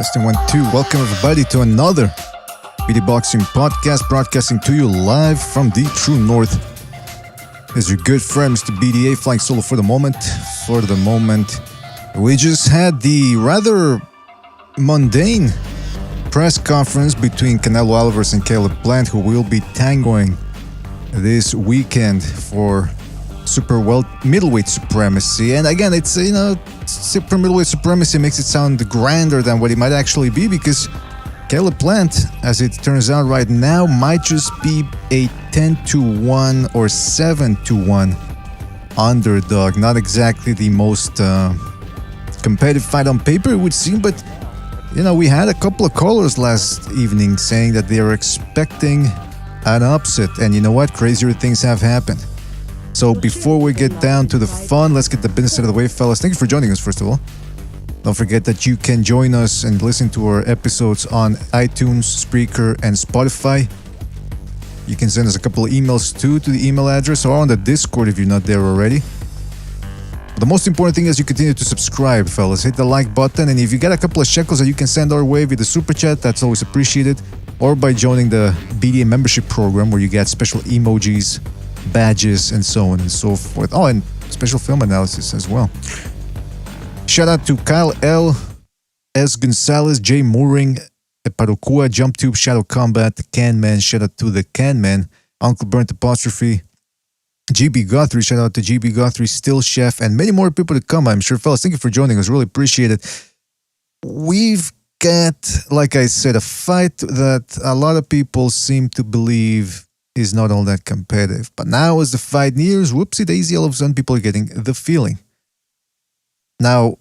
Testing 1, 2. Welcome everybody to another BD Boxing podcast, broadcasting to you live from the True North. As your good friend, Mr. BDA, flying solo for the moment. We just had the rather mundane press conference between Canelo Alvarez and Caleb Plant, who will be tangoing this weekend for middleweight supremacy. And again, it's, super middleweight supremacy makes it sound grander than what it might actually be, because Caleb Plant, as it turns out right now, might just be a 10-1 or 7-1 underdog. Not exactly the most competitive fight on paper, it would seem, but we had a couple of callers last evening saying that they are expecting an upset, and you know what? Crazier things have happened. So before we get down to the fun, let's get the business out of the way, fellas. Thank you for joining us, first of all. Don't forget that you can join us and listen to our episodes on iTunes, Spreaker, and Spotify. You can send us a couple of emails too to the email address, or on the Discord if you're not there already. The most important thing is you continue to subscribe, fellas. Hit the like button, and if you got a couple of shekels that you can send our way via the super chat, that's always appreciated. Or by joining the BDA membership program, where you get special emojis, badges, and so on and so forth. Oh, and special film analysis as well. Shout out to Kyle L, S. Gonzalez, J. Mooring, Parokua, JumpTube, Shadow Combat, The Can Man. Shout out to The Can Man, Uncle Burnt Apostrophe, GB Guthrie. Shout out to GB Guthrie, Still Chef, and many more people to come, I'm sure. Fellas, thank you for joining us. Really appreciate it. We've got, like I said, a fight that a lot of people seem to believe is not all that competitive. But now as the fight nears, whoopsie daisy, all of a sudden people are getting the feeling. Now,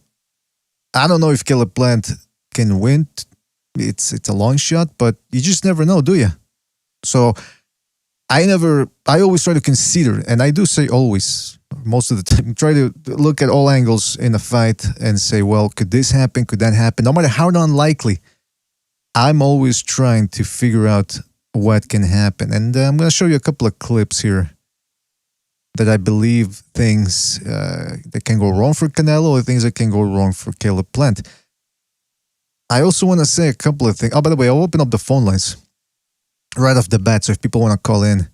I don't know if Caleb Plant can win. It's a long shot, but you just never know, do you? So I always try to consider, and I do say always, most of the time, try to look at all angles in a fight and say, well, could this happen? Could that happen? No matter how unlikely, I'm always trying to figure out what can happen. And I'm going to show you a couple of clips here that I believe things that can go wrong for Canelo, or things that can go wrong for Caleb Plant. I also want to say a couple of things. Oh, by the way, I'll open up the phone lines right off the bat, so if people want to call in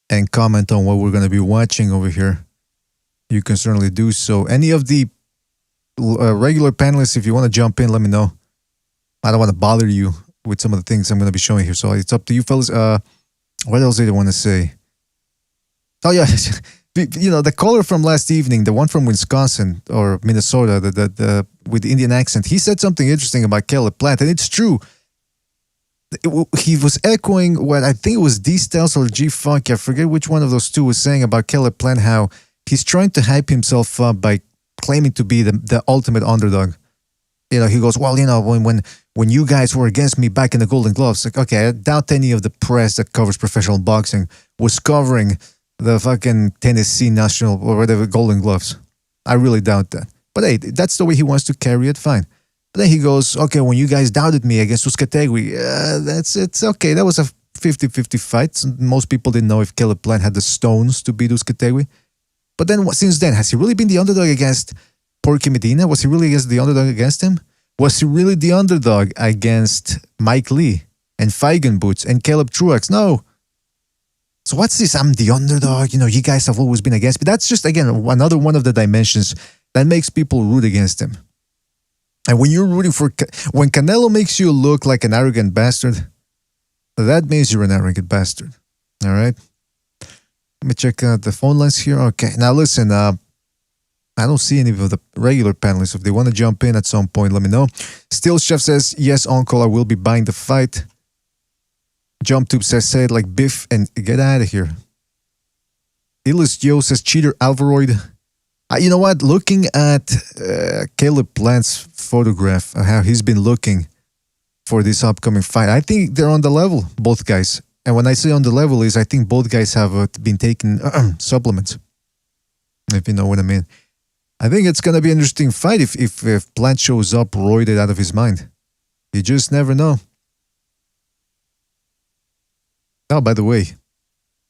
and comment on what we're going to be watching over here, you can certainly do so. Any of the regular panelists, if you want to jump in, let me know. I don't want to bother you with some of the things I'm going to be showing here, so it's up to you, fellas. What else did I want to say? Oh yeah, the caller from last evening, the one from Wisconsin or Minnesota, the with the Indian accent, he said something interesting about Caleb Plant, and it's true. He was echoing what I think it was D Styles or G Funk, I forget which one of those two was saying about Caleb Plant, how he's trying to hype himself up by claiming to be the ultimate underdog. He goes, well, when you guys were against me back in the Golden Gloves, like, okay, I doubt any of the press that covers professional boxing was covering the fucking Tennessee National or whatever Golden Gloves. I really doubt that. But hey, that's the way he wants to carry it, fine. But then he goes, okay, when you guys doubted me against Uzcategui, it's okay. That was a 50-50 fight. Most people didn't know if Caleb Plant had the stones to beat Uzcategui. But then since then, has he really been the underdog against Porky Medina? Was he really the underdog against him? Was he really the underdog against Mike Lee and Feigen Boots and Caleb Truax? No. So what's this? I'm the underdog. You guys have always been against me. That's just, again, another one of the dimensions that makes people root against him. And when you're rooting when Canelo makes you look like an arrogant bastard, that means you're an arrogant bastard. All right? Let me check out the phone lines here. Okay. Now listen, I don't see any of the regular panelists. If they want to jump in at some point, let me know. Still Chef says, yes, uncle, I will be buying the fight. JumpTube says, say it like Biff and get out of here. Illest Joe says, cheater Alvaroid. You know what? Looking at Caleb Plant's photograph, how he's been looking for this upcoming fight, I think they're on the level, both guys. And when I say on the level is, I think both guys have been taking supplements, if you know what I mean. I think it's going to be an interesting fight if Plant shows up roided out of his mind. You just never know. Oh, by the way,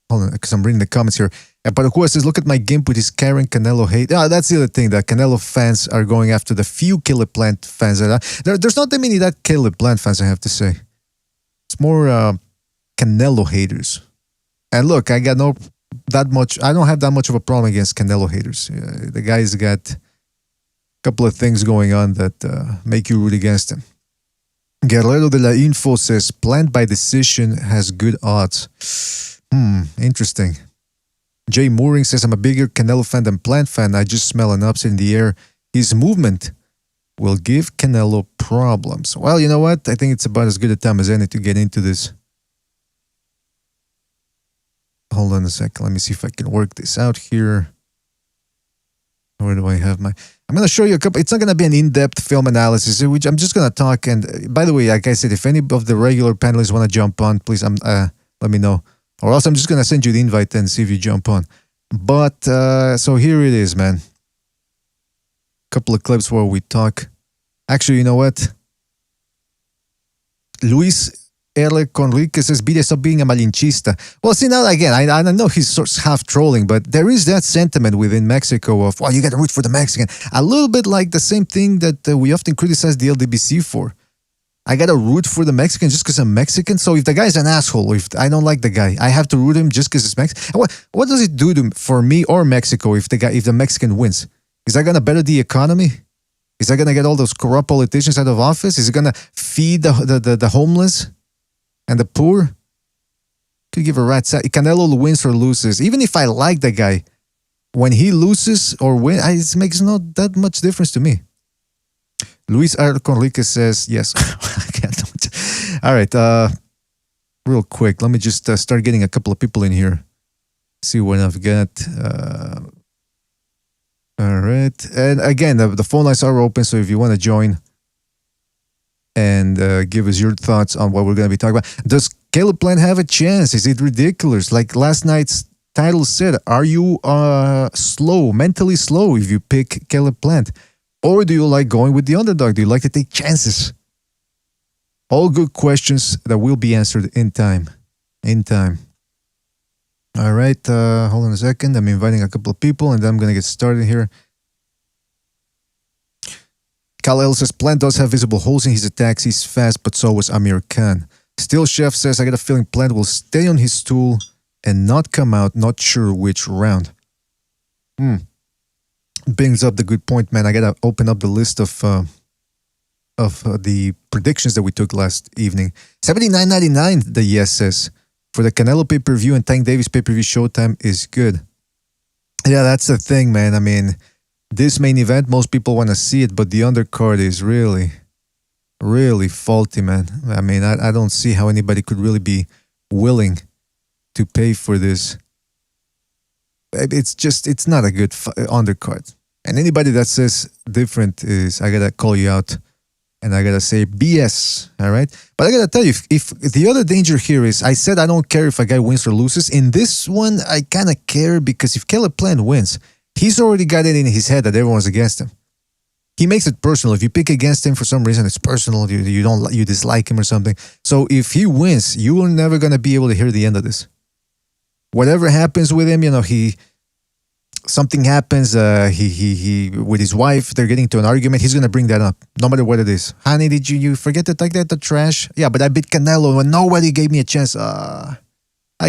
hold on, because I'm reading the comments here. But of course, says, look at my gimp with his Karen Canelo hate. Yeah, that's the other thing. That Canelo fans are going after the few Caleb Plant fans. There's not that many that Caleb Plant fans, I have to say. It's more Canelo haters. And look, I got no that much. I don't have that much of a problem against Canelo haters. The guy's got a couple of things going on that make you root against him. Guerrero de la Info says, Plant by decision has good odds. Interesting. Jay Mooring says, I'm a bigger Canelo fan than Plant fan. I just smell an upset in the air. His movement will give Canelo problems. Well, you know what? I think it's about as good a time as any to get into this. Hold on a second. Let me see if I can work this out here. Where do I have my... I'm going to show you a couple... It's not going to be an in-depth film analysis, which I'm just going to talk. And by the way, like I said, if any of the regular panelists want to jump on, please let me know. Or else I'm just going to send you the invite and see if you jump on. But, so here it is, man. Couple of clips where we talk. Actually, you know what? Luis R. Conrique says, Bide, stop being a malinchista. Well, see, now again, I know he's sort of half trolling, but there is that sentiment within Mexico of, well, you got to root for the Mexican. A little bit like the same thing that we often criticize the LDBC for. I got to root for the Mexican just because I'm Mexican. So if the guy's an asshole, if I don't like the guy, I have to root him just because it's Mexican. What does it do for me or Mexico if the Mexican wins? Is that going to better the economy? Is that going to get all those corrupt politicians out of office? Is it going to feed the homeless and the poor? Could give a rat's ass. Canelo wins or loses. Even if I like the guy, when he loses or wins, it makes not that much difference to me. Luis R. Conrique says, yes. All right. Real quick, let me just start getting a couple of people in here. See what I've got. All right. And again, the phone lines are open, so if you want to join and give us your thoughts on what we're going to be talking about. Does Caleb Plant have a chance? Is it ridiculous? Like last night's title said, are you mentally slow if you pick Caleb Plant? Or do you like going with the underdog? Do you like to take chances? All good questions that will be answered in time. In time. All right. Hold on a second. I'm inviting a couple of people and then I'm going to get started here. Kal-El says, Plant does have visible holes in his attacks. He's fast, but so was Amir Khan. Still Chef says, I got a feeling Plant will stay on his stool and not come out. Not sure which round. Brings up the good point, man. I gotta open up the list of the predictions that we took last evening. $79.99, the yes says. For the Canelo pay-per-view and Tank Davis pay-per-view showtime is good. Yeah, that's the thing, man. I mean, this main event, most people want to see it, but the undercard is really, really faulty, man. I mean, I don't see how anybody could really be willing to pay for this. It's not a good undercard. And anybody that says different is, I gotta call you out and I gotta say BS, all right? But I gotta tell you, if the other danger here is, I said I don't care if a guy wins or loses. In this one, I kind of care because if Caleb Plant wins, he's already got it in his head that everyone's against him. He makes it personal. If you pick against him for some reason, it's personal. You dislike him or something. So if he wins, you are never gonna be able to hear the end of this. Whatever happens with him, something happens, he with his wife, they're getting to an argument, he's going to bring that up, no matter what it is. Honey, did you forget to take that to trash? Yeah, but I beat Canelo and nobody gave me a chance. I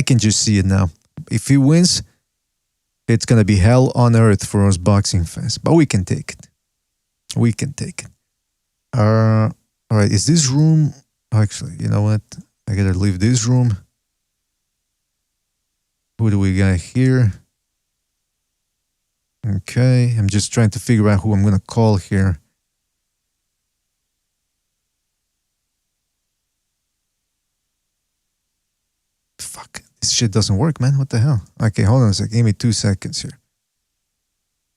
can just see it now. If he wins, it's going to be hell on earth for us boxing fans. But we can take it. We can take it. All right, is this room... Actually, you know what? I got to leave this room. Who do we got here? Okay, I'm just trying to figure out who I'm going to call here. Fuck, this shit doesn't work, man. What the hell? Okay, hold on a sec. Give me 2 seconds here.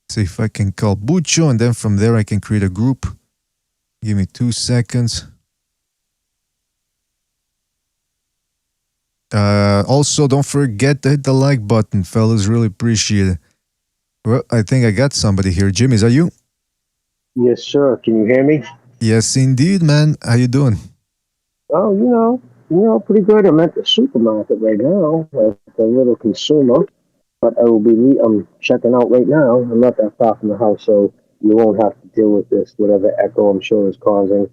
See if I can call Bucho, and then from there I can create a group. Give me 2 seconds. Also, don't forget to hit the like button, fellas. Really appreciate it. Well, I think I got somebody here. Jim, is that you? Yes, sir. Can you hear me? Yes, indeed, man. How you doing? Oh, Pretty good. I'm at the supermarket right now, like a little consumer, but I'm checking out right now. I'm not that far from the house, so you won't have to deal with this, whatever echo I'm sure is causing.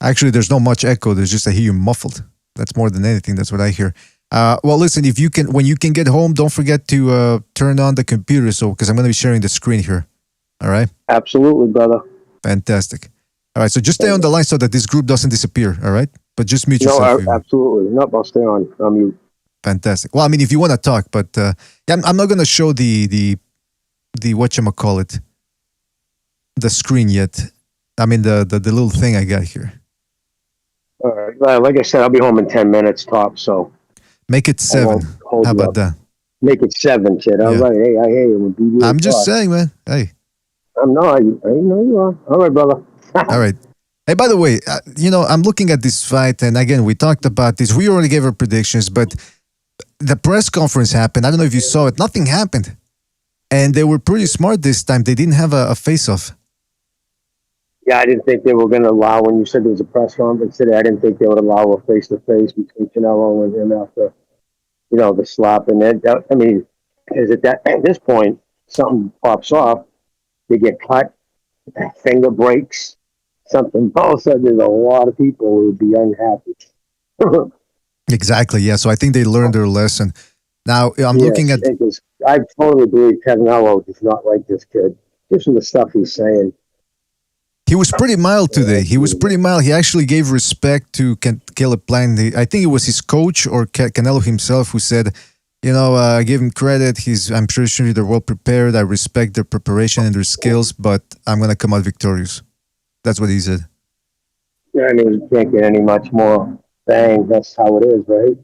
Actually, there's no much echo. There's just I hear you muffled. That's more than anything. That's what I hear. Well, listen, if you can, when you can get home, don't forget to turn on the computer. So, because I'm going to be sharing the screen here. All right. Absolutely, brother. Fantastic. All right. So just stay on the line so that this group doesn't disappear. All right. But just mute No, yourself. absolutely. Nope, I'll stay on mute. Fantastic. Well, I mean, if you want to talk, but yeah, I'm not going to show the whatchamacallit, the screen yet. I mean, the little thing I got here. All right. Like I said, I'll be home in 10 minutes top, so. Make it 7. How about that? Make it 7, kid. All right. Hey, I hear you. I'm just saying, man. Hey. I know you are. All right, brother. All right. Hey, by the way, I'm looking at this fight, and again, we talked about this. We already gave our predictions, but the press conference happened. I don't know if you saw it. Nothing happened. And they were pretty smart this time. They didn't have a face-off. Yeah, I didn't think they were going to allow, when you said there was a press conference today, I didn't think they would allow a face-to-face between Canelo and him after, the slap. And then, I mean, is it that at this point, something pops off, they get cut, finger breaks, something. All of a sudden, there's a lot of people who would be unhappy. Exactly, yeah. So I think they learned their lesson. Now, I'm looking at... I totally believe Canelo does not like this kid, just from the stuff he's saying. He was pretty mild today. He was pretty mild. He actually gave respect to Caleb Plant. I think it was his coach or Canelo himself who said, I give him credit. I'm pretty sure they're well prepared. I respect their preparation and their skills, but I'm going to come out victorious. That's what he said. Yeah, I mean, you can't get any much more bang. That's how it is, right?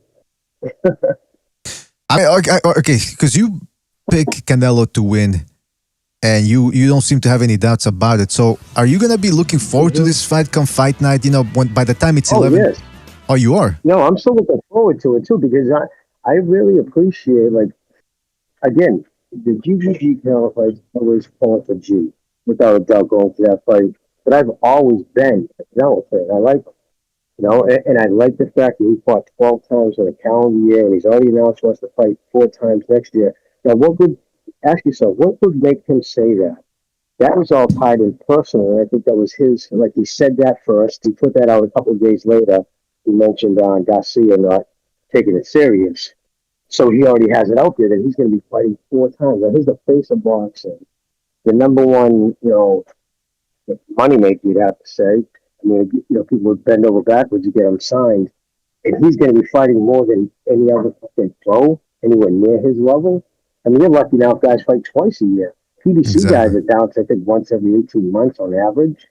Okay, because you pick Canelo to win, and you don't seem to have any doubts about it. So, are you going to be looking forward to this fight come fight night? By the time it's 11? Yes. Oh, you are? No, I'm still looking forward to it, too, because I really appreciate, again, the GGG Canelo fight always pulling for G, without a doubt going to that fight. But I've always been a Canelo fan. I like him. And I like the fact that he fought 12 times in a calendar year, and he's already announced he wants to fight 4 times next year. Now, ask yourself, what would make him say that? That was all tied in personal, and I think that was his, he said that first. He put that out a couple of days later. He mentioned Garcia not taking it serious. So he already has it out there that he's going to be fighting 4 times. Now, he's the face of boxing. The number one, moneymaker, you'd have to say. I mean, people would bend over backwards to get him signed. And he's going to be fighting more than any other fucking pro anywhere near his level. I mean, you're lucky now if guys fight twice a year. PBC guys are down to, I think, once every 18 months on average.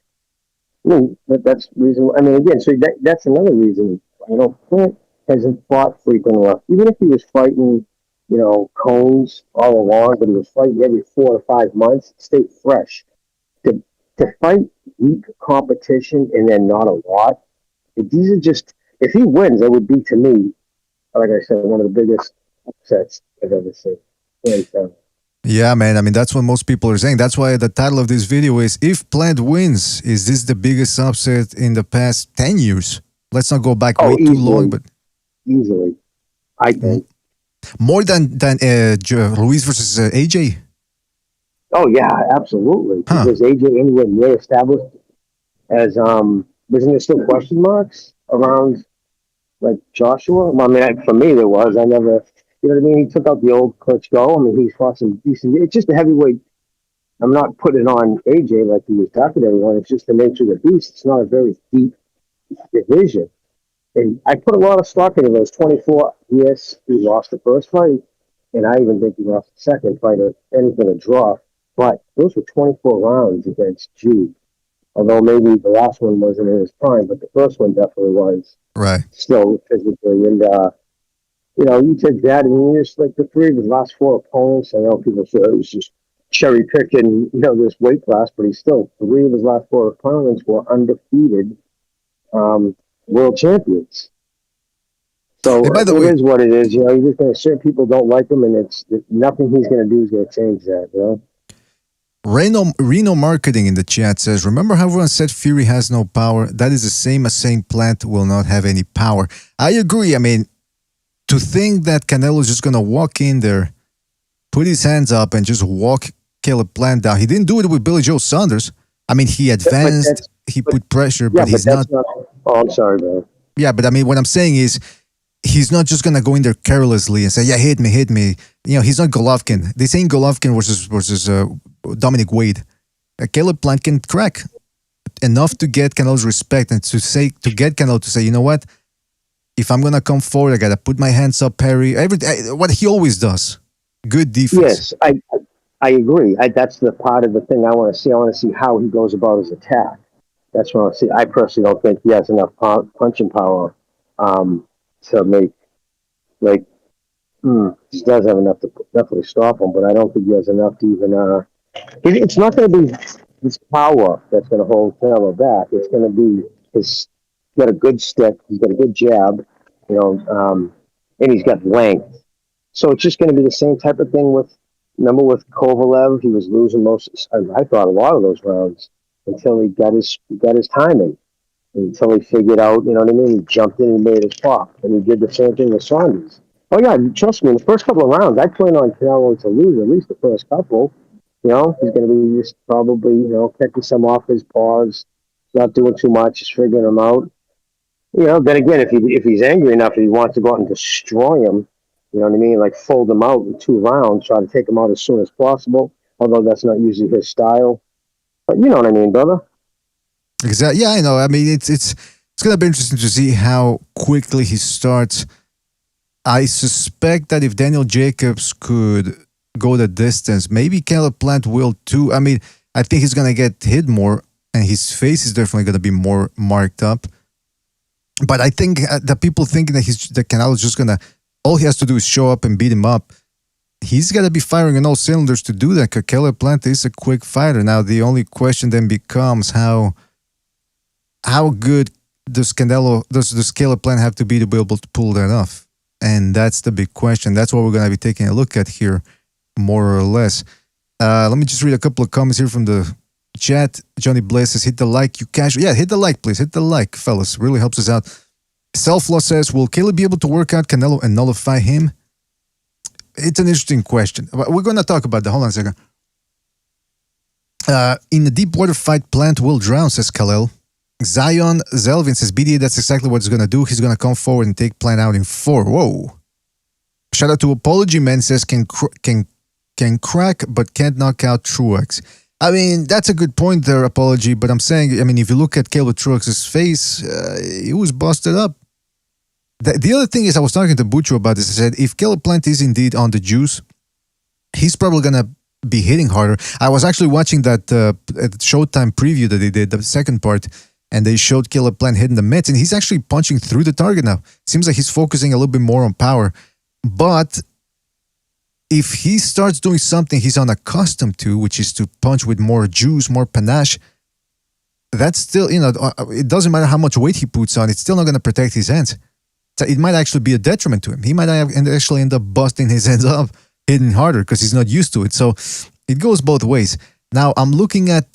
I mean, that's reason. I mean, again, so that's another reason. Plant hasn't fought frequently enough. Even if he was fighting, cones all along, but he was fighting every 4 to 5 months, stay fresh. To fight weak competition and then not a lot, these are just, if he wins, it would be, to me, like I said, one of the biggest upsets I've ever seen. Yeah, man. I mean, that's what most people are saying. That's why the title of this video is, if Plant wins, is this the biggest upset in the past 10 years? Let's not go back way too long, but... Easily, I think. More than Luis versus AJ? Oh, yeah, absolutely. Because AJ anywhere near established as, wasn't there still question marks around, Joshua? Well, I mean, for me, there was. I never, you know what I mean? He took out the old Klitschko. I mean, he's fought some decent, it's just a heavyweight. I'm not putting on AJ like he was talking to everyone. It's just the nature of the beast. It's not a very deep division. And I put a lot of stock into those 24. Yes, he lost the first fight. And I even think he lost the second fight, or anything a draw. But those were 24 rounds against Jude. Although maybe the last one wasn't in his prime, but the first one definitely was. Right. Still physically. And, you take that, and you just the 3 of his last 4 opponents. I know people say it was just cherry picking, this weight class, but he's still 3 of his last 4 opponents were undefeated world champions. So hey, by the way, is what it is. You're just going to, certain people don't like him, and it's nothing he's going to do is going to change that. Reno Marketing in the chat says, remember how everyone said Fury has no power? That is the same as saying Plant will not have any power. I agree. I mean, to think that Canelo is just going to walk in there, put his hands up, and just walk Caleb Plant down. He didn't do it with Billy Joe Saunders. I mean, he advanced, he put pressure, yeah, but he's that's not. Oh, I'm sorry, man. Yeah, but I mean, what I'm saying is, he's not just gonna go in there carelessly and say, "Yeah, hit me, hit me." You know, he's not Golovkin. They saying Golovkin versus Dominic Wade. Caleb Plant can crack enough to get Canelo's respect and to get Canelo to say, you know what? If I'm gonna come forward, I gotta put my hands up, parry. What he always does. Good defense. Yes, I agree. That's the part of the thing I want to see. I want to see how he goes about his attack. That's what I want to see. I personally don't think he has enough punching power to make like he does have enough to definitely stop him, but I don't think he has enough to even. It's not going to be his power that's going to hold Canelo back. It's going to be his. He's got a good stick. He's got a good jab, and he's got length. So it's just going to be the same type of thing with. Remember with Kovalev, he was losing most. I thought a lot of those rounds until he got his timing. Until he figured out, you know what I mean? He jumped in and made his pop. And he did the same thing with Saunders. Oh, yeah, trust me, in the first couple of rounds, I plan on Canelo to lose at least the first couple. You know, he's going to be just probably, catching some off his paws, not doing too much, just figuring them out. Then again, if he's angry enough and he wants to go out and destroy him, you know what I mean? Like fold him out in 2 rounds, try to take him out as soon as possible, although that's not usually his style. But you know what I mean, brother? Exactly. Yeah, I know. I mean, it's gonna be interesting to see how quickly he starts. I suspect that if Daniel Jacobs could go the distance, maybe Caleb Plant will too. I mean, I think he's gonna get hit more, and his face is definitely gonna be more marked up. But I think the people thinking that Canelo's just gonna, all he has to do is show up and beat him up. He's got to be firing on all cylinders to do that, because Caleb Plant is a quick fighter. Now, the only question then becomes how good does Caleb Plant have to be able to pull that off? And that's the big question. That's what we're going to be taking a look at here, more or less. Let me just read a couple of comments here from the chat. Johnny Blaze says, hit the like, you casual. Yeah, hit the like, please. Hit the like, fellas. Really helps us out. Self-Law says, will Caleb be able to work out Canelo and nullify him? It's an interesting question. We're going to talk about that. Hold on a second. In the deep water fight, Plant will drown, says Khalil. Zion Zelvin says, BDA, that's exactly what he's going to do. He's going to come forward and take Plant out in 4. Whoa. Shout out to Apology Man, says, can crack but can't knock out Truex. I mean, that's a good point there, Apology, but I'm saying, I mean, if you look at Caleb Truex's face, he was busted up. The other thing is, I was talking to Bucho about this. I said, if Caleb Plant is indeed on the juice, he's probably going to be hitting harder. I was actually watching that Showtime preview that they did, the second part, and they showed Caleb Plant hitting the mitts, and he's actually punching through the target now. Seems like he's focusing a little bit more on power. But if he starts doing something he's unaccustomed to, which is to punch with more juice, more panache, that's still, it doesn't matter how much weight he puts on, it's still not going to protect his hands. It might actually be a detriment to him. He might actually end up busting his hands up, hitting harder because he's not used to it. So it goes both ways. Now I'm looking at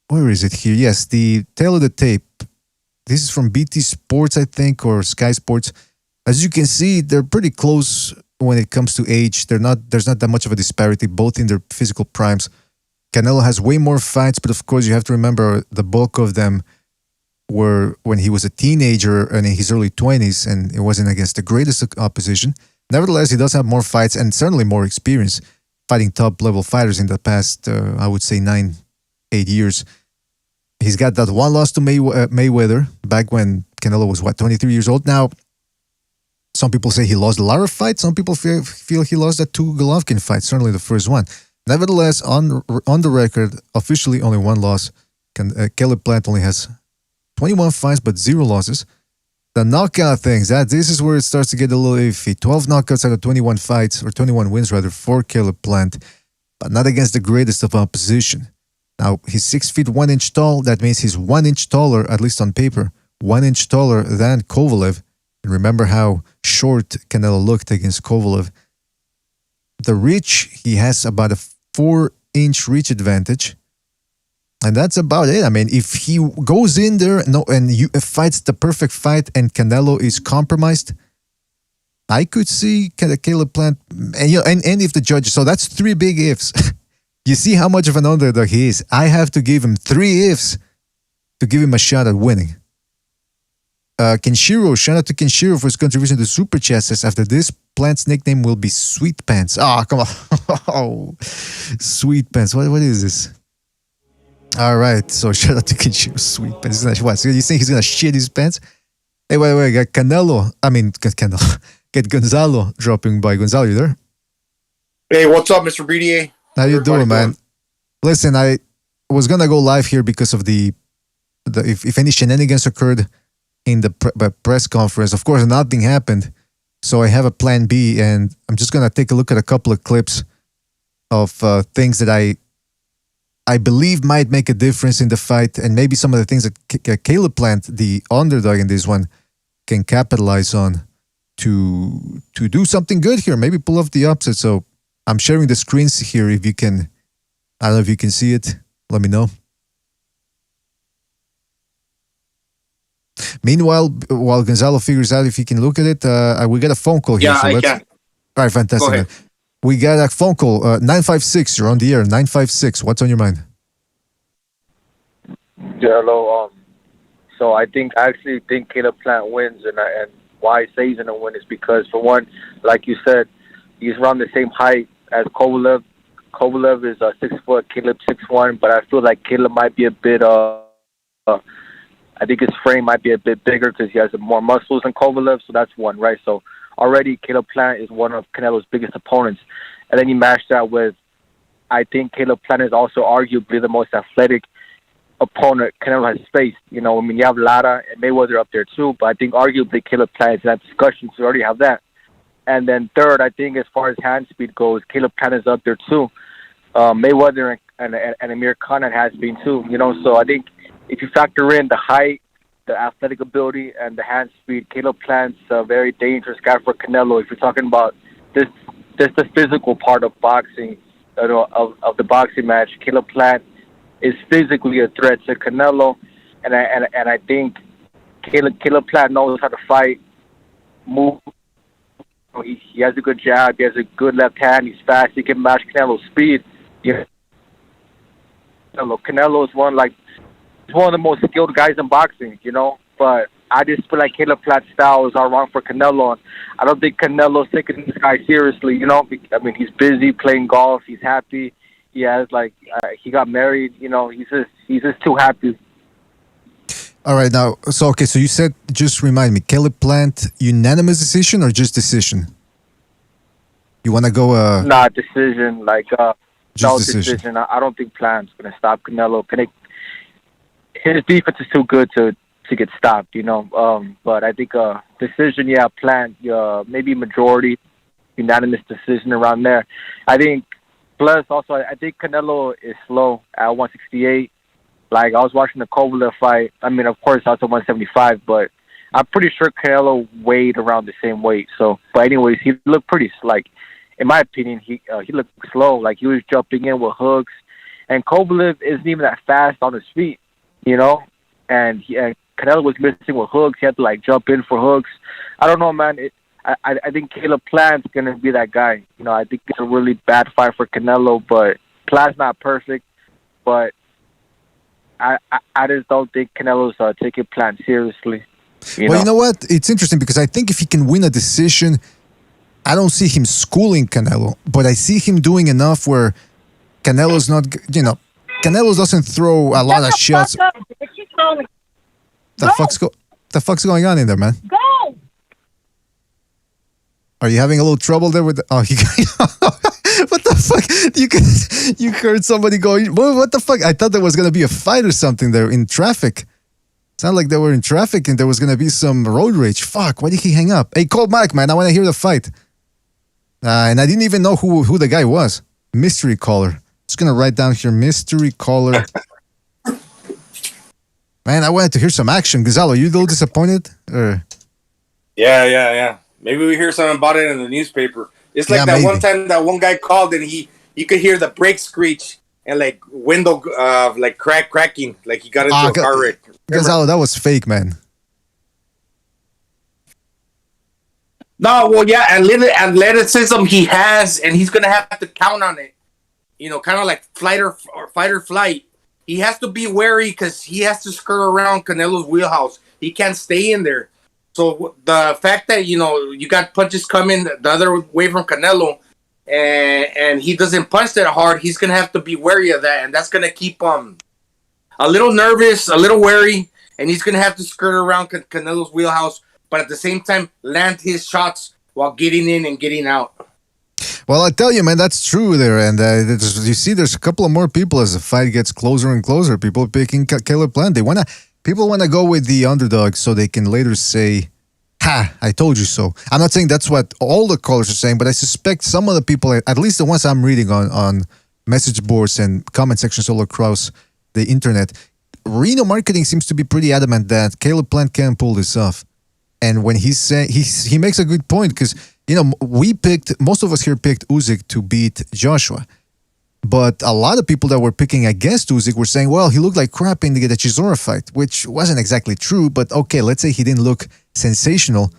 where is it here? Yes, the tail of the tape. This is from BT Sports, I think, or Sky Sports. As you can see, they're pretty close when it comes to age. There's not that much of a disparity, both in their physical primes. Canelo has way more fights, but of course you have to remember the bulk of them were when he was a teenager and in his early 20s, and it wasn't against the greatest opposition. Nevertheless, he does have more fights and certainly more experience fighting top-level fighters in the past, I would say, 9-8 years. He's got that one loss to Mayweather back when Canelo was, 23 years old. Now, some people say he lost the Lara fight. Some people feel he lost the 2 Golovkin fights, certainly the first one. Nevertheless, on the record, officially only 1 loss. Caleb Plant only has 21 fights, but 0 losses. The knockout things, this is where it starts to get a little iffy. 12 knockouts out of 21 fights, or 21 wins rather, for Caleb Plant, but not against the greatest of opposition. Now, he's 6 feet 1 inch tall. That means he's 1 inch taller, at least on paper, 1 inch taller than Kovalev. And remember how short Canelo looked against Kovalev. The reach, he has about a 4 inch reach advantage. And that's about it. I mean, if he goes in there and fights the perfect fight and Canelo is compromised, I could see Caleb Plant and if the judges. So that's three big ifs. You see how much of an underdog he is. I have to give him three ifs to give him a shot at winning. Kenshiro, shout out to Kenshiro for his contribution to Super Chat, says after this, Plant's nickname will be Sweet Pants. Ah, come on. Oh, Sweet Pants. What is this? All right, so shout out to Kenshiro, Sweet Pants. What? So you think he's gonna shit his pants? Hey, wait, got Canelo. Get Gonzalo dropping by. Gonzalo, you there? Hey, what's up, Mr. BDA? How you doing, man? Listen, I was gonna go live here because of if any shenanigans occurred in the press conference. Of course, nothing happened, so I have a plan B, and I'm just gonna take a look at a couple of clips of things that I believe might make a difference in the fight, and maybe some of the things that Caleb Plant, the underdog in this one, can capitalize on to do something good here. Maybe pull off the upset. So I'm sharing the screens here. If you can, I don't know if you can see it. Let me know. Meanwhile, while Gonzalo figures out if he can look at it, we got a phone call here. Yeah, so I can. All right, fantastic. Man. We got a phone call. 956, you're on the air. 956, what's on your mind? Yeah, hello. So I actually think Caleb Plant wins, and why I say he's gonna win is because, for one, like you said, he's around the same height as Kovalev. Kovalev is 6 foot, Caleb 6'1", but I feel like Caleb might be a bit. I think his frame might be a bit bigger because he has more muscles than Kovalev, so that's one, right? So already Caleb Plant is one of Canelo's biggest opponents. And then you match that with, I think Caleb Plant is also arguably the most athletic opponent Canelo has faced. You know, I mean, you have Lara and Mayweather up there too, but I think arguably Caleb Plant is in that discussion, so we already have that. And then third, I think as far as hand speed goes, Caleb Plant is up there too. Mayweather and Amir Khan has been too, you know, so I think if you factor in the height, the athletic ability, and the hand speed, Caleb Plant's a very dangerous guy for Canelo. If you're talking about this the physical part of boxing, of the boxing match, Caleb Plant is physically a threat to Canelo, and I think Caleb Plant knows how to fight, move. He has a good jab. He has a good left hand. He's fast. He can match Canelo's speed. You know, Canelo is one of the most skilled guys in boxing, you know. But I just feel like Caleb Plant's style is all wrong for Canelo. And I don't think Canelo's taking this guy seriously, you know. I mean, he's busy playing golf. He's happy. He has he got married. You know, he's just too happy. All right, now, so you said, just remind me, Caleb Plant, unanimous decision or just decision? You want to go? Nah, decision. Just no decision. I don't think Plant's gonna stop Canelo. His defense is too good to get stopped, you know. But I think decision, yeah, Plant, maybe majority, unanimous decision around there. I think. Plus, also, I think Canelo is slow at 168. Like, I was watching the Kovalev fight. I mean, of course, that's at 175, but I'm pretty sure Canelo weighed around the same weight. So, but anyways, he looked pretty, in my opinion, he looked slow. Like, he was jumping in with hooks. And Kovalev isn't even that fast on his feet, you know? And Canelo was missing with hooks. He had to, jump in for hooks. I don't know, man. I think Caleb Plant's going to be that guy. You know, I think it's a really bad fight for Canelo, but Plant's not perfect. But I just don't think Canelo's taking Plant seriously. You know what? It's interesting because I think if he can win a decision, I don't see him schooling Canelo, but I see him doing enough where Canelo's not, Canelo doesn't throw a lot of shots. The fuck's going on in there, man? Go! Are you having a little trouble there with what the fuck? You heard somebody going, what the fuck? I thought there was going to be a fight or something there in traffic. Sounded like they were in traffic and there was going to be some road rage. Fuck, why did he hang up? Hey, call Mike, man. I want to hear the fight. And I didn't even know who the guy was. Mystery caller. Just going to write down here, mystery caller. Man, I wanted to hear some action. Gonzalo, you a little disappointed? Or? Yeah. Maybe we hear something about it in the newspaper. It's like that maybe. One time that one guy called and you could hear the brake screech and like window like cracking, like he got into a car wreck. Gonzalo, that was fake, man. No, well, yeah, athleticism he has, and he's gonna have to count on it. You know, kind of like fight or flight. He has to be wary because he has to skirt around Canelo's wheelhouse. He can't stay in there. So the fact that you got punches coming the other way from Canelo, and he doesn't punch that hard, he's gonna have to be wary of that, and that's gonna keep him a little nervous, a little wary, and he's gonna have to skirt around Canelo's wheelhouse, but at the same time land his shots while getting in and getting out. Well, I tell you, man, that's true there. And you see, there's a couple of more people as the fight gets closer and closer. People picking Caleb Plant. People want to go with the underdog so they can later say, "Ha, I told you so." I'm not saying that's what all the callers are saying, but I suspect some of the people, at least the ones I'm reading on message boards and comment sections all across the internet, Reno Marketing seems to be pretty adamant that Caleb Plant can pull this off. And when he's saying, he makes a good point because, most of us here picked Usyk to beat Joshua. But a lot of people that were picking against Usyk were saying, well, he looked like crap in the Chisora fight, which wasn't exactly true. But okay, let's say he didn't look sensational.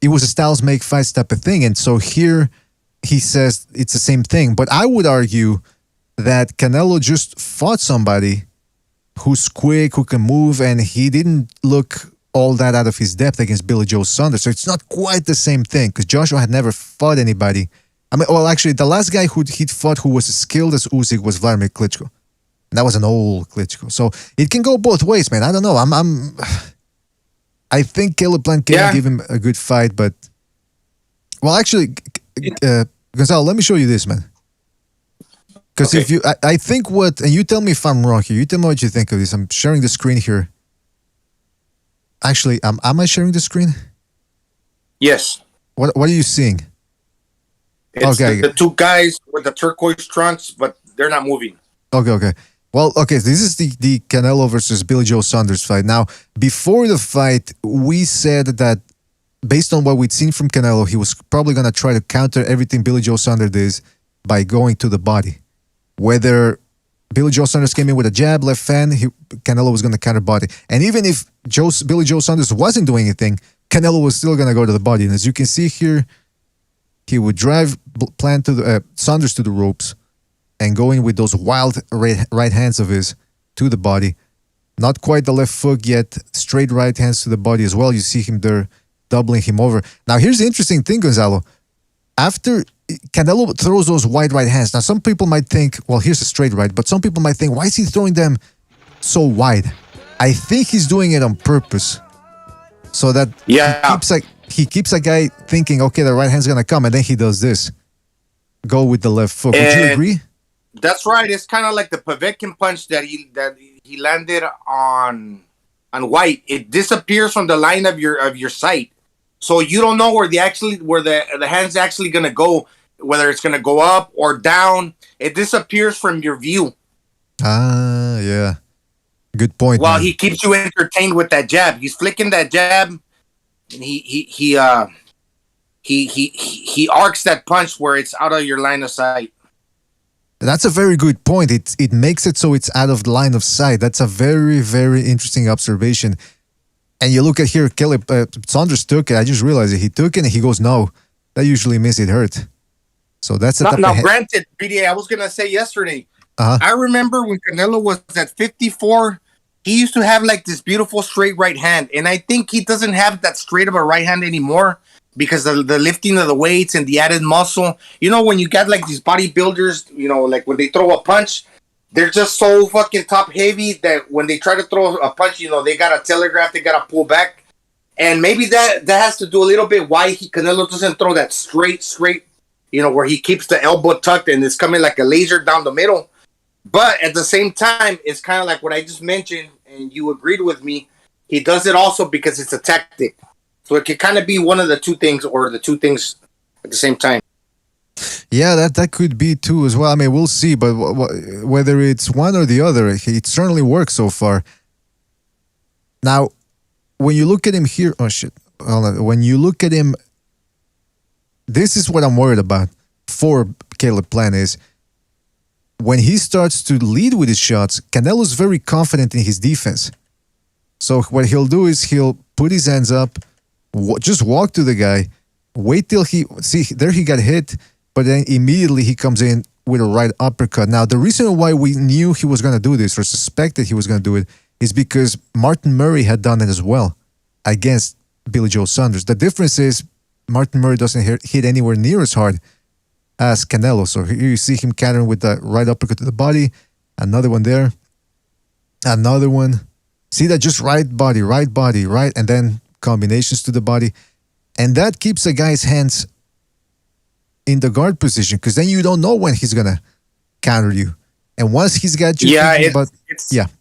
It was a styles make fights type of thing. And so here he says it's the same thing. But I would argue that Canelo just fought somebody who's quick, who can move, and he didn't look all that out of his depth against Billy Joe Saunders. So it's not quite the same thing because Joshua had never fought anybody. I mean, well, actually, the last guy he'd fought who was as skilled as Usyk was Vladimir Klitschko. And that was an old Klitschko. So it can go both ways, man. I don't know. I think Caleb Plant can give him a good fight, but... Well, actually, Gonzalo, let me show you this, man. Because if I think what... And you tell me if I'm wrong here. You tell me what you think of this. I'm sharing the screen here. Actually, am I sharing the screen? Yes. What are you seeing? It's the two guys with the turquoise trunks, but they're not moving. Okay. Well, okay, this is the Canelo versus Billy Joe Saunders fight. Now, before the fight, we said that based on what we'd seen from Canelo, he was probably going to try to counter everything Billy Joe Saunders did by going to the body. Whether Billy Joe Saunders came in with a jab, left hand, Canelo was going to counter body. And even if Billy Joe Saunders wasn't doing anything, Canelo was still going to go to the body. And as you can see here, he would drive Saunders to the ropes and go in with those wild right hands of his to the body. Not quite the left foot yet, straight right hands to the body as well. You see him there doubling him over. Now, here's the interesting thing, Gonzalo. After Canelo throws those wide right hands, now some people might think, well, here's a straight right, but some people might think, why is he throwing them so wide? I think he's doing it on purpose. So that he keeps a guy thinking, okay, the right hand's gonna come, and then he does this. Go with the left foot. Would you agree? That's right. It's kind of like the Povetkin punch that he landed on White. It disappears from the line of your sight, so you don't know where the hand's actually gonna go, whether it's gonna go up or down. It disappears from your view. Ah, yeah. Good point. Well, he keeps you entertained with that jab. He's flicking that jab, and he arcs that punch where it's out of your line of sight. That's a very good point. It makes it so it's out of the line of sight. That's a very, very interesting observation. And you look at here, Caleb Saunders took it. I just realized it. He took it and he goes, no, that usually means it hurt. So that's the now granted, PDA, I was gonna say yesterday. I remember when Canelo was at 54, he used to have like this beautiful straight right hand, and I think he doesn't have that straight of a right hand anymore because of the lifting of the weights and the added muscle. You know, when you got like these bodybuilders, like when they throw a punch, they're just so fucking top heavy that when they try to throw a punch, they got to telegraph, they got to pull back, and maybe that has to do a little bit why Canelo doesn't throw that straight, where he keeps the elbow tucked and it's coming like a laser down the middle. But at the same time, it's kind of like what I just mentioned, and you agreed with me. He does it also because it's a tactic. So it could kind of be one of the two things or the two things at the same time. Yeah, that could be too as well. I mean, we'll see. But whether it's one or the other, it certainly works so far. Now, when you look at him here... Oh, shit. When you look at him... This is what I'm worried about for Caleb Plant is... when he starts to lead with his shots, Canelo's very confident in his defense. So what he'll do is he'll put his hands up, just walk to the guy, wait till he got hit, but then immediately he comes in with a right uppercut. Now, the reason why we knew he was going to do this or suspected he was going to do it is because Martin Murray had done it as well against Billy Joe Saunders. The difference is Martin Murray doesn't hit anywhere near as hard as Canelo. So here you see him countering with the right uppercut to the body. Another one there. Another one. See that? Just right body, right, and then combinations to the body. And that keeps a guy's hands in the guard position, because then you don't know when he's going to counter you. And once he's got you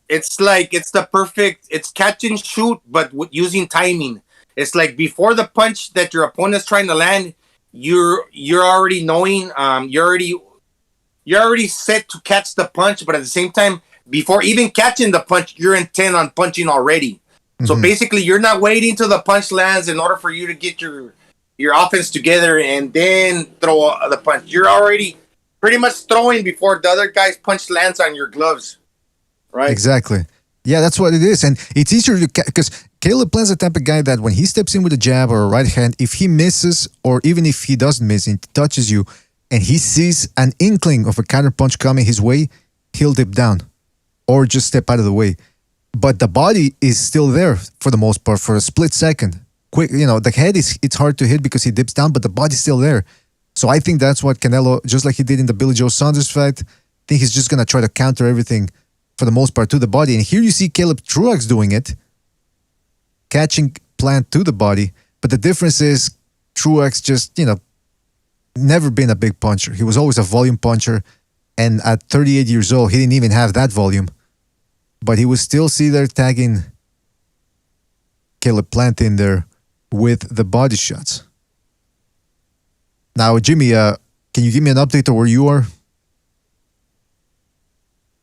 it's like it's the perfect, it's catch and shoot, but using timing. It's like before the punch that your opponent's trying to land, you're already knowing, you're already set to catch the punch, but at the same time, before even catching the punch, you're intent on punching already. Mm-hmm. So basically, you're not waiting till the punch lands in order for you to get your offense together and then throw the punch. You're already pretty much throwing before the other guy's punch lands on your gloves, right? Exactly. Yeah, that's what it is. And it's easier to because Caleb Plant's the type of guy that when he steps in with a jab or a right hand, if he misses or even if he doesn't miss and touches you and he sees an inkling of a counter punch coming his way, he'll dip down or just step out of the way. But the body is still there for the most part for a split second. Quick, the head it's hard to hit because he dips down, but the body's still there. So I think that's what Canelo, just like he did in the Billy Joe Saunders fight, I think he's just going to try to counter everything for the most part to the body. And here you see Caleb Truax doing it, catching Plant to the body. But the difference is Truax just, never been a big puncher. He was always a volume puncher. And at 38 years old, he didn't even have that volume. But he was still there tagging Caleb Plant in there with the body shots. Now, Jimmy, can you give me an update of where you are?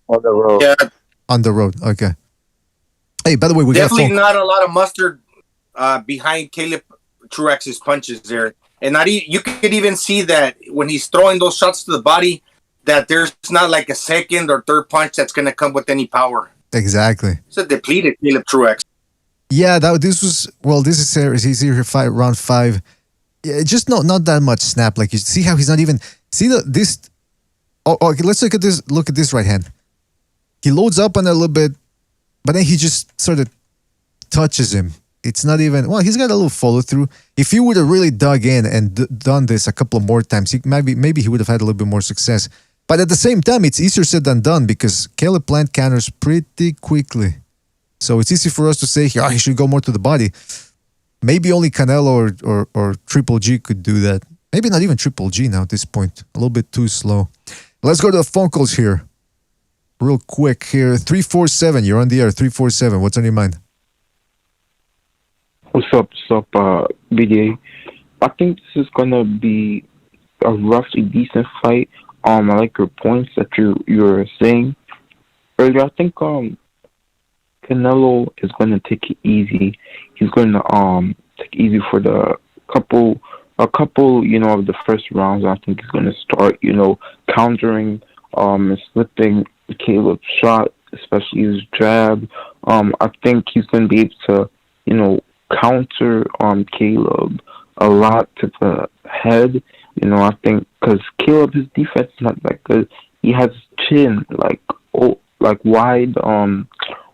On the road. Yeah. On the road, okay. Hey, by the way, we definitely not a lot of mustard behind Caleb Truax's punches there. And you could even see that when he's throwing those shots to the body, that there's not like a second or third punch that's going to come with any power. Exactly. It's a depleted Caleb Truax. Yeah, this is he's here round 5. Yeah, just not that much snap. Like you see how he's not even this. Oh, okay, let's look at this. Look at this right hand. He loads up on it a little bit, but then he just sort of touches him. It's not even. Well, he's got a little follow through. If he would have really dug in and done this a couple of more times, maybe he would have had a little bit more success. But at the same time, it's easier said than done because Caleb Plant counters pretty quickly. So it's easy for us to say, he should go more to the body. Maybe only Canelo or Triple G could do that. Maybe not even Triple G now at this point. A little bit too slow. Let's go to the phone calls here. Real quick here. 347, you're on the air. 347, what's on your mind? What's up, BDA? I think this is going to be a roughly decent fight. I like your points that you were saying earlier. I think Canelo is going to take it easy. He's going to take it easy for a couple, of the first rounds. I think he's going to start, countering and slipping Caleb's shot, especially his jab. I think he's going to be able to, counter Caleb a lot to the head. I think because Caleb, his defense is not that good. He has his chin wide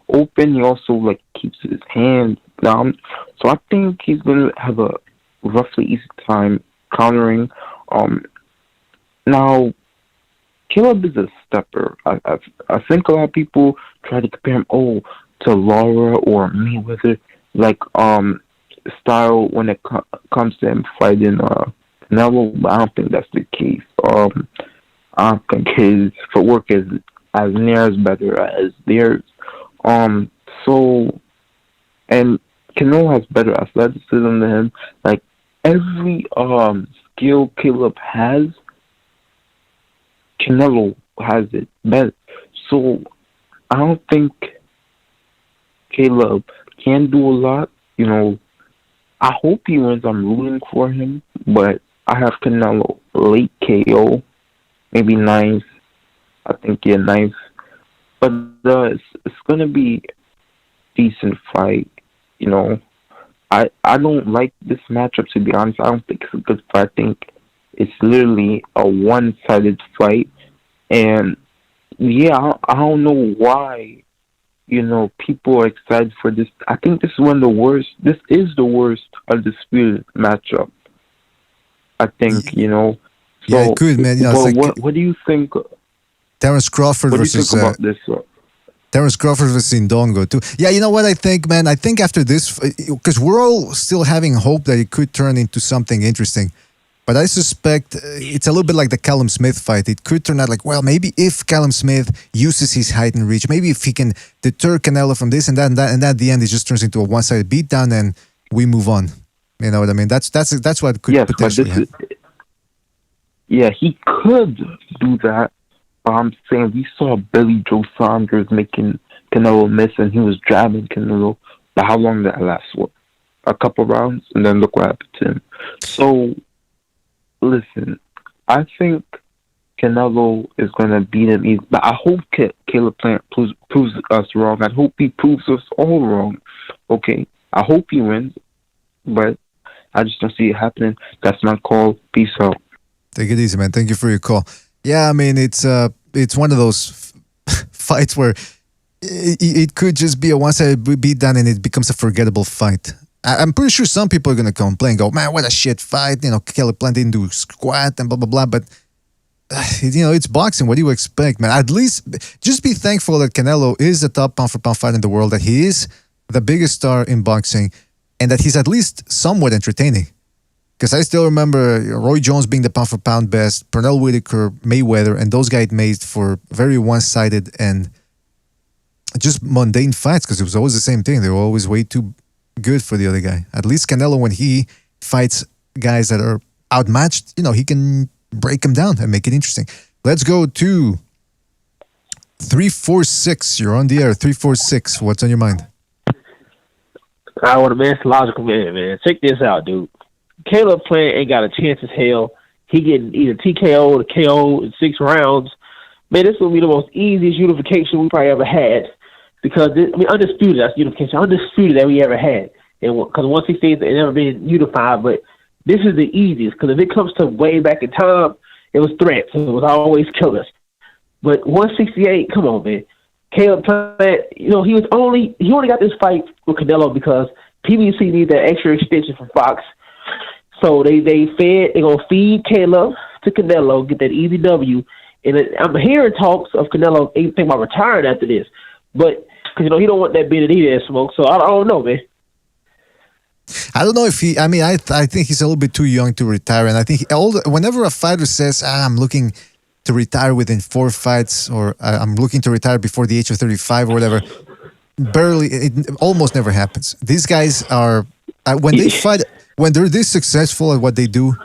open. He also keeps his hands down. So I think he's gonna have a roughly easy time countering. Now Caleb is a stepper. I think a lot of people try to compare him to Lara or Mayweather style when it comes to him fighting Canelo, but I don't think that's the case. I don't think his footwork is as near as better as theirs. And Canelo has better athleticism than him. Every skill Caleb has, Canelo has it better. So I don't think Caleb can do a lot. I hope he wins. I'm rooting for him, but I have Canelo late KO, maybe 9th, I think yeah, ninth. But it's gonna be decent fight. You know, I don't like this matchup, to be honest. I don't think it's a good fight. I think it's literally a one-sided fight, and yeah, I don't know why. You know, people are excited for this. I think this is one of the worst. This is the worst undisputed matchup. I think, you know. So, yeah, good man. You know, it's like what do you think? Terence Crawford What do you versus think about this? Terence Crawford versus Indongo too. Yeah, you know what I think, man. I think after this, because we're all still having hope that it could turn into something interesting. But I suspect it's a little bit like the Callum Smith fight. It could turn out like, well, maybe if Callum Smith uses his height and reach, maybe if he can deter Canelo from this and that, and at the end, it just turns into a one-sided beatdown and we move on. You know what I mean? That's what could potentially happen. Yeah, he could do that. But I'm saying we saw Billy Joe Saunders making Canelo miss, and he was jabbing Canelo. But how long did that last? What? A couple rounds, and then look what happened to him. So. Listen, I think Canelo is going to beat him easily, but I hope Caleb Plant proves us wrong. I hope he proves us all wrong. Okay, I hope he wins, but I just don't see it happening. That's my call. Peace out. Take it easy, man. Thank you for your call. Yeah, I mean, it's one of those fights where it could just be a one-sided beatdown and it becomes a forgettable fight. I'm pretty sure some people are going to complain, go, man, what a shit fight. You know, Caleb Plant didn't do squat and blah, blah, blah. But, you know, it's boxing. What do you expect, man? At least just be thankful that Canelo is the top pound-for-pound fighter in the world, that he is the biggest star in boxing, and that he's at least somewhat entertaining. Because I still remember Roy Jones being the pound-for-pound best, Pernell Whitaker, Mayweather, and those guys made for very one-sided and just mundane fights because it was always the same thing. They were always way too good for the other guy. At least Canelo, when he fights guys that are outmatched, you know, he can break them down and make it interesting. Let's go to 346. You're on the air. 346. What's on your mind? I want a man's logical man. Check this out, dude. Caleb Plant ain't got a chance as hell. He getting either TKO or KO in 6 rounds. Man, this will be the most easiest unification we probably ever had. Because, undisputed, that's unification. Undisputed that we ever had. And because 168 has never been unified, but this is the easiest. Because if it comes to way back in time, it was threats. It was always killers. But 168, come on, man. Caleb Plant, you know, he only got this fight with Canelo because PBC needed that extra extension from Fox. So they're going to feed Caleb to Canelo, get that easy W. And I'm hearing talks of Canelo thinking about retiring after this. But, because, you know, he don't want that Benavidez smoke. So I don't know, man. I don't know if I think he's a little bit too young to retire. And I think whenever a fighter says, I'm looking to retire within 4 fights, or I'm looking to retire before the age of 35 or whatever, it almost never happens. These guys are, when they fight, when they're this successful at what they do,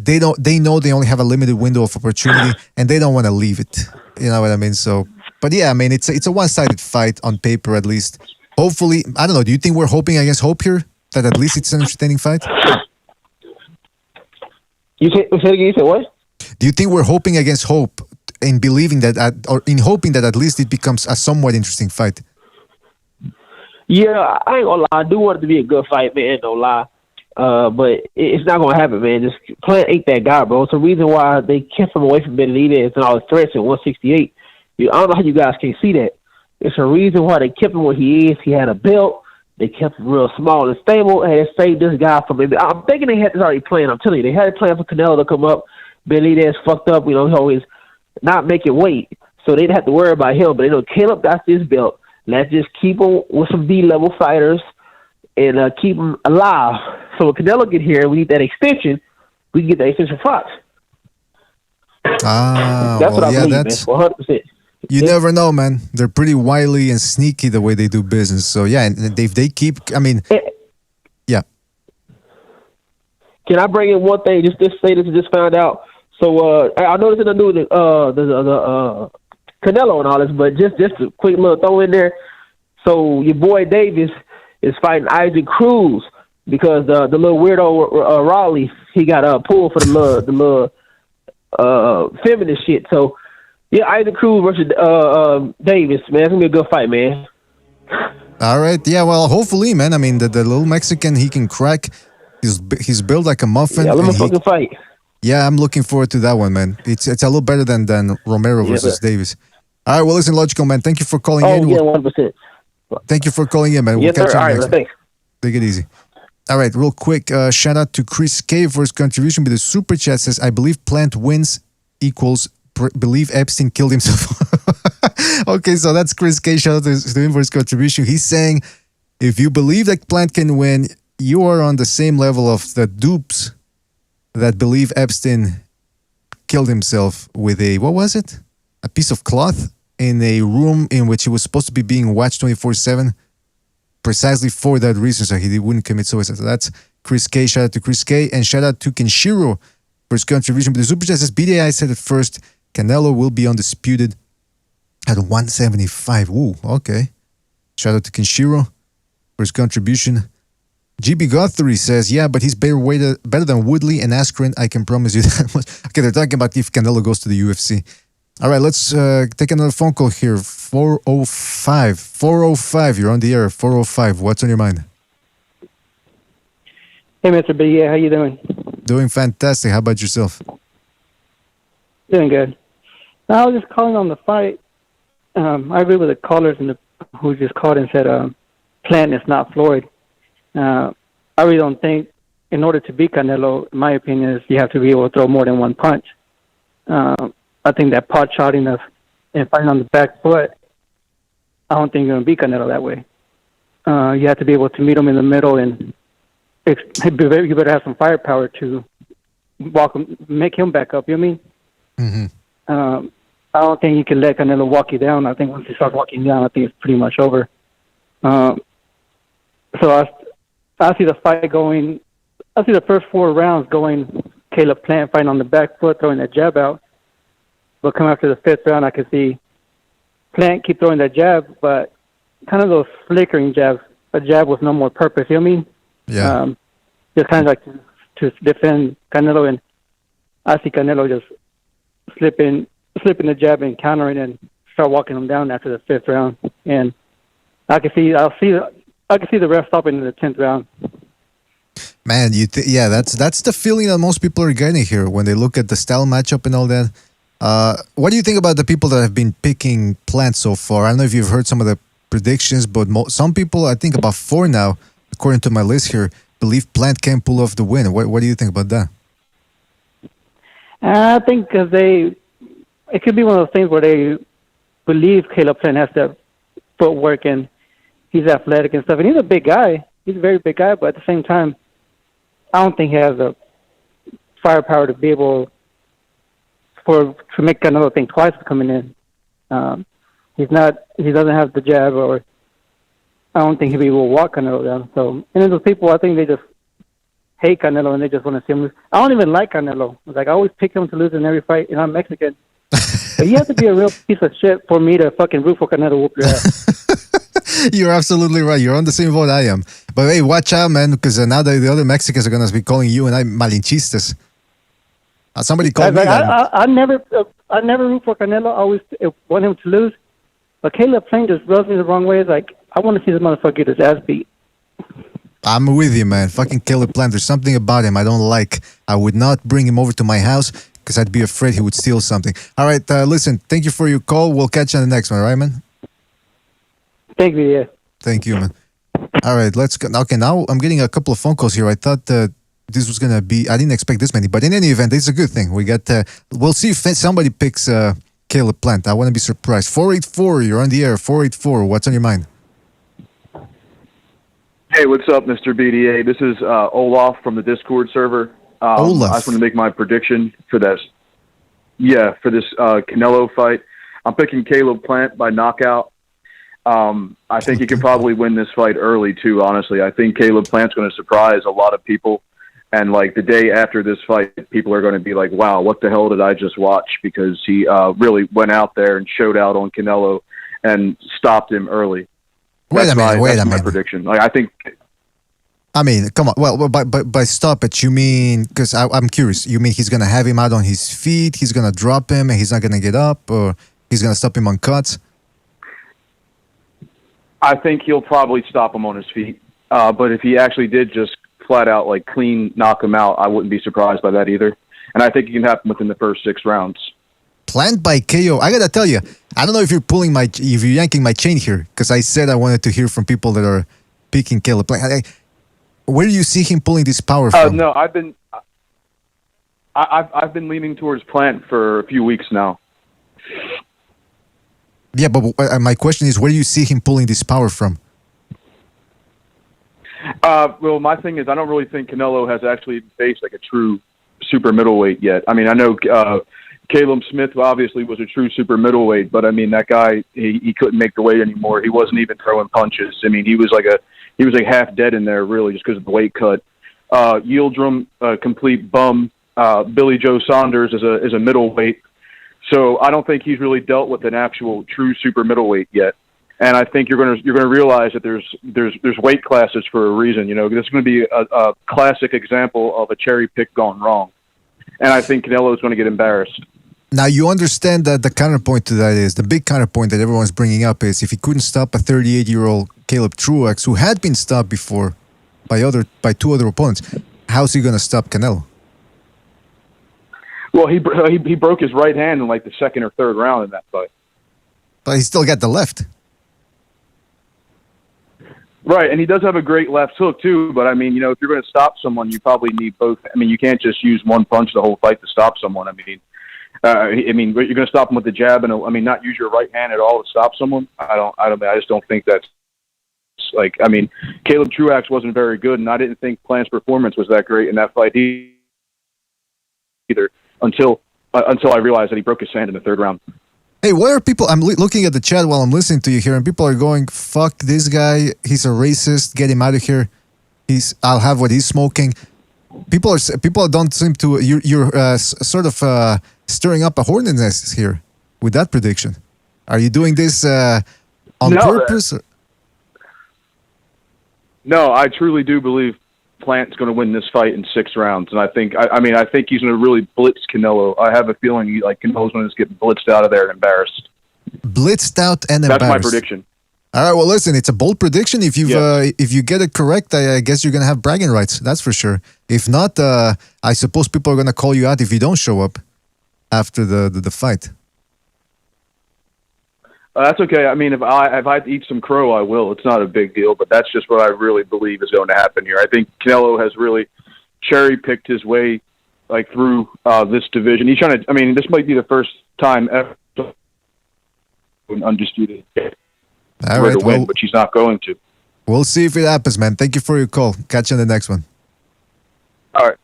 they know they only have a limited window of opportunity and they don't want to leave it. You know what I mean? So, but yeah, I mean, it's a one-sided fight on paper, at least. Hopefully, I don't know. Do you think we're hoping against hope here? That at least it's an entertaining fight? You said what? Do you think we're hoping against hope in believing that, or in hoping that at least it becomes a somewhat interesting fight? Yeah, I ain't gonna lie. I do want it to be a good fight, man. No lie. But it's not gonna happen, man. Just Plant ain't that guy, bro. It's the reason why they kept him away from Benavidez and all the threats at 168. I don't know how you guys can't see that. It's a reason why they kept him where he is. He had a belt. They kept him real small and stable, and it saved this guy from it. I'm thinking they had this already planned. I'm telling you, they had it planned for Canelo to come up. Benavidez fucked up. You know, he always not making weight, so they didn't have to worry about him. But, you know, Caleb got this belt. Let's just keep him with some D-level fighters and keep him alive. So when Canelo get here, we need that extension. We can get that extension Fox. That's what I believe, man. 100%. You never know, man. They're pretty wily and sneaky the way they do business. So, yeah, and if they keep, I mean, yeah. Can I bring in one thing? Just say this I just found out. So, I noticed in the news, the Canelo and all this, but just a quick little throw in there. So, your boy Davis is fighting Isaac Cruz because the little weirdo Raleigh, he got pulled for the little feminist shit. So, Yeah, Isaac Cruz versus Davis, man. It's gonna be a good fight, man. All right. Yeah, well, hopefully, man. I mean, the little Mexican, he can crack. He's built like a muffin. Yeah, let me and fucking fight. Yeah, I'm looking forward to that one, man. It's a little better than Romero versus Davis. All right, well, listen, Logical, man. Thank you for calling in. Oh, yeah, 100%. Thank you for calling in, man. Yes, we'll catch sir. you All right, next. thanks. Take it easy. All right, real quick, shout out to Chris K for his contribution with the super chat. Says, I believe Plant wins equals believe Epstein killed himself. Okay, so that's Chris K. Shout out to him for his contribution. He's saying, if you believe that Plant can win, you are on the same level of the dupes that believe Epstein killed himself with a, what was it? A piece of cloth in a room in which he was supposed to be being watched 24/7, precisely for that reason, so he wouldn't commit suicide. So that's Chris K. Shout out to Chris K. And shout out to Kenshiro for his contribution. But the Super Chat says, BDI said it first, Canelo will be undisputed at 175. Ooh, okay. Shout out to Kenshiro for his contribution. GB Guthrie says, yeah, but he's better than Woodley and Askren. I can promise you that much. Okay, they're talking about if Canelo goes to the UFC. All right, let's take another phone call here. 405. 405, you're on the air. 405, what's on your mind? Hey, Mr. B, yeah, how you doing? Doing fantastic. How about yourself? Doing good. I was just calling on the fight. I agree with the callers who just called and said Plant is not Floyd. I really don't think in order to beat Canelo, in my opinion, is you have to be able to throw more than one punch. I think that pot shotting and fighting on the back foot, I don't think you're going to beat Canelo that way. You have to be able to meet him in the middle, and you better have some firepower to make him back up, you know what I mean? Mm-hmm. I don't think you can let Canelo walk you down. I think once he starts walking down, I think it's pretty much over. So I see the fight going. I see the first 4 rounds going Caleb Plant fighting on the back foot, throwing that jab out. But come after the 5th round, I can see Plant keep throwing that jab, but kind of those flickering jabs, a jab with no more purpose. You know what I mean? Yeah. Just kind of like to defend Canelo, and I see Canelo just slipping the jab and countering and start walking him down after the 5th round. And I can see the ref stopping in the 10th round. Man, yeah, that's the feeling that most people are getting here when they look at the style matchup and all that. What do you think about the people that have been picking Plant so far? I don't know if you've heard some of the predictions, but some people, I think about 4 now, according to my list here, believe Plant can pull off the win. What do you think about that? I think because it could be one of those things where they believe Caleb Plant has that footwork and he's athletic and stuff. And he's a big guy. He's a very big guy, but at the same time, I don't think he has the firepower to be able to make Canelo think twice for coming in. He doesn't have the jab, or I don't think he'll be able to walk Canelo down. So, and then those people, I think they just hate Canelo and they just want to see him lose. I don't even like Canelo. Like, I always pick him to lose in every fight, and I'm Mexican. But you have to be a real piece of shit for me to fucking root for Canelo to whoop your ass. You're absolutely right. You're on the same boat I am. But hey, watch out, man, because now the other Mexicans are going to be calling you and I malinchistas. Somebody called me that. I never root for Canelo. I always want him to lose. But Caleb Plant just rubs me the wrong way. It's like, I want to see this motherfucker get his ass beat. I'm with you, man. Fucking Caleb Plant. There's something about him I don't like. I would not bring him over to my house because I'd be afraid he would steal something. All right, listen, thank you for your call. We'll catch you on the next one, all right, man? Thank you, yeah. Thank you, man. All right, let's go. Okay, now I'm getting a couple of phone calls here. I thought this was going to be, I didn't expect this many, but in any event, it's a good thing. We'll see if somebody picks Caleb Plant. I want to be surprised. 484, you're on the air. 484, what's on your mind? Hey, what's up, Mr. BDA? This is Olaf from the Discord server. Olaf. I just want to make my prediction for this. Yeah, for this Canelo fight. I'm picking Caleb Plant by knockout. I think he could probably win this fight early, too, honestly. I think Caleb Plant's going to surprise a lot of people. And, like, the day after this fight, people are going to be like, wow, what the hell did I just watch? Because he really went out there and showed out on Canelo and stopped him early. Wait a minute. My prediction. Like, I think. I mean, come on. Well, by stoppage, you mean, because I'm curious, you mean he's going to have him out on his feet, he's going to drop him, and he's not going to get up, or he's going to stop him on cuts? I think he'll probably stop him on his feet. But if he actually did just flat out, like, clean knock him out, I wouldn't be surprised by that either. And I think it can happen within the first 6 rounds. Plant by KO. I got to tell you, I don't know if you're yanking my chain here, because I said I wanted to hear from people that are picking Caleb Plant. Where do you see him pulling this power from? No, I've been leaning towards Plant for a few weeks now. Yeah, but my question is, where do you see him pulling this power from? Well, my thing is, I don't really think Canelo has actually faced like a true super middleweight yet. I mean, I know Caleb Smith obviously was a true super middleweight, but I mean, that guy, he couldn't make the weight anymore. He wasn't even throwing punches. I mean, he was like half dead in there, really, just because of the weight cut. Yildirim, complete bum. Billy Joe Saunders is a middleweight. So I don't think he's really dealt with an actual true super middleweight yet. And I think you're gonna realize that there's weight classes for a reason. You know, this is going to be a classic example of a cherry pick gone wrong. And I think Canelo is going to get embarrassed. Now, you understand that the counterpoint to that is, the big counterpoint that everyone's bringing up is, if he couldn't stop a 38-year-old Caleb Truax, who had been stopped before by 2 other opponents, how's he going to stop Canelo? Well, he broke his right hand in like the 2nd or 3rd round in that fight. But he still got the left. Right, and he does have a great left hook too. But I mean, you know, if you're going to stop someone, you probably need both. I mean, you can't just use one punch the whole fight to stop someone. I mean, you're going to stop them with the jab, and not use your right hand at all to stop someone. I just don't think that's like. I mean, Caleb Truax wasn't very good, and I didn't think Plant's performance was that great in that fight either. Until I realized that he broke his hand in the 3rd round. Hey, why are people... I'm looking at the chat while I'm listening to you here, and people are going, fuck this guy, he's a racist, get him out of here. I'll have what he's smoking. People don't seem to... You're sort of stirring up a hornet's nest here with that prediction. Are you doing this on purpose? No, I truly do believe Plant's going to win this fight in 6 rounds, and I think he's going to really blitz Canelo. I have a feeling Canelo's going to just get blitzed out of there and embarrassed. Blitzed out and embarrassed. That's my prediction. All right. Well, listen, it's a bold prediction. If you get it correct, I guess you're going to have bragging rights. That's for sure. If not, I suppose people are going to call you out if you don't show up after the fight. That's okay. I mean, if I eat some crow, I will. It's not a big deal, but that's just what I really believe is going to happen here. I think Canelo has really cherry-picked his way through this division. He's trying to. I mean, this might be the first time ever an undisputed all right, to win, but she's not going to. We'll see if it happens, man. Thank you for your call. Catch you on the next one. All right.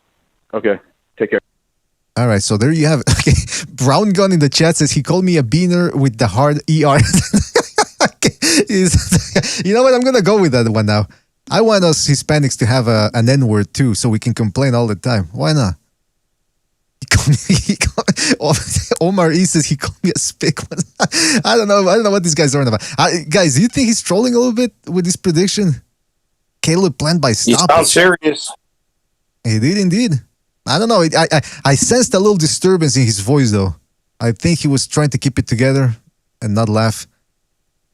Okay. Take care. All right, so there you have it. Okay. Brown Gun in the chat says he called me a beaner with the hard ER. You know what? I'm going to go with that one now. I want us Hispanics to have an N-word too, so we can complain all the time. Why not? Omar E says he called me a spick. I don't know what these guys are on about. Guys, do you think he's trolling a little bit with this prediction? Caleb Plant by stop. You sound serious. He did indeed. I don't know. I sensed a little disturbance in his voice, though. I think he was trying to keep it together and not laugh.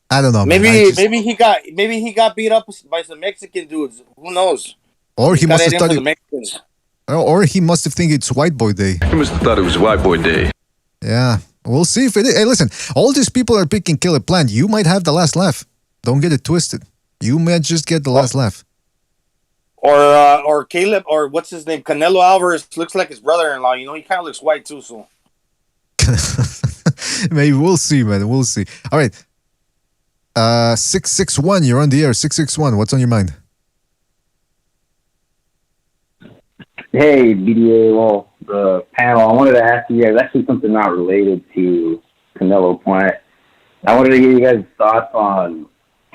I don't know. Maybe he got beat up by some Mexican dudes. Who knows? Or he must have thought or he must have think it's White Boy Day. He must have thought it was White Boy Day. Yeah, we'll see if it is. Hey, listen, all these people are picking Caleb Plant. You might have the last laugh. Don't get it twisted. You might just get the last laugh. Or Caleb, or what's his name? Canelo Alvarez looks like his brother-in-law. You know, he kind of looks white too. So maybe we'll see, man. We'll see. All right. 661. You're on the air. 661. What's on your mind? Hey, BDA. Well, the panel. I wanted to ask you guys actually something not related to Canelo Plant. I wanted to get you guys' thoughts on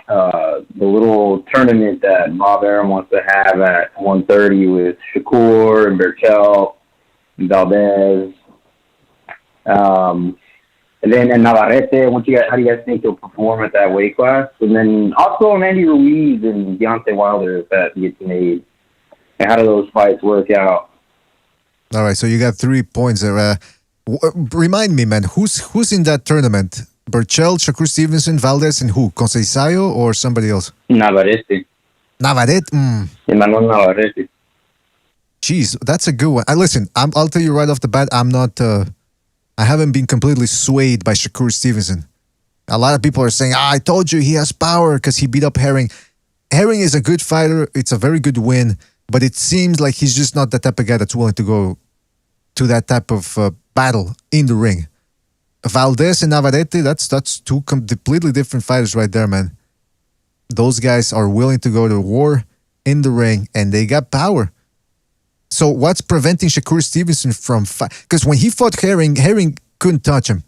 the little tournament that Bob Arum wants to have at 130 with Shakur and Berchelt and Valdez. And then Navarrete, how do you guys think he'll perform at that weight class? And then also Andy Ruiz and Deontay Wilder, if that gets made. And how do those fights work out? All right, so you got 3 points there. Remind me, man, who's in that tournament? Burchell, Shakur Stevenson, Valdez, and who? Conceição or somebody else? Navarrete. Navarrete? Emmanuel Navarrete. Jeez, that's a good one. Listen, I'll tell you right off the bat, I'm not. I haven't been completely swayed by Shakur Stevenson. A lot of people are saying, I told you he has power because he beat up Herring. Herring is a good fighter. It's a very good win, but it seems like he's just not the type of guy that's willing to go to that type of battle in the ring. Valdez and Navarrete, that's two completely different fighters right there, man. Those guys are willing to go to war in the ring, and they got power. So what's preventing Shakur Stevenson from fight? Because when he fought Herring couldn't touch him.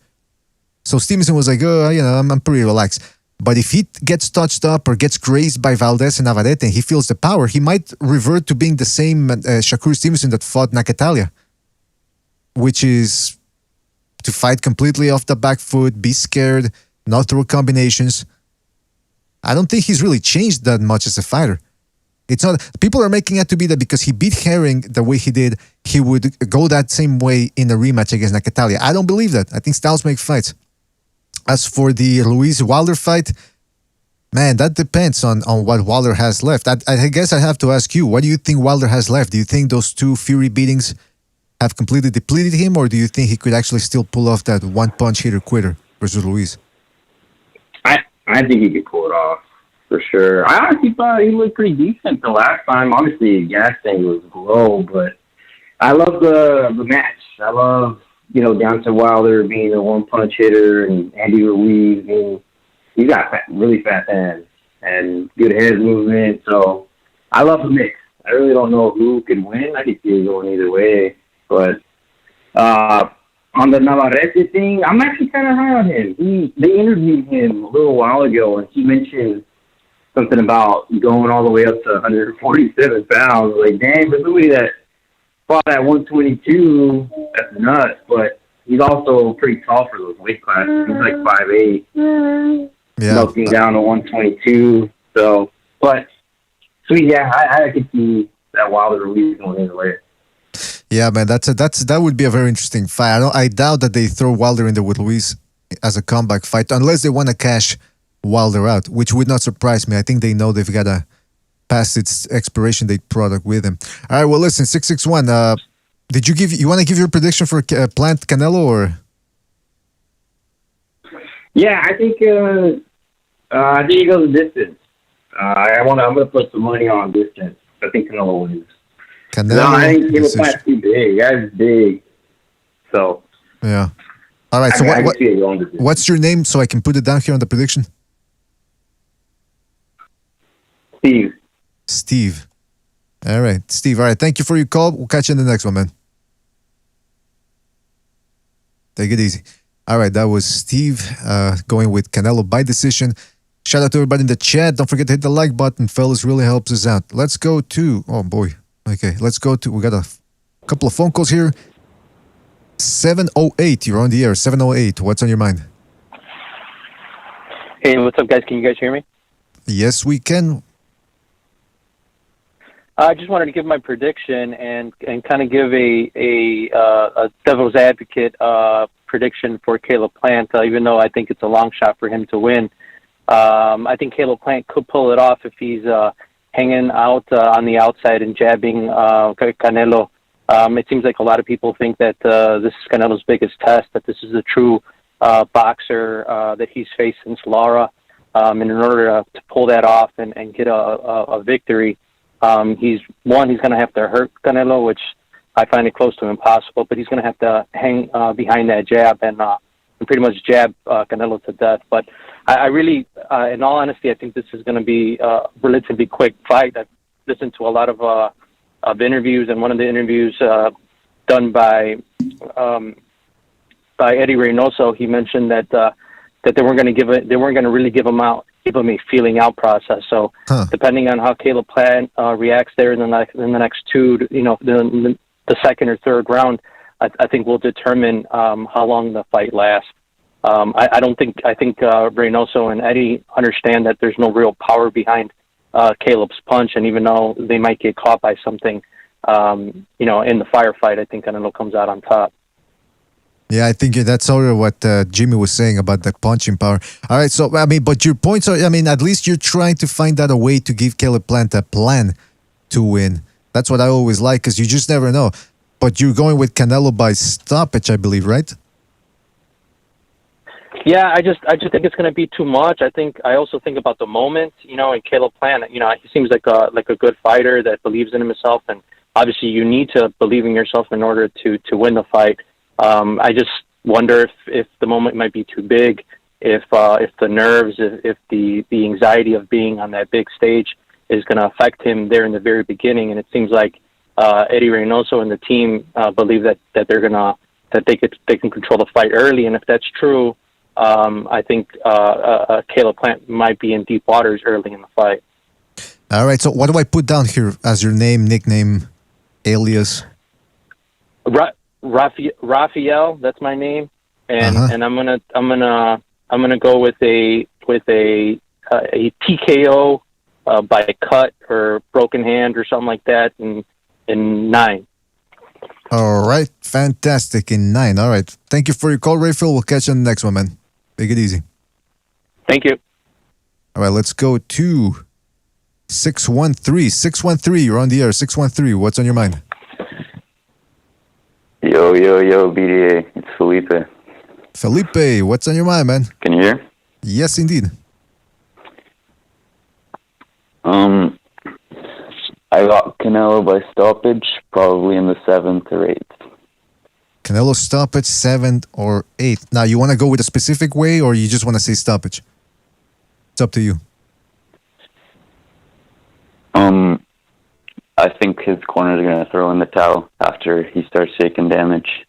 So Stevenson was like, oh, I'm pretty relaxed. But if he gets touched up or gets grazed by Valdez and Navarrete and he feels the power, he might revert to being the same Shakur Stevenson that fought Nakatalia, which is to fight completely off the back foot, be scared, not throw combinations. I don't think he's really changed that much as a fighter. It's not. People are making it to be that because he beat Herring the way he did, he would go that same way in a rematch against Nakatalia. I don't believe that. I think styles make fights. As for the Louise Wilder fight, man, that depends on what Wilder has left. I guess I have to ask you, what do you think Wilder has left? Do you think those 2 Fury beatings have completely depleted him, or do you think he could actually still pull off that one-punch hitter-quitter versus Louise? I think he could pull it off, for sure. I honestly thought he looked pretty decent the last time. Obviously, the gas tank was low, but I love the match. I love, Deontay Wilder being a one-punch hitter and Andy Ruiz being, he's got really fast hands and good head movement. So I love the mix. I really don't know who can win. I could see it going either way. But on the Navarrete thing, I'm actually kind of high on him. They interviewed him a little while ago, and he mentioned something about going all the way up to 147 pounds. Like, dang, for somebody that fought at 122, that's nuts. But he's also pretty tall for those weight classes. He's like 5'8". Yeah. Melting down to 122. So, but sweet, yeah, I could see that Wilder Ruiz going either way. Yeah, man, that would be a very interesting fight. I doubt that they throw Wilder in there with Luis as a comeback fight, unless they want to cash Wilder out, which would not surprise me. I think they know they've got a past its expiration date product with him. All right, well, listen, 661. You want to give your prediction for Plant Canelo or? Yeah, I think he goes the distance. I'm gonna put some money on distance. I think Canelo wins. Canelo, no, I think Caleb Plant's too big. Guy's big. So. Yeah. All right. So what's your name so I can put it down here on the prediction? Steve. Steve. All right, Steve. All right. Thank you for your call. We'll catch you in the next one, man. Take it easy. All right. That was Steve going with Canelo by decision. Shout out to everybody in the chat. Don't forget to hit the like button, fellas. Really helps us out. Let's go to, oh boy. Okay, let's go to, we got a couple of phone calls here. 708, you're on the air. 708, what's on your mind? Hey, what's up, guys? Can you guys hear me? Yes, we can. I just wanted to give my prediction and kind of give a devil's advocate prediction for Caleb Plant, even though I think it's a long shot for him to win. I think Caleb Plant could pull it off if he's hanging out on the outside and jabbing Canelo. It seems like a lot of people think that this is Canelo's biggest test, that this is a true boxer that he's faced since Lara. And in order to pull that off and get a victory, he's going to have to hurt Canelo, which I find it close to impossible, but he's going to have to hang behind that jab and pretty much jab Canelo to death. But I really, in all honesty, I think this is going to be a relatively quick fight. I've listened to a lot of interviews, and one of the interviews done by Eddie Reynoso, he mentioned that they weren't going to really give him a feeling out process. So depending on how Caleb Plant reacts there in the next two, the second or third round, I think will determine how long the fight lasts. I think Reynoso and Eddie understand that there's no real power behind Caleb's punch, and even though they might get caught by something, in the firefight, I think Canelo comes out on top. Yeah, I think that's sort of what Jimmy was saying about the punching power. All right, so, but your points are, at least you're trying to find out a way to give Caleb Plant a plan to win. That's what I always like, because you just never know. But you're going with Canelo by stoppage, I believe, right? Yeah, I just think it's going to be too much. I also think about the moment, and Caleb Plant, he seems like a good fighter that believes in himself, and obviously you need to believe in yourself in order to win the fight. I just wonder if the moment might be too big, if the nerves, if the anxiety of being on that big stage is going to affect him there in the very beginning. And it seems like Eddie Reynoso and the team believe that they can control the fight early. And if that's true, I think Caleb Plant might be in deep waters early in the fight. All right. So what do I put down here as your name, nickname, alias? Raphael, that's my name, and I'm gonna go with a TKO by cut or broken hand or something like that in 9. All right, fantastic, in 9. All right, thank you for your call, Rayfield. We'll catch you on the next one, man. Take it easy. Thank you. All right, let's go to 613. 613, you're on the air. 613, what's on your mind? Yo, BDA. It's Felipe. Felipe, what's on your mind, man? Can you hear? Yes, indeed. I got Canelo by stoppage, probably in the 7th or 8th. Canelo stoppage, 7th or 8th. Now, you want to go with a specific way, or you just want to say stoppage? It's up to you. I think his corners are going to throw in the towel after he starts taking damage.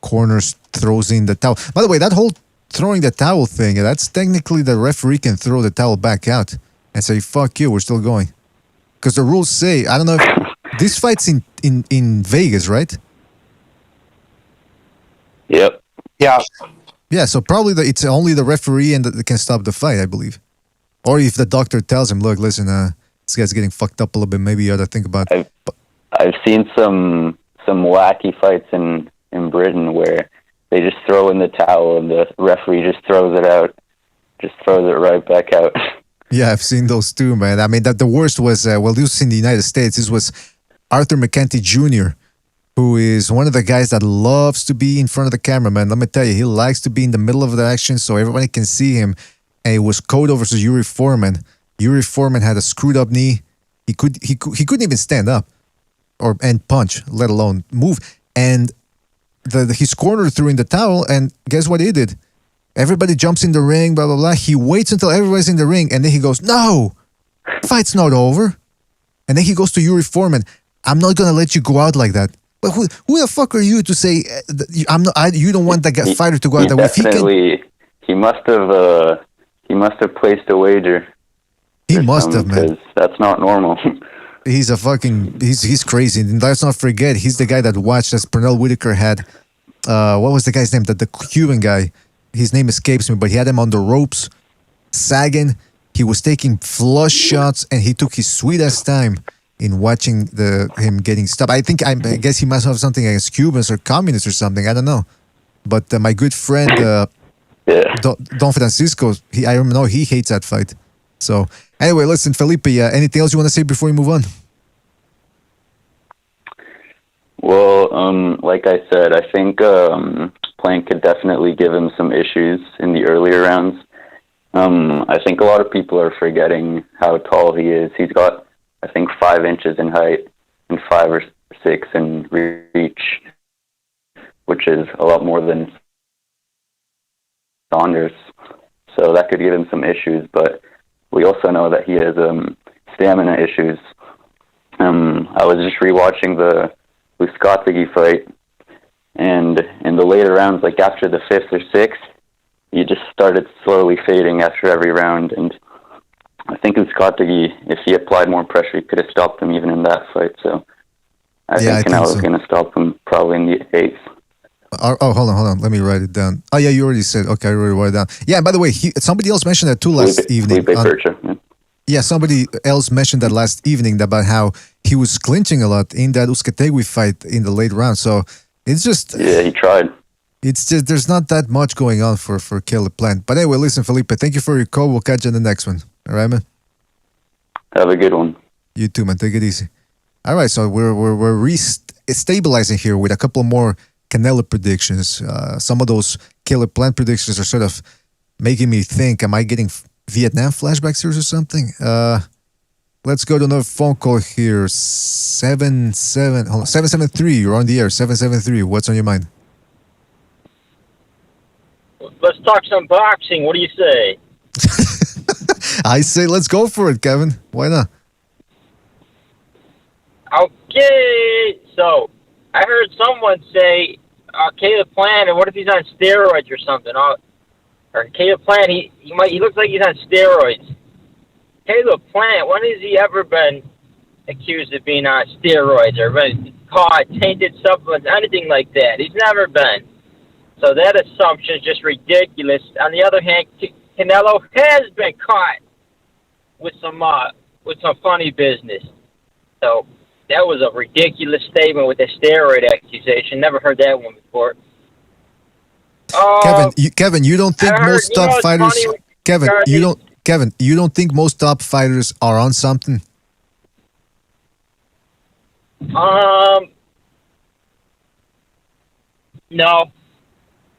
Corners throws in the towel. By the way, that whole throwing the towel thing, that's technically the referee can throw the towel back out and say, fuck you, we're still going. Because the rules say, I don't know if this fight's in Vegas, right? Yep. Yeah. Yeah, so probably it's only the referee and that can stop the fight, I believe. Or if the doctor tells him, look, listen, this guy's getting fucked up a little bit, maybe you ought to think about it. I've seen some wacky fights in Britain where they just throw in the towel and the referee just throws it out, just throws it right back out. Yeah, I've seen those too, man. I mean, the worst was, this was in the United States. This was Arthur McCanty Jr., who is one of the guys that loves to be in front of the camera, man. Let me tell you, he likes to be in the middle of the action so everybody can see him. And it was Cotto versus Yuri Foreman. Yuri Foreman had a screwed up knee. He couldn't even stand up and punch, let alone move. And his corner threw in the towel, and guess what he did? Everybody jumps in the ring, blah, blah, blah. He waits until everybody's in the ring, and then he goes, no, fight's not over. And then he goes to Yuri Foreman, I'm not going to let you go out like that. But who the fuck are you to say, you don't want that fighter to go out that way? Definitely, he must have placed a wager. He must have, man. That's not normal. He's he's crazy. And let's not forget, he's the guy that watched as Pernell Whitaker had, what was the guy's name? The Cuban guy. His name escapes me, but he had him on the ropes, sagging. He was taking flush shots, and he took his sweet-ass time in watching him getting stopped. I guess he must have something against Cubans or communists or something. I don't know. But my good friend, Don Francisco, I know he hates that fight. So, anyway, listen, Felipe, anything else you want to say before we move on? Well, like I said, I think Plank could definitely give him some issues in the earlier rounds. I think a lot of people are forgetting how tall he is. He's got, I think, 5 inches in height and 5 or 6 in reach, which is a lot more than Saunders. So that could give him some issues, but we also know that he has stamina issues. I was just rewatching the Uskategi fight, and in the later rounds, like after the 5th or 6th, he just started slowly fading after every round, and I think Uskategi, if he applied more pressure, he could have stopped him even in that fight. So I think Canelo's going to stop him probably in the 8th. Oh, hold on. Let me write it down. Oh, yeah, you already said. Okay, I already wrote it down. Yeah, by the way, somebody else mentioned that too last evening. Felipe Percha. Yeah, somebody else mentioned that last evening about how he was clinching a lot in that Uzcategui fight in the late round. So it's just... Yeah, he tried. It's just, there's not that much going on for Caleb Plant. But anyway, listen, Felipe, thank you for your call. We'll catch you in the next one. All right, man? Have a good one. You too, man. Take it easy. All right, so we're stabilizing here with a couple more Canelo predictions. Some of those Caleb Plant predictions are sort of making me think, am I getting Vietnam flashbacks here or something? Let's go to another phone call here. 773, you're on the air. 773, what's on your mind? Let's talk some boxing. What do you say? I say let's go for it, Kevin. Why not? Okay. So, I heard someone say, Caleb Plant, and what if he's on steroids or something? Or Caleb Plant, he looks like he's on steroids. Caleb Plant, when has he ever been accused of being on steroids or been caught, tainted supplements, anything like that? He's never been. So that assumption is just ridiculous. On the other hand, Canelo has been caught with some funny business. So that was a ridiculous statement with the steroid accusation. Never heard that one before. Kevin, you don't think most top fighters? Kevin, you don't think most top fighters are on something? No,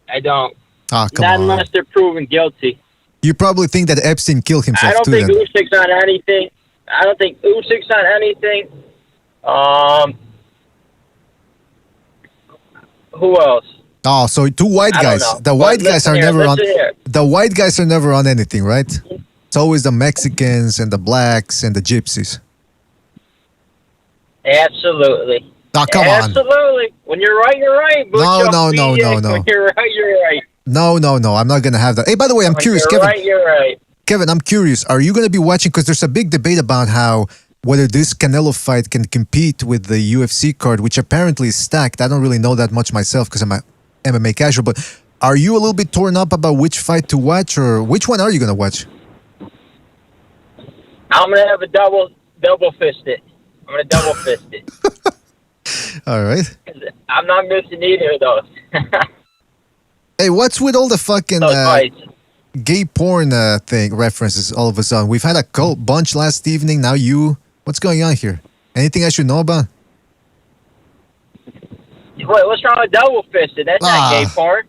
I don't. Not unless they're proven guilty. You probably think that Epstein killed himself I don't too. think Usyk's on anything. I don't think Usyk's on anything. Who else? Oh, so two white guys. The white guys are never on. The white guys are never on anything, right? It's always the Mexicans and the blacks and the gypsies. Absolutely. Oh, come on. Absolutely. When you're right, you're right. No. When you're right, you're right. No. I'm not gonna have that. Hey, by the way, I'm curious, Kevin. You're right. Kevin, I'm curious. Are you gonna be watching? Because there's a big debate about whether this Canelo fight can compete with the UFC card, which apparently is stacked. I don't really know that much myself because I'm a MMA casual. But are you a little bit torn up about which fight to watch, or which one are you gonna watch? I'm gonna have a double fist it. I'm gonna double fist it. All right. I'm not missing either of those. Hey, what's with all the fucking gay porn thing references all of a sudden? We've had a bunch last evening. Now you. What's going on here? Anything I should know about? Wait, what's wrong with double fisted? That's not gay porn.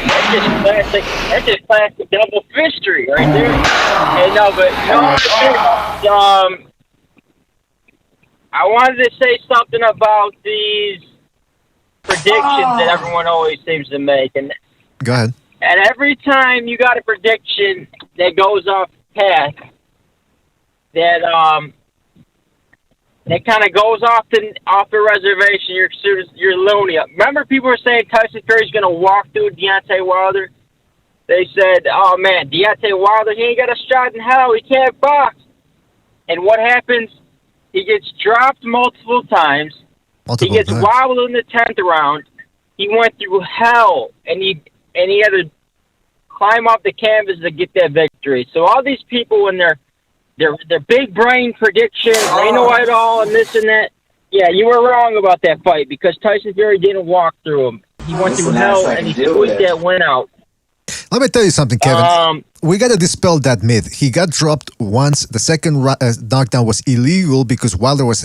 That's just classic double fistery right there. Hey, no, but I wanted to say something about these predictions that everyone always seems to make, and go ahead. And every time you got a prediction that goes off path, that kind of goes off the reservation, you're loony. Remember, people were saying Tyson Fury's going to walk through Deontay Wilder. They said, "Oh man, Deontay Wilder, he ain't got a shot in hell. He can't box." And what happens? He gets dropped multiple times. He gets wobbled in the 10th round. He went through hell, and he had to climb off the canvas to get that victory. So all these people, when they're big brain predictions, they know it all and this and that. Yeah, you were wrong about that fight because Tyson Fury didn't walk through him. He went through hell, and he squeezed that win out. Let me tell you something, Kevin. We got to dispel that myth. He got dropped once. The second knockdown was illegal because Wilder was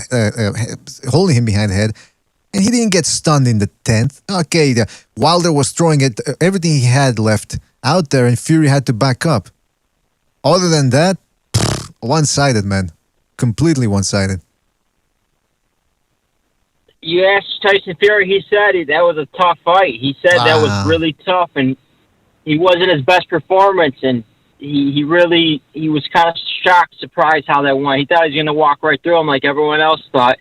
holding him behind the head, and he didn't get stunned in the 10th. Okay, Wilder was throwing everything he had left out there, and Fury had to back up. Other than that, one-sided, man. Completely one-sided. You asked Tyson Fury, he said that was a tough fight. He said that was really tough, and he wasn't his best performance, and he was kind of shocked, surprised how that went. He thought he was going to walk right through him like everyone else thought,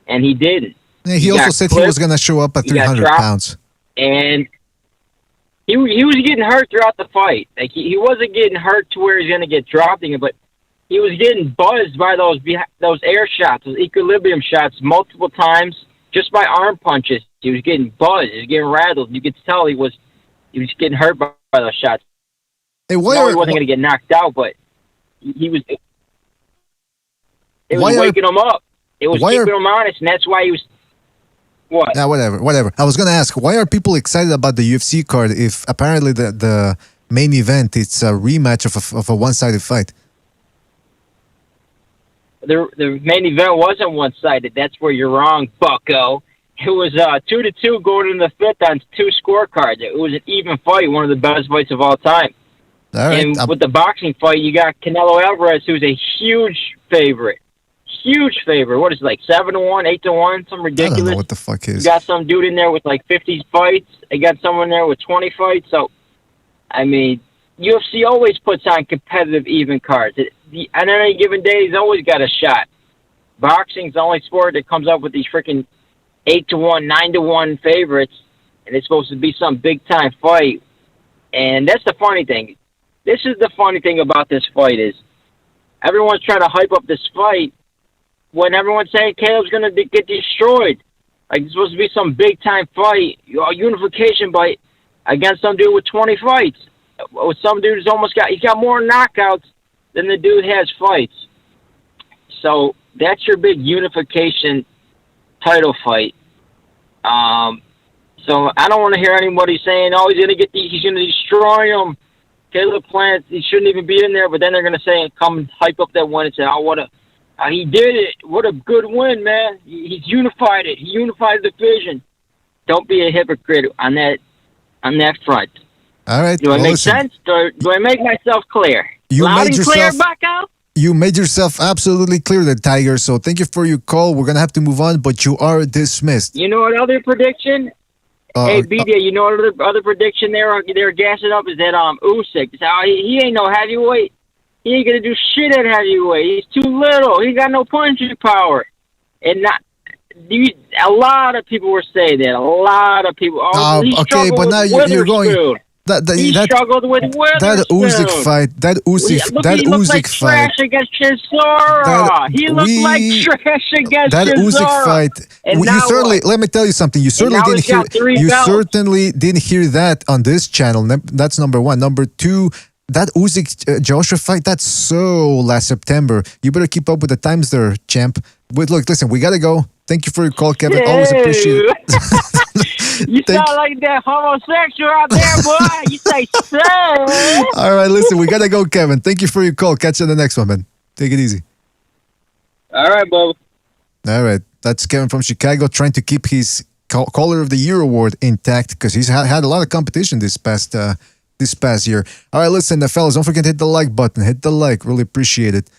and he didn't. Yeah, he also said he was going to show up at 300 pounds. And he was getting hurt throughout the fight. Like he wasn't getting hurt to where he's going to get dropped, but he was getting buzzed by those air shots, those equilibrium shots multiple times, just by arm punches. He was getting buzzed. He was getting rattled. You could tell he was getting hurt by those shots. Hey, he wasn't going to get knocked out, but he was. It was waking him up. It was keeping him honest, and that's why he was. What? Yeah, whatever. I was gonna ask, why are people excited about the UFC card if apparently the main event it's a rematch of a one-sided fight? The main event wasn't one-sided. That's where you're wrong, bucko. It was 2-2 going into the fifth on 2 scorecards. It was an even fight, one of the best fights of all time. All right. And with the boxing fight, you got Canelo Alvarez, who's a huge favorite. Huge favorite. What is it, like 7-1, 8-1, something ridiculous? I don't know what the fuck is. You got some dude in there with like 50 fights. You got someone there with 20 fights. So, I mean, UFC always puts on competitive even cards. On any given day, he's always got a shot. Boxing's the only sport that comes up with these freaking 8-1, 9-1 favorites, and it's supposed to be some big time fight. And that's the funny thing. This is the funny thing about this fight is everyone's trying to hype up this fight when everyone's saying Caleb's going to get destroyed. Like, it's supposed to be some big time fight, a unification fight against some dude with 20 fights. With some dude who's he's got more knockouts than the dude has fights. So that's your big unification title fight. So I don't want to hear anybody saying, "Oh, he's going to destroy him." Caleb Plant, he shouldn't even be in there. But then they're going to say, come hype up that win and say, "Oh, he did it! What a good win, man! He's unified it. He unified the division." Don't be a hypocrite on that front. All right. Do I make sense? Do I make myself clear? Loud and clear, bucko? You made yourself absolutely clear there, Tiger. So thank you for your call. We're going to have to move on, but you are dismissed. You know what other prediction? Hey, BJ, you know what other prediction they're gassing up is that Usyk. He ain't no heavyweight. He ain't going to do shit at heavyweight. He's too little. He got no punching power. And a lot of people were saying that. A lot of people. Okay, but now you're going... He struggled with Witherspoon. That Usyk fight. He looked like trash against Chisora. He looked like trash against that Chisora. Usyk fight. You certainly, let me tell you something. You certainly didn't hear. You certainly didn't hear that on this channel. That's number one. Number two, that Usyk Joshua fight. That's so last September. You better keep up with the times there, champ. But look, listen, we gotta go. Thank you for your call, Kevin. Always appreciate it. You sound like that homosexual out there, boy. You say so. All right, listen, we got to go, Kevin. Thank you for your call. Catch you on the next one, man. Take it easy. All right, Bob. All right. That's Kevin from Chicago trying to keep his Caller of the Year award intact because he's had a lot of competition this past year. All right, listen, fellas, don't forget to hit the like button. Hit the like. Really appreciate it.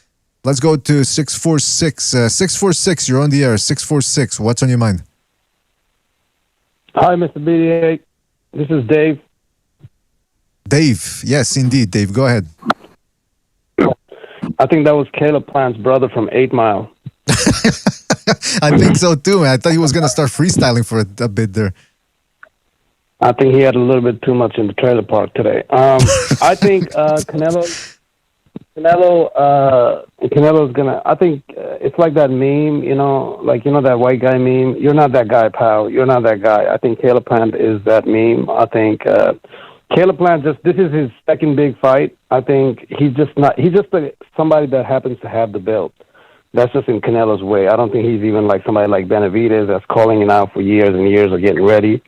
Let's go to 646. 646, you're on the air. 646, what's on your mind? Hi, Mr. BDA. This is Dave. Dave, yes, indeed. Dave, go ahead. I think that was Caleb Plant's brother from 8 Mile. I think so too, man. I thought he was going to start freestyling for a bit there. I think he had a little bit too much in the trailer park today. I think Canelo's gonna. I think it's like that meme, that white guy meme. You're not that guy, pal. You're not that guy. I think Caleb Plant is that meme. I think Caleb Plant this is his second big fight. I think he's just somebody that happens to have the belt. That's just in Canelo's way. I don't think he's even like somebody like Benavidez that's calling him out for years and years of getting ready.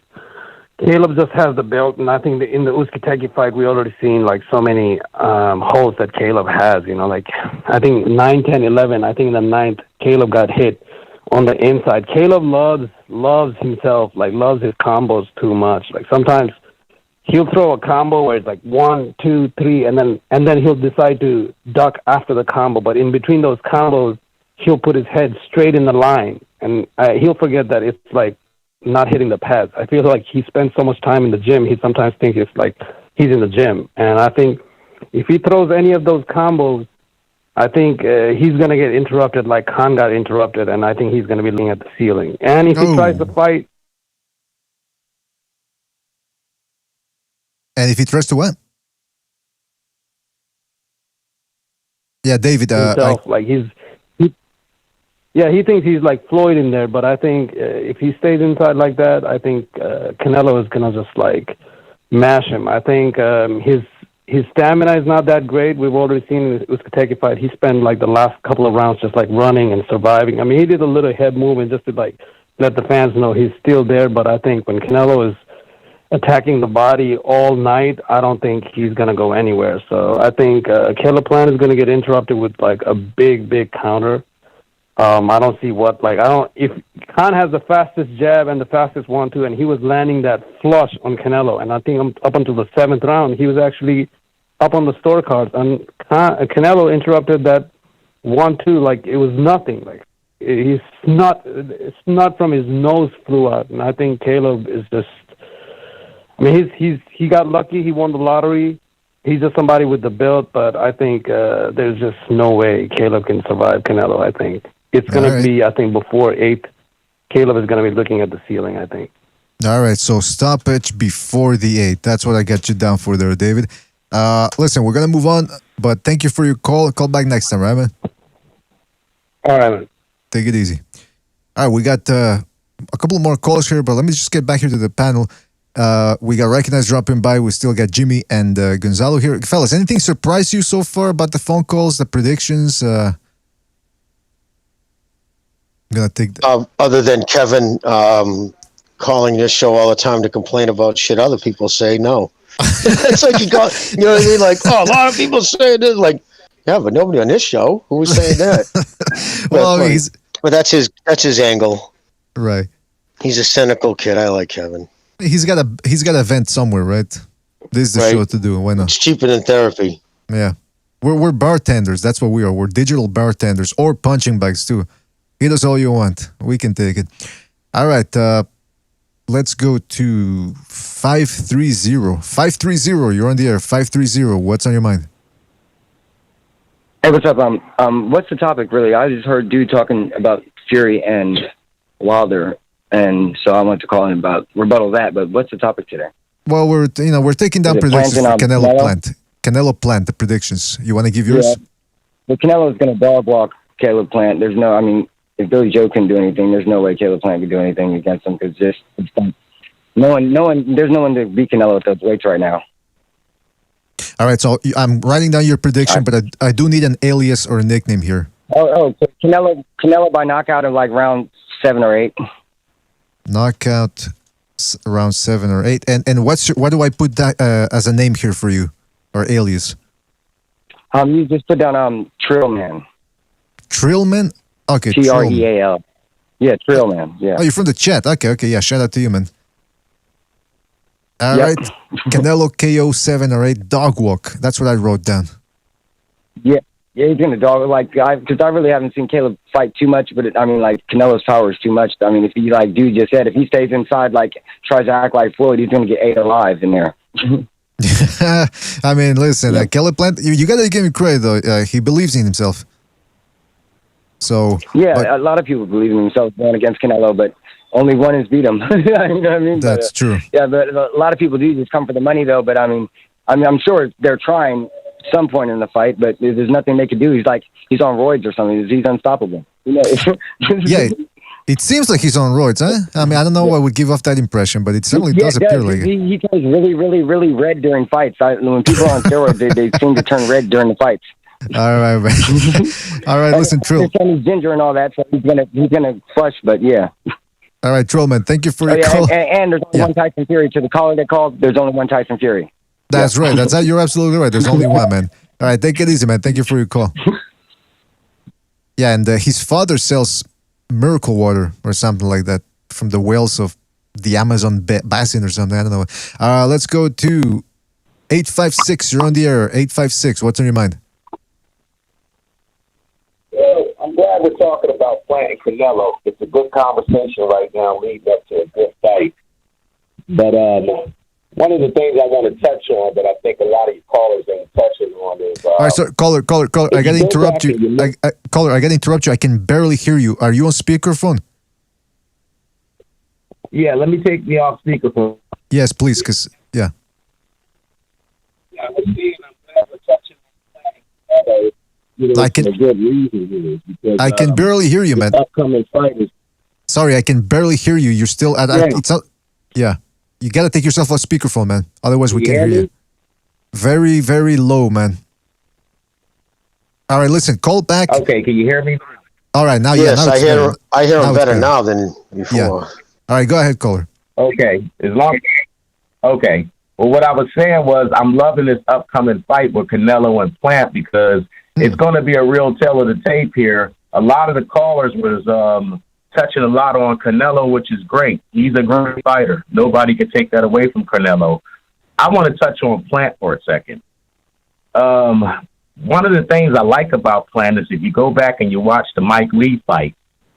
Caleb just has the belt, and I think in the Usyk fight, we already seen like so many holes that Caleb has. Like I think 9, 10, 11. I think in the 9th, Caleb got hit on the inside. Caleb loves himself, like loves his combos too much. Like sometimes he'll throw a combo where it's like 1, 2, 3, and then he'll decide to duck after the combo. But in between those combos, he'll put his head straight in the line, and he'll forget that it's like not hitting the pads. I feel like he spends so much time in the gym, he sometimes thinks it's like he's in the gym. And I think if he throws any of those combos, I think he's going to get interrupted like Khan got interrupted, and I think he's going to be looking at the ceiling. And if he tries to fight... And if he tries to what? Yeah, David. He thinks he's like Floyd in there, but I think if he stays inside like that, I think Canelo is gonna just like mash him. I think his his stamina is not that great. We've already seen in the Kentucky fight. He spent like the last couple of rounds just like running and surviving. I mean, he did a little head movement just to like let the fans know he's still there. But I think when Canelo is attacking the body all night, I don't think he's going to go anywhere. So I think Caleb Plant is going to get interrupted with like a big counter. I don't see if Khan has the fastest jab and the fastest 1-2, and he was landing that flush on Canelo, and I think up until the 7th round, he was actually up on the scorecards, and Canelo interrupted that 1-2 like it was nothing. Like it's not from his nose flew out, and I think Caleb is just. I mean, he got lucky. He won the lottery. He's just somebody with the build, but I think there's just no way Caleb can survive Canelo. I think it's going to be. I think before 8th, Caleb is going to be looking at the ceiling. I think. All right, so stoppage before the 8th. That's what I got you down for there, David. Listen, we're going to move on, but thank you for your call. Call back next time, right, man? All right, man. Take it easy. All right, we got a couple more calls here, but let me just get back here to the panel. We got Recognized dropping by. We still got Jimmy and Gonzalo here. Fellas, anything surprise you so far about the phone calls, the predictions? I'm going to take... Other than Kevin calling this show all the time to complain about shit other people say, no. It's like you know what I mean? Like, a lot of people say this. Like, yeah, but nobody on this show. Who was saying that? But that's his angle. Right. He's a cynical kid. I like Kevin. He's got a vent somewhere, right? This is the show to do. Why not? It's cheaper than therapy. Yeah, we're bartenders. That's what we are. We're digital bartenders or punching bags too. Hit us all you want. We can take it. All right. Let's go to 530. 530. You're on the air. 530. What's on your mind? Hey, what's up? What's the topic really? I just heard dude talking about Fury and Wilder. And so I wanted to call in about rebuttal that, but what's the topic today? Well, we're taking down predictions for Canelo Plant. Canelo Plant, the predictions. You want to give yours? Yeah. Well, Canelo's going to dog walk Caleb Plant. There's no, I mean, if Billy Joe can do anything, there's no way Caleb Plant can do anything against him because there's no one to beat Canelo at those weights right now. All right, so I'm writing down your prediction, but I do need an alias or a nickname here. So Canelo by knockout in like round 7 or 8. Knockout around 7 or 8. And what do I put that as a name here for you or alias? You just put down Trillman. Trillman? Okay. Treal. Yeah, Trillman. Yeah. Oh, you're from the chat. Okay. Yeah, shout out to you, man. All right. Canelo KO 7 or 8 dog walk. That's what I wrote down. Yeah, he's gonna dog because I really haven't seen Caleb fight too much, but Canelo's power is too much. I mean, if he dude just said, if he stays inside, tries to act like Floyd, he's gonna get 8 alive in there. I mean, listen, Caleb Plant, you gotta give him credit though. He believes in himself. So a lot of people believe in themselves going against Canelo, but only one has beat him. You know what I mean? That's true. Yeah, but a lot of people do just come for the money though. But I mean, I'm sure they're trying some point in the fight, but there's nothing they could do. He's on roids or something. He's unstoppable. You know? Yeah, it seems like he's on roids, huh? I mean, I don't know why would give off that impression, but it certainly does appear like it. He turns really, really, really red during fights. When people are on steroids, they seem to turn red during the fights. All right, man. All right, listen, Trill. He's ginger and all that, so he's gonna flush. But yeah. All right, Trill, man. Thank you for your call. And there's only one Tyson Fury. To the caller that called, there's only one Tyson Fury. That's right. You're absolutely right. There's only one, man. All right, take it easy, man. Thank you for your call. Yeah, and his father sells miracle water or something like that from the wells of the Amazon basin or something. I don't know. Let's go to 856. You're on the air. 856. What's on your mind? Well, I'm glad we're talking about Plant and Canelo. It's a good conversation right now, leading up to a good fight. But one of the things I want to touch on that I think a lot of you callers ain't touching on is... All right, so caller, I got to interrupt you. Caller, I got to interrupt you. I can barely hear you. Are you on speakerphone? Yeah, let me take me off speakerphone. Yes, please, because, yeah. I was saying I'm glad we're touching on Plant. A good reason here because, I can barely hear you, man. Upcoming fight is... Sorry, I can barely hear you. You're still... yeah. You got to take yourself off speakerphone, man. Otherwise, we can't hear you. Very, very low, man. All right, listen, call back. Okay, can you hear me? All right, now Yes, now I it's hear better. I hear Now him it's better better. now than before. Yeah. All right, go ahead, caller. Okay, okay. Well, what I was saying was I'm loving this upcoming fight with Canelo and Plant because it's going to be a real tale of the tape here. A lot of the callers was touching a lot on Canelo, which is great. He's a great fighter. Nobody can take that away from Canelo. I want to touch on Plant for a second. One of the things I like about Plant is if you go back and you watch the Mike Lee fight,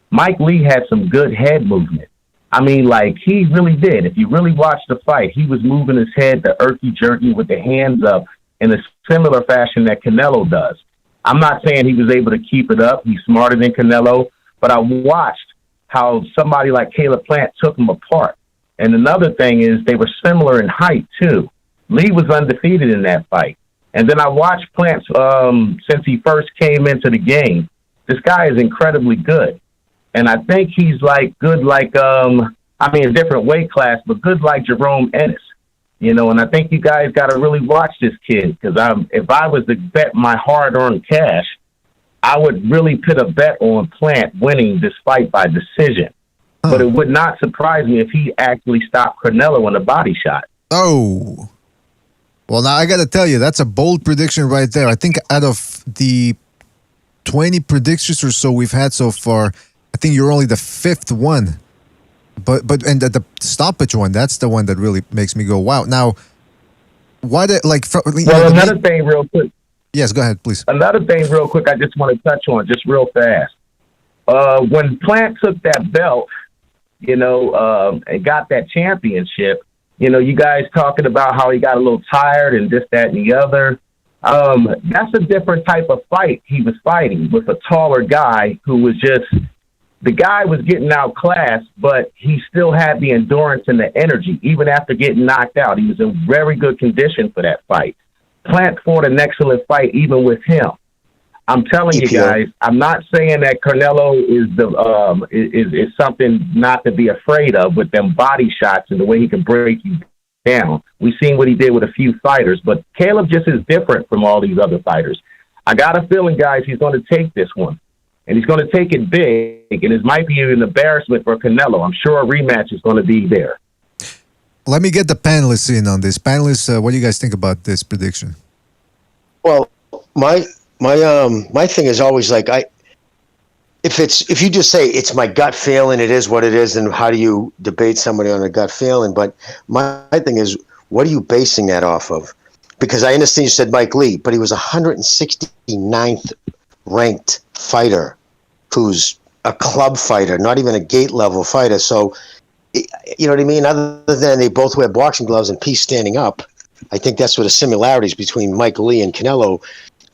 Mike Lee had some good head movement. I mean, like, he really did. If you really watch the fight, he was moving his head, the irky-jerky with the hands up in a similar fashion that Canelo does. I'm not saying he was able to keep it up. He's smarter than Canelo. But I watched how somebody like Caleb Plant took him apart. And another thing is they were similar in height, too. Lee was undefeated in that fight. And then I watched Plant since he first came into the game. This guy is incredibly good. And I think he's like good, like, a different weight class, but good like Jerome Ennis, and I think you guys got to really watch this kid because if I was to bet my hard-earned cash, I would really put a bet on Plant winning this fight by decision. But it would not surprise me if he actually stopped Canelo in a body shot. Oh. Well, now I got to tell you, that's a bold prediction right there. I think out of the 20 predictions or so we've had so far, I think you're only the fifth one, but the stoppage one, that's the one that really makes me go, wow. Now, why did Another thing real quick. Yes, go ahead, please. Another thing real quick I just want to touch on just real fast. When Plant took that belt, and got that championship, you guys talking about how he got a little tired and this, that, and the other. That's a different type of fight he was fighting with a taller guy who was just... The guy was getting outclassed, but he still had the endurance and the energy. Even after getting knocked out, he was in very good condition for that fight. Plant fought an excellent fight even with him. I'm telling you guys, I'm not saying that Canelo is something not to be afraid of with them body shots and the way he can break you down. We've seen what he did with a few fighters, but Caleb just is different from all these other fighters. I got a feeling, guys, he's going to take this one. And he's going to take it big, and it might be an embarrassment for Canelo. I'm sure a rematch is going to be there. Let me get the panelists in on this. Panelists, what do you guys think about this prediction? Well, my thing is always like if you just say it's my gut feeling, it is what it is, and how do you debate somebody on a gut feeling? But my thing is, what are you basing that off of? Because I understand you said Mike Lee, but he was 169th ranked fighter who's a club fighter, not even a gate level fighter. So, you know what I mean? Other than they both wear boxing gloves and Peace standing up, I think that's what the similarities between Mike Lee and Canelo.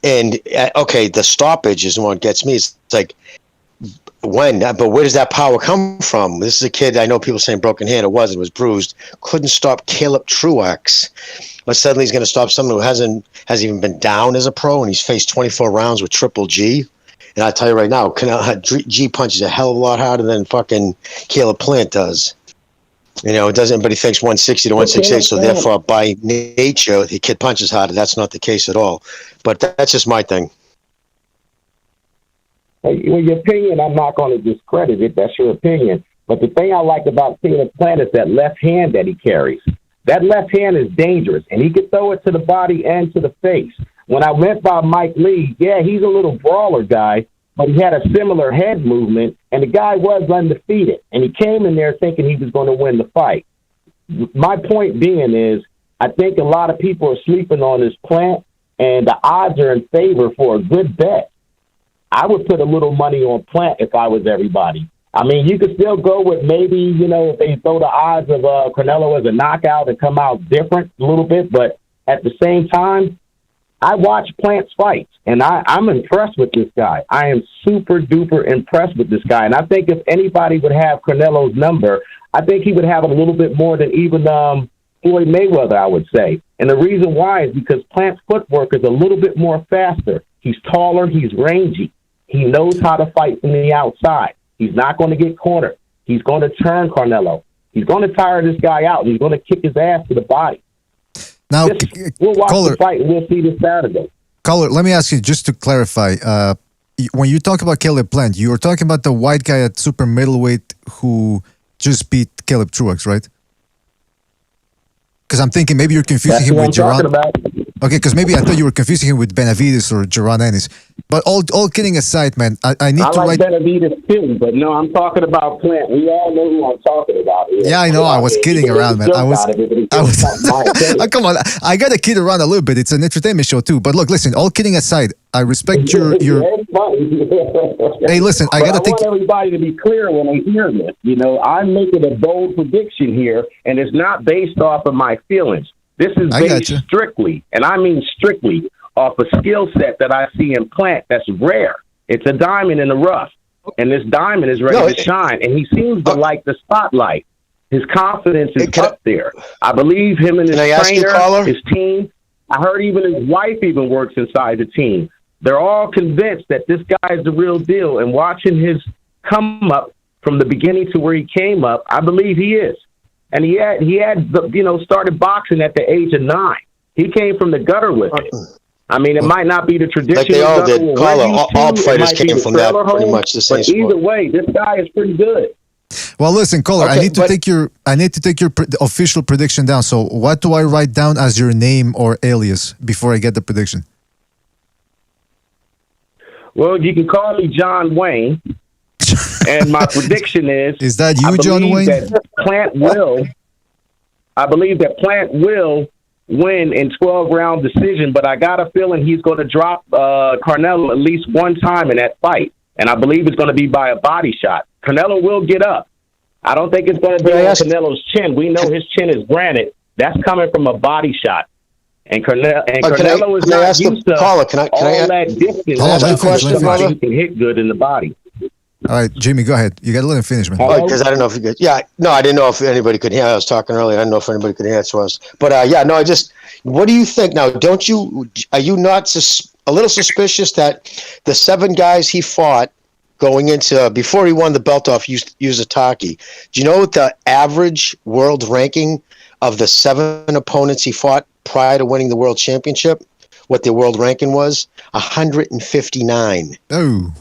And okay, the stoppage is what gets me. It's like but where does that power come from? This is a kid, I know people saying broken hand. It was bruised. Couldn't stop Caleb Truax. But suddenly he's going to stop someone who hasn't even been down as a pro, and he's faced 24 rounds with Triple G. And I tell you right now, G punches a hell of a lot harder than fucking Caleb Plant does. It doesn't. But he thinks 160 to 168, so therefore by nature the kid punches harder. That's not the case at all. But that's just my thing. Your opinion, I'm not going to discredit it. That's your opinion. But the thing I like about Caleb Plant is that left hand that he carries. That left hand is dangerous, and he can throw it to the body and to the face. When I went by Mike Lee, yeah, he's a little brawler guy, but he had a similar head movement, and the guy was undefeated. And he came in there thinking he was going to win the fight. My point being is, I think a lot of people are sleeping on this Plant, and the odds are in favor for a good bet. I would put a little money on Plant if I was everybody. I mean, you could still go with maybe, if they throw the odds of Canelo as a knockout and come out different a little bit. But at the same time, I watch Plant's fights, and I'm impressed with this guy. I am super duper impressed with this guy. And I think if anybody would have Canelo's number, I think he would have it a little bit more than even Floyd Mayweather, I would say. And the reason why is because Plant's footwork is a little bit more faster. He's taller. He's rangy. He knows how to fight from the outside. He's not going to get cornered. He's going to turn Canelo. He's going to tire this guy out, and he's going to kick his ass to the body. Now, we'll watch caller, the fight and we'll see this Saturday. Caller, let me ask you just to clarify. When you talk about Caleb Plant, you were talking about the white guy at super middleweight who just beat Caleb Truax, right? Because I'm thinking maybe you're confusing him with Jaron. Okay, because maybe I thought you were confusing him with Benavides or Jaron Ennis. But all kidding aside, man, I need to like write. Benavides too, but no, I'm talking about Plant. We all know who I'm talking about here. Yeah, I know. I was kidding around, man. I was. Come on, I got to kid around a little bit. It's an entertainment show too. But look, listen. All kidding aside, I respect your. Hey, listen. I want everybody to be clear when they hear this. You know, I'm making a bold prediction here, and it's not based off of my feelings. This is based strictly, and I mean strictly, off a skill set that I see in Plant that's rare. It's a diamond in the rough, and this diamond is ready to shine, and he seems to like the spotlight. His confidence is up there. I believe him and his trainer, his team. I heard even his wife even works inside the team. They're all convinced that this guy is the real deal, and watching his come up from the beginning to where he came up, I believe he is. And he had started boxing at the age of 9. He came from the gutter with it. I mean, it might not be the traditional. Like they all did. All fighters came from that pretty much the same sport. Either way, this guy is pretty good. Well, listen, caller, I need to take your official prediction down. So, what do I write down as your name or alias before I get the prediction? Well, you can call me John Wayne. And my prediction is that you, John Wayne? I believe that Plant will win in 12-round decision, but I got a feeling he's going to drop Canelo at least one time in that fight, and I believe it's going to be by a body shot. Canelo will get up. I don't think it's going to be on Canelo's chin. We know his chin is granite. That's coming from a body shot. And Canelo is not used to all that distance. He can hit good in the body. All right, Jimmy, go ahead. You got to let him finish, man. Because I don't know if you could. Yeah, no, I didn't know if anybody could hear. I was talking earlier. I didn't know if anybody could answer us. But what do you think now? Are you not a little suspicious that the 7 guys he fought going into before he won the belt off Yuzutaki? Do you know what the average world ranking of the 7 opponents he fought prior to winning the world championship? What their world ranking was? 159. Oh.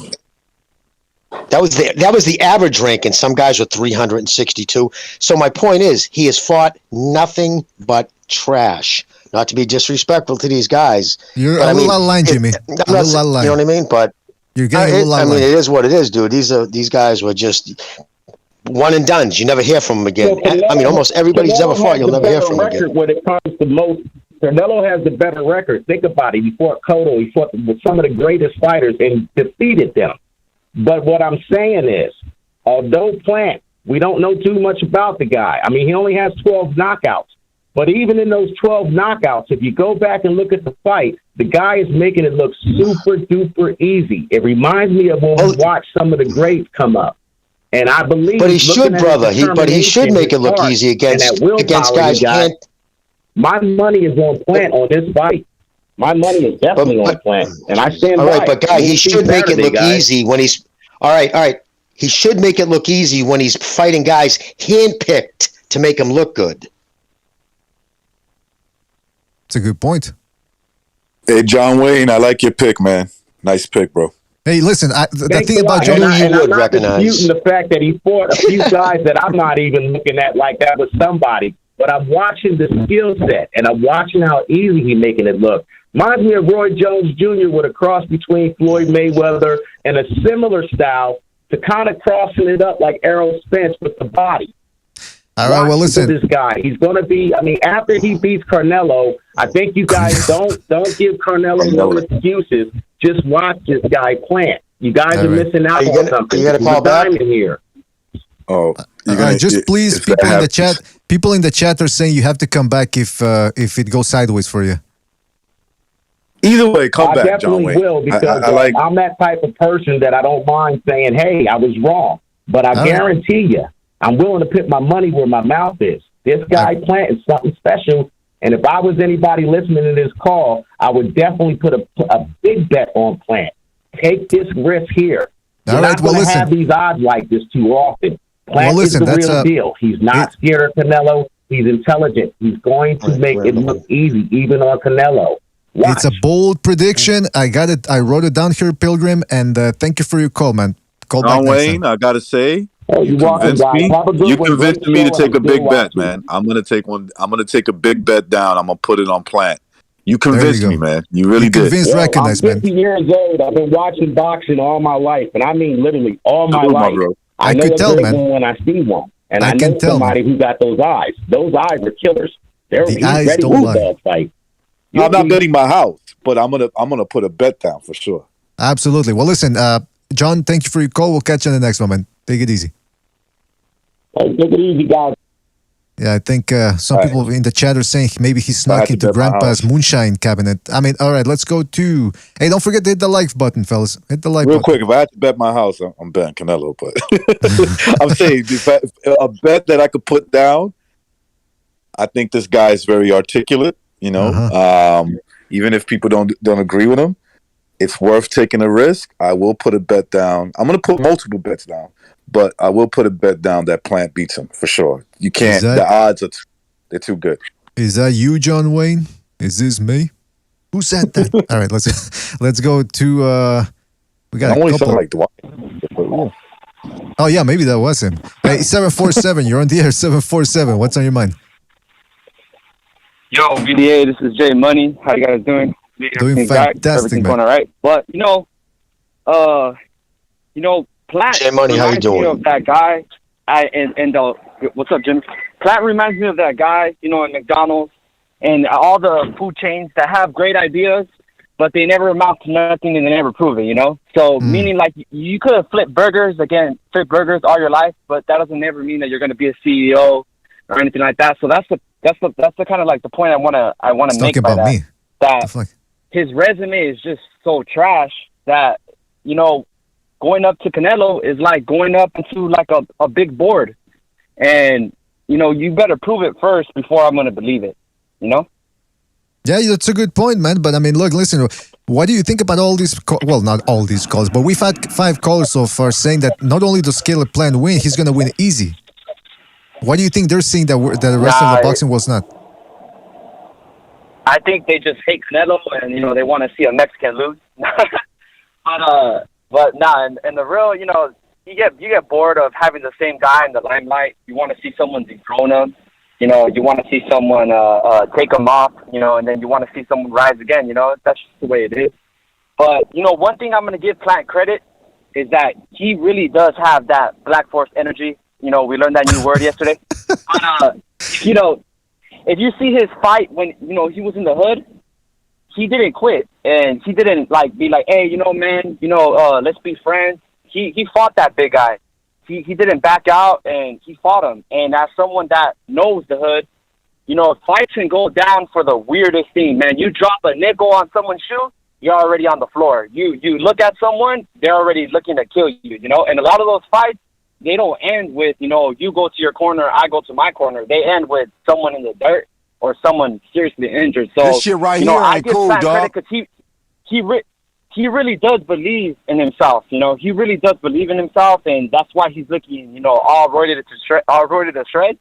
That was the average ranking. Some guys were 362. So my point is, he has fought nothing but trash. Not to be disrespectful to these guys. You're a little out of line, Jimmy. You know what I mean? But you're getting a little out of line. I mean, it is what it is, dude. These guys were just one and done. You never hear from them again. I mean, almost everybody who's ever fought, you'll never hear from them again. When it comes to most, Canelo has the better record. Think about it. He fought Cotto. He fought with some of the greatest fighters and defeated them. But what I'm saying is, although Plant, we don't know too much about the guy. I mean, he only has 12 knockouts. But even in those 12 knockouts, if you go back and look at the fight, the guy is making it look super duper easy. It reminds me of when we watch some of the greats come up. And I believe, but he should, brother. He should make it look easy against guys. My money is on Plant on this fight. My money is definitely on Plant, and I stand by. All right, but guy, he should make it look easy when he's. All right. He should make it look easy when he's fighting guys handpicked to make him look good. It's a good point. Hey, John Wayne, I like your pick, man. Nice pick, bro. Hey, listen, the thing about John Wayne, I'm not disputing the fact that he fought a few guys that I'm not even looking at like that was somebody. But I'm watching the skill set, and I'm watching how easy he's making it look. Reminds me of Roy Jones Jr. with a cross between Floyd Mayweather and a similar style to kind of crossing it up like Errol Spence with the body. All right, well, listen. This guy, he's going to be, I mean, after he beats Canelo, I think you guys don't give Canelo no excuses. Just watch this guy Plant. You guys are missing out on something. You got to call back in here. Oh, just please, people in the chat. People in the chat are saying you have to come back if it goes sideways for you. Either way, come back, I John Wayne. definitely will because I'm that type of person that I don't mind saying, "Hey, I was wrong," but I guarantee you, I'm willing to put my money where my mouth is. This guy Plant is something special, and if I was anybody listening to this call, I would definitely put a big bet on Plant. Take this risk here. You're not going to have these odds like this too often. Plant is the real deal. He's not scared of Canelo. He's intelligent. He's going to make it look easy, even on Canelo. Watch. It's a bold prediction. I got it. I wrote it down here, Pilgrim, and thank you for your call, man. Call back John next Wayne, time. I gotta say, you convinced me. You convinced me to take a big bet, watching. man. I'm gonna take one. I'm gonna take a big bet down. I'm gonna put it on Plant. You convinced me, man. You really did. I'm 50 years old. I've been watching boxing all my life, and I mean literally all my life. I know could a tell, good man. one when I see one, and I know can tell, somebody who got those eyes. Those eyes are killers. He's eyes ready don't for lie. a dog fight. I'm not betting my house, but I'm gonna put a bet down for sure. Absolutely. Well, listen, John, thank you for your call. We'll catch you in the next one, man. Take it easy. Take it easy, guys. Yeah, I think some people in the chat are saying maybe he snuck into Grandpa's moonshine cabinet. I mean, all right, let's go to... Hey, don't forget to hit the like button, fellas. Hit the like Real button. quick, if I had to bet my house, I'm betting Canelo. But I'm saying a bet that I could put down. I think this guy is very articulate. You know, even if people don't agree with him, it's worth taking a risk. I will put a bet down. I'm going to put multiple bets down, but I will put a bet down that Plant beats him for sure. You can't. The odds they're too good. Is that you, John Wayne? Is this me? Who said that? All right, let's go to. We got a couple. Like Dwight. Oh yeah, maybe that was him. Hey, 747. You're on the air. 747. What's on your mind? Yo, BDA, this is Jay Money. How you guys doing? Doing fantastic, everything's man. going all right. But Platt. Jay Money, how you reminds me doing? of that guy. What's up, Jim? Platt reminds me of that guy, in McDonald's and all the food chains that have great ideas, but they never amount to nothing and they never prove it. So meaning like you could have flipped burgers all your life, but that doesn't never mean that you're going to be a CEO or anything like that. So that's the kind of like the point I want to make by that. That his resume is just so trash that going up to Canelo is like going up into like a big board, and you better prove it first before I'm going to believe it. Yeah, that's a good point, man. But I mean, look, listen. What do you think about all these? Well, not all these calls, but we've had 5 callers so far saying that not only does Caleb Plant win, he's going to win easy. What do you think they're seeing that the rest of the boxing was not? I think they just hate Canelo, and they want to see a Mexican lose. But nah, and the real, you get bored of having the same guy in the limelight. You want to see someone dethrone him. You want to see someone take him off. And then you want to see someone rise again. That's just the way it is. But one thing I'm going to give Plant credit is that he really does have that Black Force energy. We learned that new word yesterday. But if you see his fight when he was in the hood, he didn't quit, and he didn't be like, hey, man, let's be friends. He fought that big guy. He didn't back out, and he fought him. And as someone that knows the hood, fights can go down for the weirdest thing, man. You drop a nickel on someone's shoe, you're already on the floor. You look at someone, they're already looking to kill you. And a lot of those fights, they don't end with, you go to your corner, I go to my corner. They end with someone in the dirt or someone seriously injured. So, this shit right here I ain't give cool, Plant dog. credit because he really does believe in himself. He really does believe in himself, and that's why he's looking, all roided to shreds.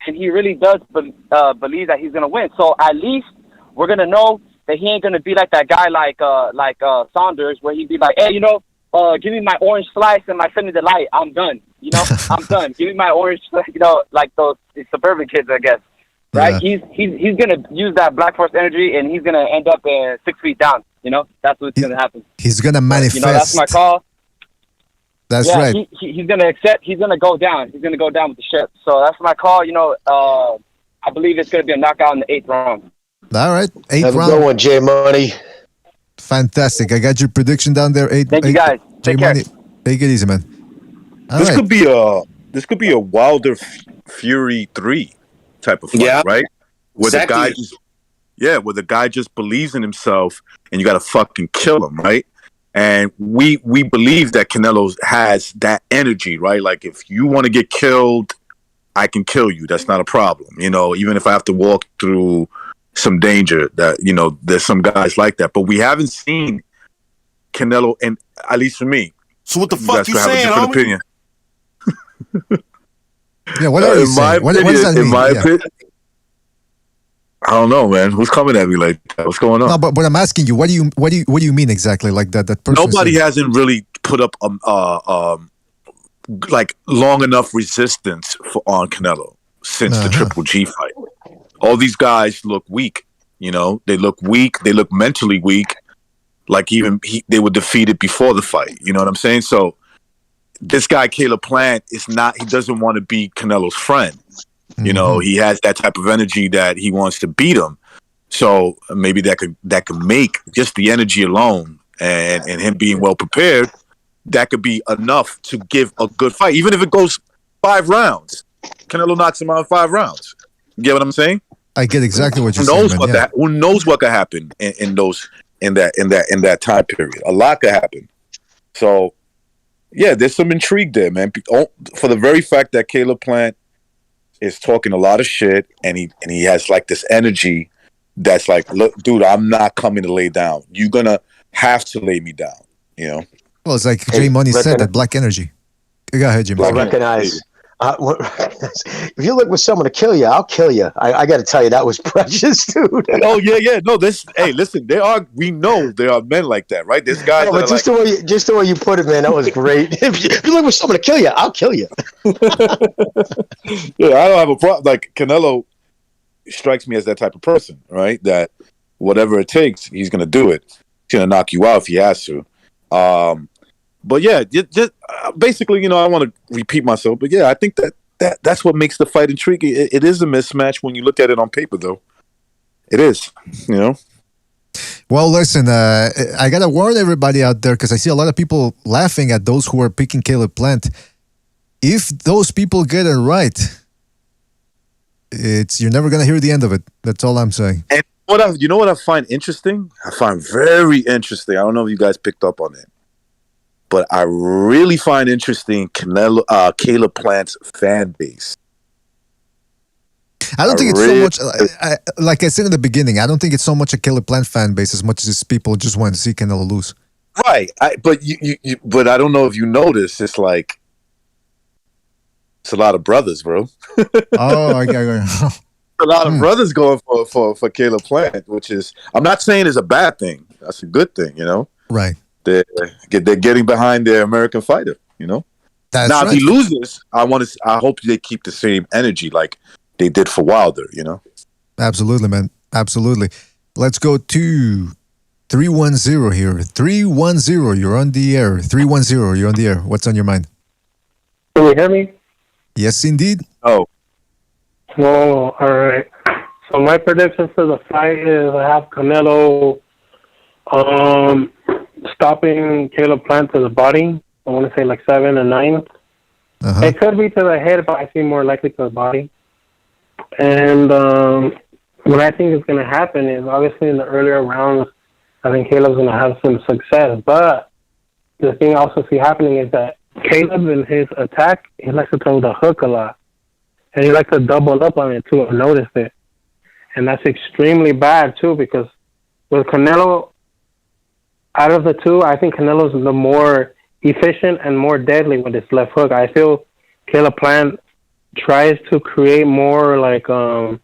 And he really does believe that he's going to win. So at least we're going to know that he ain't going to be like that guy like Saunders, where he'd be like, hey, give me my orange slice and my Sunny Delight. I'm done. I'm done. Give me my orange, like those suburban kids, I guess. Right? Yeah. He's gonna use that Black Force energy, and he's gonna end up 6 feet down. That's what's gonna happen. He's gonna manifest. That's my call. That's right. He's gonna accept. He's gonna go down. He's gonna go down with the ship. So that's my call. I believe it's gonna be a knockout in the 8th round. All right, 8th Have round. a good one, Jay Money. Fantastic. I got your prediction down there. Thank you, guys. Take care. Money. Take it easy, man. This could be a Wilder Fury 3 type of fight, right? Where the guy just believes in himself, and you got to fucking kill him, right? And we believe that Canelo has that energy, right? Like, if you want to get killed, I can kill you. That's not a problem, even if I have to walk through some danger. That there's some guys like that, but we haven't seen Canelo, and at least for me. So what the fuck you saying, have a different opinion. Yeah, what are you saying? What does that mean? I don't know, man. Who's coming at me like that? What's going on? No, but I'm asking you, what do you mean exactly? Like that person? Nobody hasn't really put up like long enough resistance on Canelo since the Triple G fight. All these guys look weak. You know, they look weak. They look mentally weak. Like they were defeated before the fight. You know what I'm saying? So this guy Caleb Plant is not. He doesn't want to be Canelo's friend. You know, he has that type of energy that he wants to beat him. So maybe that could make just the energy alone and him being well prepared. That could be enough to give a good fight, even if it goes 5 rounds. Canelo knocks him out in 5 rounds. You get what I'm saying? I get exactly what you're saying. Who knows what could happen in that time period? A lot could happen. So, yeah, there's some intrigue there, man. For the very fact that Caleb Plant is talking a lot of shit, and he has like this energy that's like, look, dude, I'm not coming to lay down. You're gonna have to lay me down. You know. Well, it's like Jay Money said, that black energy. Go ahead, Jim. I recognize. If you look with someone to kill you, I'll kill you. I got to tell you, that was precious, dude. Oh yeah. No, listen, we know there are men like that, right? This guy. But just the way you put it, man, that was great. If you look with someone to kill you, I'll kill you. Yeah, I don't have a problem. Like Canelo strikes me as that type of person, right? That whatever it takes, he's gonna do it. He's gonna knock you out if he has to. But yeah, just basically, you know, I want to repeat myself, but yeah, I think that's what makes the fight intriguing. It is a mismatch when you look at it on paper, though. It is, you know. Well, listen, I gotta warn everybody out there because I see a lot of people laughing at those who are picking Caleb Plant. If those people get it right, you're never gonna hear the end of it. That's all I'm saying. And you know what I find interesting? I find very interesting. I don't know if you guys picked up on it. But I really find interesting Caleb Plant's fan base. I don't think it's so much, like I said in the beginning, I don't think it's so much a Caleb Plant fan base as much as people just want to see Canelo lose. Right. But I don't know if you notice, it's like, it's a lot of brothers, bro. Oh, okay. A lot of brothers going for Caleb Plant, which is, I'm not saying is a bad thing. That's a good thing, you know? Right. They're getting behind their American fighter, you know. That's now, right. if he loses, I hope they keep the same energy like they did for Wilder, you know. Absolutely, man. Absolutely. Let's go to 310 here. 310, you're on the air. 310, you're on the air. What's on your mind? Can you hear me? Yes, indeed. Oh, all right. So my prediction for the fight is I have Canelo stopping Caleb Plant to the body. I want to say like 7 or 9. It could be to the head, but I see more likely to the body. And what I think is going to happen is obviously in the earlier rounds, I think Caleb's going to have some success. But the thing I also see happening is that Caleb in his attack, he likes to throw the hook a lot. And he likes to double up on it too. I've noticed it. And that's extremely bad too, because with Canelo, out of the two, I think Canelo's the more efficient and more deadly with his left hook. I feel Caleb Plant tries to create more like of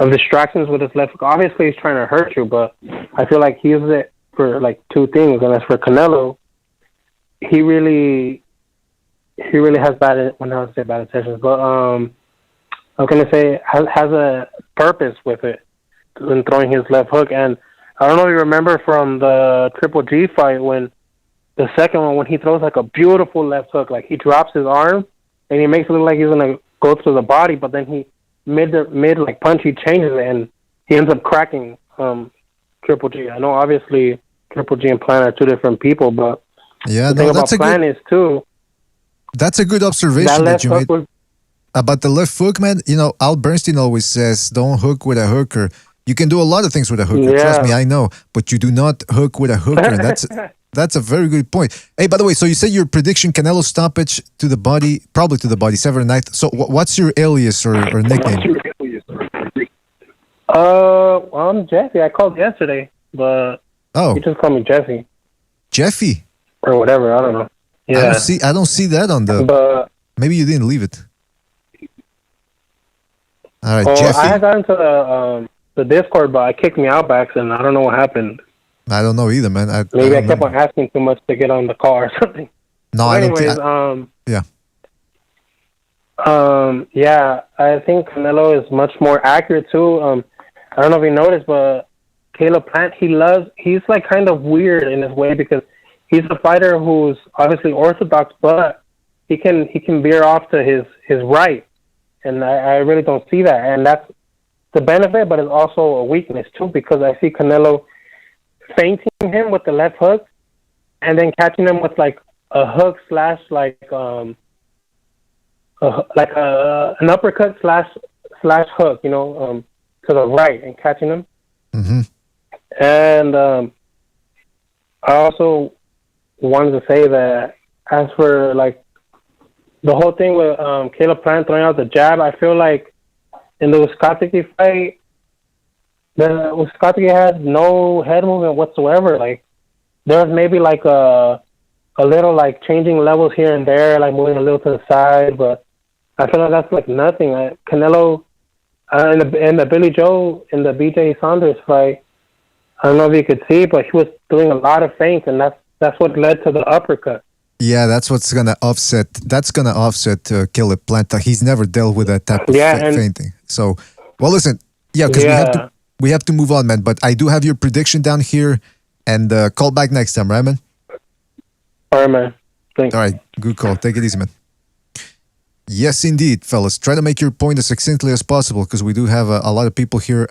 distractions with his left hook. Obviously, he's trying to hurt you, but I feel like he uses it for like 2 things. And as for Canelo, he really has bad. Well, not to say bad intentions, but I'm gonna say has a purpose with it in throwing his left hook. And I don't know if you remember from the Triple G fight when the second one, when he throws like a beautiful left hook, like he drops his arm and he makes it look like he's gonna go through the body, but then he mid like punch, he changes it and he ends up cracking Triple G. I know obviously Triple G and Plant are 2 different people, but the thing about Plant is too. That's a good observation that you made about the left hook, man. You know, Al Bernstein always says, "Don't hook with a hooker." You can do a lot of things with a hooker. Trust me, I know. But you do not hook with a hooker. And that's a very good point. Hey, by the way, so you said your prediction, Canelo stoppage to the body, probably to the body, 7th, 9th. So what's your alias or nickname? Well, I'm Jesse. I called yesterday, but you just call me Jesse. Jeffy? Or whatever, I don't know. Yeah. I don't see that on the... But, maybe you didn't leave it. All right, Jeffy. I had gotten to the... the Discord, but I kicked me out by accident. I don't know what happened. I don't know either, man. Maybe I kept on asking too much to get on the call or something. No, I don't think. Yeah, I think Canelo is much more accurate too. I don't know if you noticed, but Caleb Plant, he's like kind of weird in his way because he's a fighter who's obviously orthodox, but he can veer off to his right, and I really don't see that, and that's the benefit, but it's also a weakness too because I see Canelo feinting him with the left hook, and then catching him with like a hook slash like an uppercut slash hook, to the right and catching him. Mm-hmm. And I also wanted to say that as for like the whole thing with Caleb Plant throwing out the jab, I feel like in the Wisconsin fight, the Wisconsin had no head movement whatsoever. Like there was maybe like a little like changing levels here and there, like moving a little to the side, but I feel like that's like nothing. Canelo in the Billy Joe in the BJ Saunders fight, I don't know if you could see, but he was doing a lot of feints, and that's what led to the uppercut. Yeah, that's what's gonna offset. That's gonna offset Caleb Plant. He's never dealt with that type of feinting. So, well, listen, because we have to move on, man. But I do have your prediction down here, and call back next time, right, man? All right, man. Thanks. All right, good call. Take it easy, man. Yes, indeed, fellas. Try to make your point as succinctly as possible because we do have a lot of people here.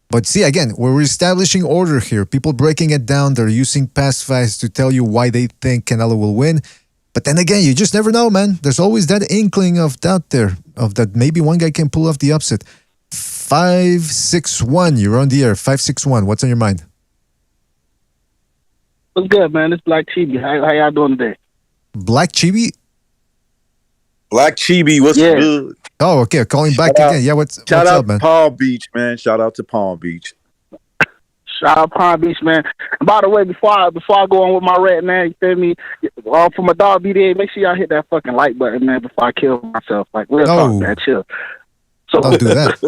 But see, again, we're establishing order here. People breaking it down. They're using past fights to tell you why they think Canelo will win. But then again, you just never know, man. There's always that inkling of doubt there, of that maybe one guy can pull off the upset. 561, you're on the air. 561, what's on your mind? What's good, man? It's Black Chibi. How y'all doing today? Black Chibi? Black Chibi, what's good? Oh, okay. Calling back again. Yeah, what's up, man? Palm Beach, man. Shout out to Palm Beach. Shout out Palm Beach, man. And by the way, before I go on with my rant, man, you feel me? For my dog BDA, make sure y'all hit that fucking like button, man, before I kill myself. Like, real talk, man. Chill. So, don't do that.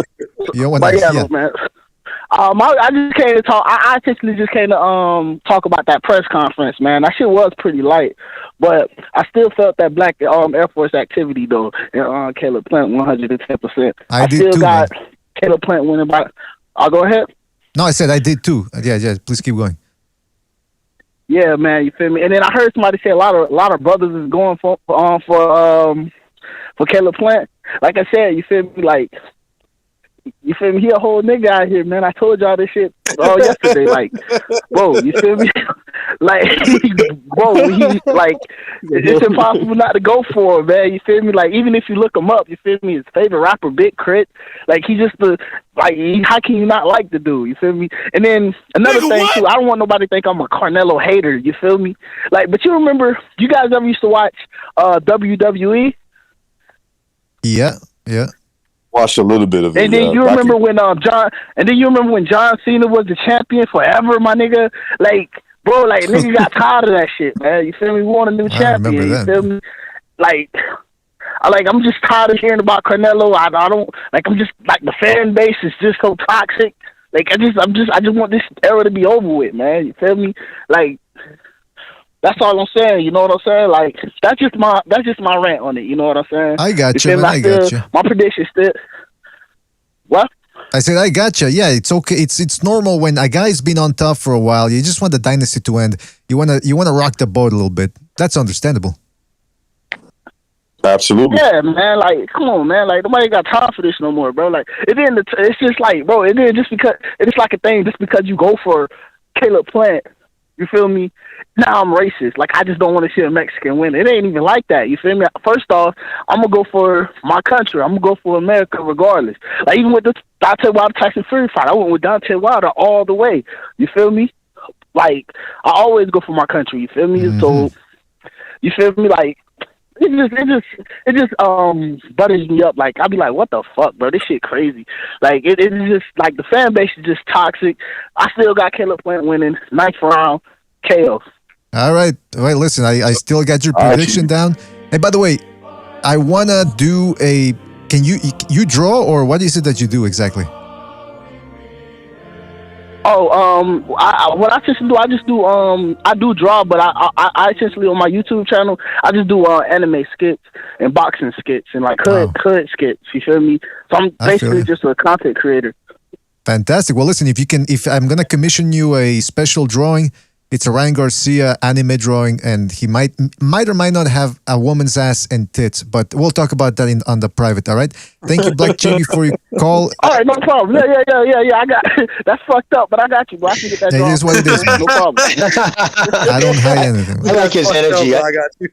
You don't want to. Man. I just came to talk. I essentially just came to talk about that press conference, man. That shit was pretty light, but I still felt that Black Air Force activity though. And Caleb Plant 110%. I did still too, got Caleb Plant winning by. I'll go ahead. No, I said I did too. Yeah. Please keep going. Yeah, man. You feel me? And then I heard somebody say a lot of brothers is going for Caleb Plant. Like I said, you feel me? Like. You feel me? He a whole nigga out here, man. I told y'all this shit all yesterday. Like, bro, you feel me? Like, bro, it's impossible not to go for him, man. You feel me? Like, even if you look him up, you feel me? His favorite rapper, Big Crit. Like, he just how can you not like the dude? You feel me? And then another thing too, I don't want nobody to think I'm a Canelo hater. You feel me? Like, but you remember? You guys ever used to watch WWE? Yeah. Watched a little bit of it. And then you remember when John Cena was the champion forever, my nigga? Like, bro, like nigga got tired of that shit, man. You feel me? We want a new champion. You feel me? Like, I'm just tired of hearing about Canelo. I don't like. I'm just like the fan base is just so toxic. Like, I just want this era to be over with, man. You feel me? Like. That's all I'm saying. You know what I'm saying? Like that's just my rant on it. You know what I'm saying? I got you, man. I got you. My prediction still. What? I said I got you. Yeah, it's okay. It's normal when a guy's been on top for a while. You just want the dynasty to end. You wanna rock the boat a little bit. That's understandable. Absolutely. Yeah, man. Like, come on, man. Like, nobody got time for this no more, bro. Like, it's just like, bro. It didn't just because it's like a thing just because you go for Caleb Plant. You feel me? Now I'm racist. Like, I just don't want to see a Mexican win. It ain't even like that. You feel me? First off, I'm going to go for my country. I'm going to go for America regardless. Like, even with the Deontay Wilder-Tyson Fury fight, I went with Deontay Wilder all the way. You feel me? Like, I always go for my country. You feel me? Mm-hmm. So, you feel me? Like, it just butters me up. Like, I'll be like, what the fuck, bro? This shit crazy. Like, it's just, like, the fan base is just toxic. I still got Caleb Plant winning. 9th round, KO. All right. Listen, I still got your prediction down. Hey, by the way, I want to do can you draw, or what is it that you do exactly? What I just do, I do draw, but I essentially on my YouTube channel, I just do anime skits and boxing skits and like hood skits. You feel me? So I'm basically just a content creator. Fantastic. Well, listen, if I'm gonna commission you a special drawing, it's a Ryan Garcia anime drawing, and he might or might not have a woman's ass and tits, but we'll talk about that on the private. All right. Thank you, Black Chibi, for your call. All right, no problem. Yeah. I got that's fucked up, but I got you. Bro. I can get that. It is what it is, man. No problem. I don't hide anything. I like his energy. I got you.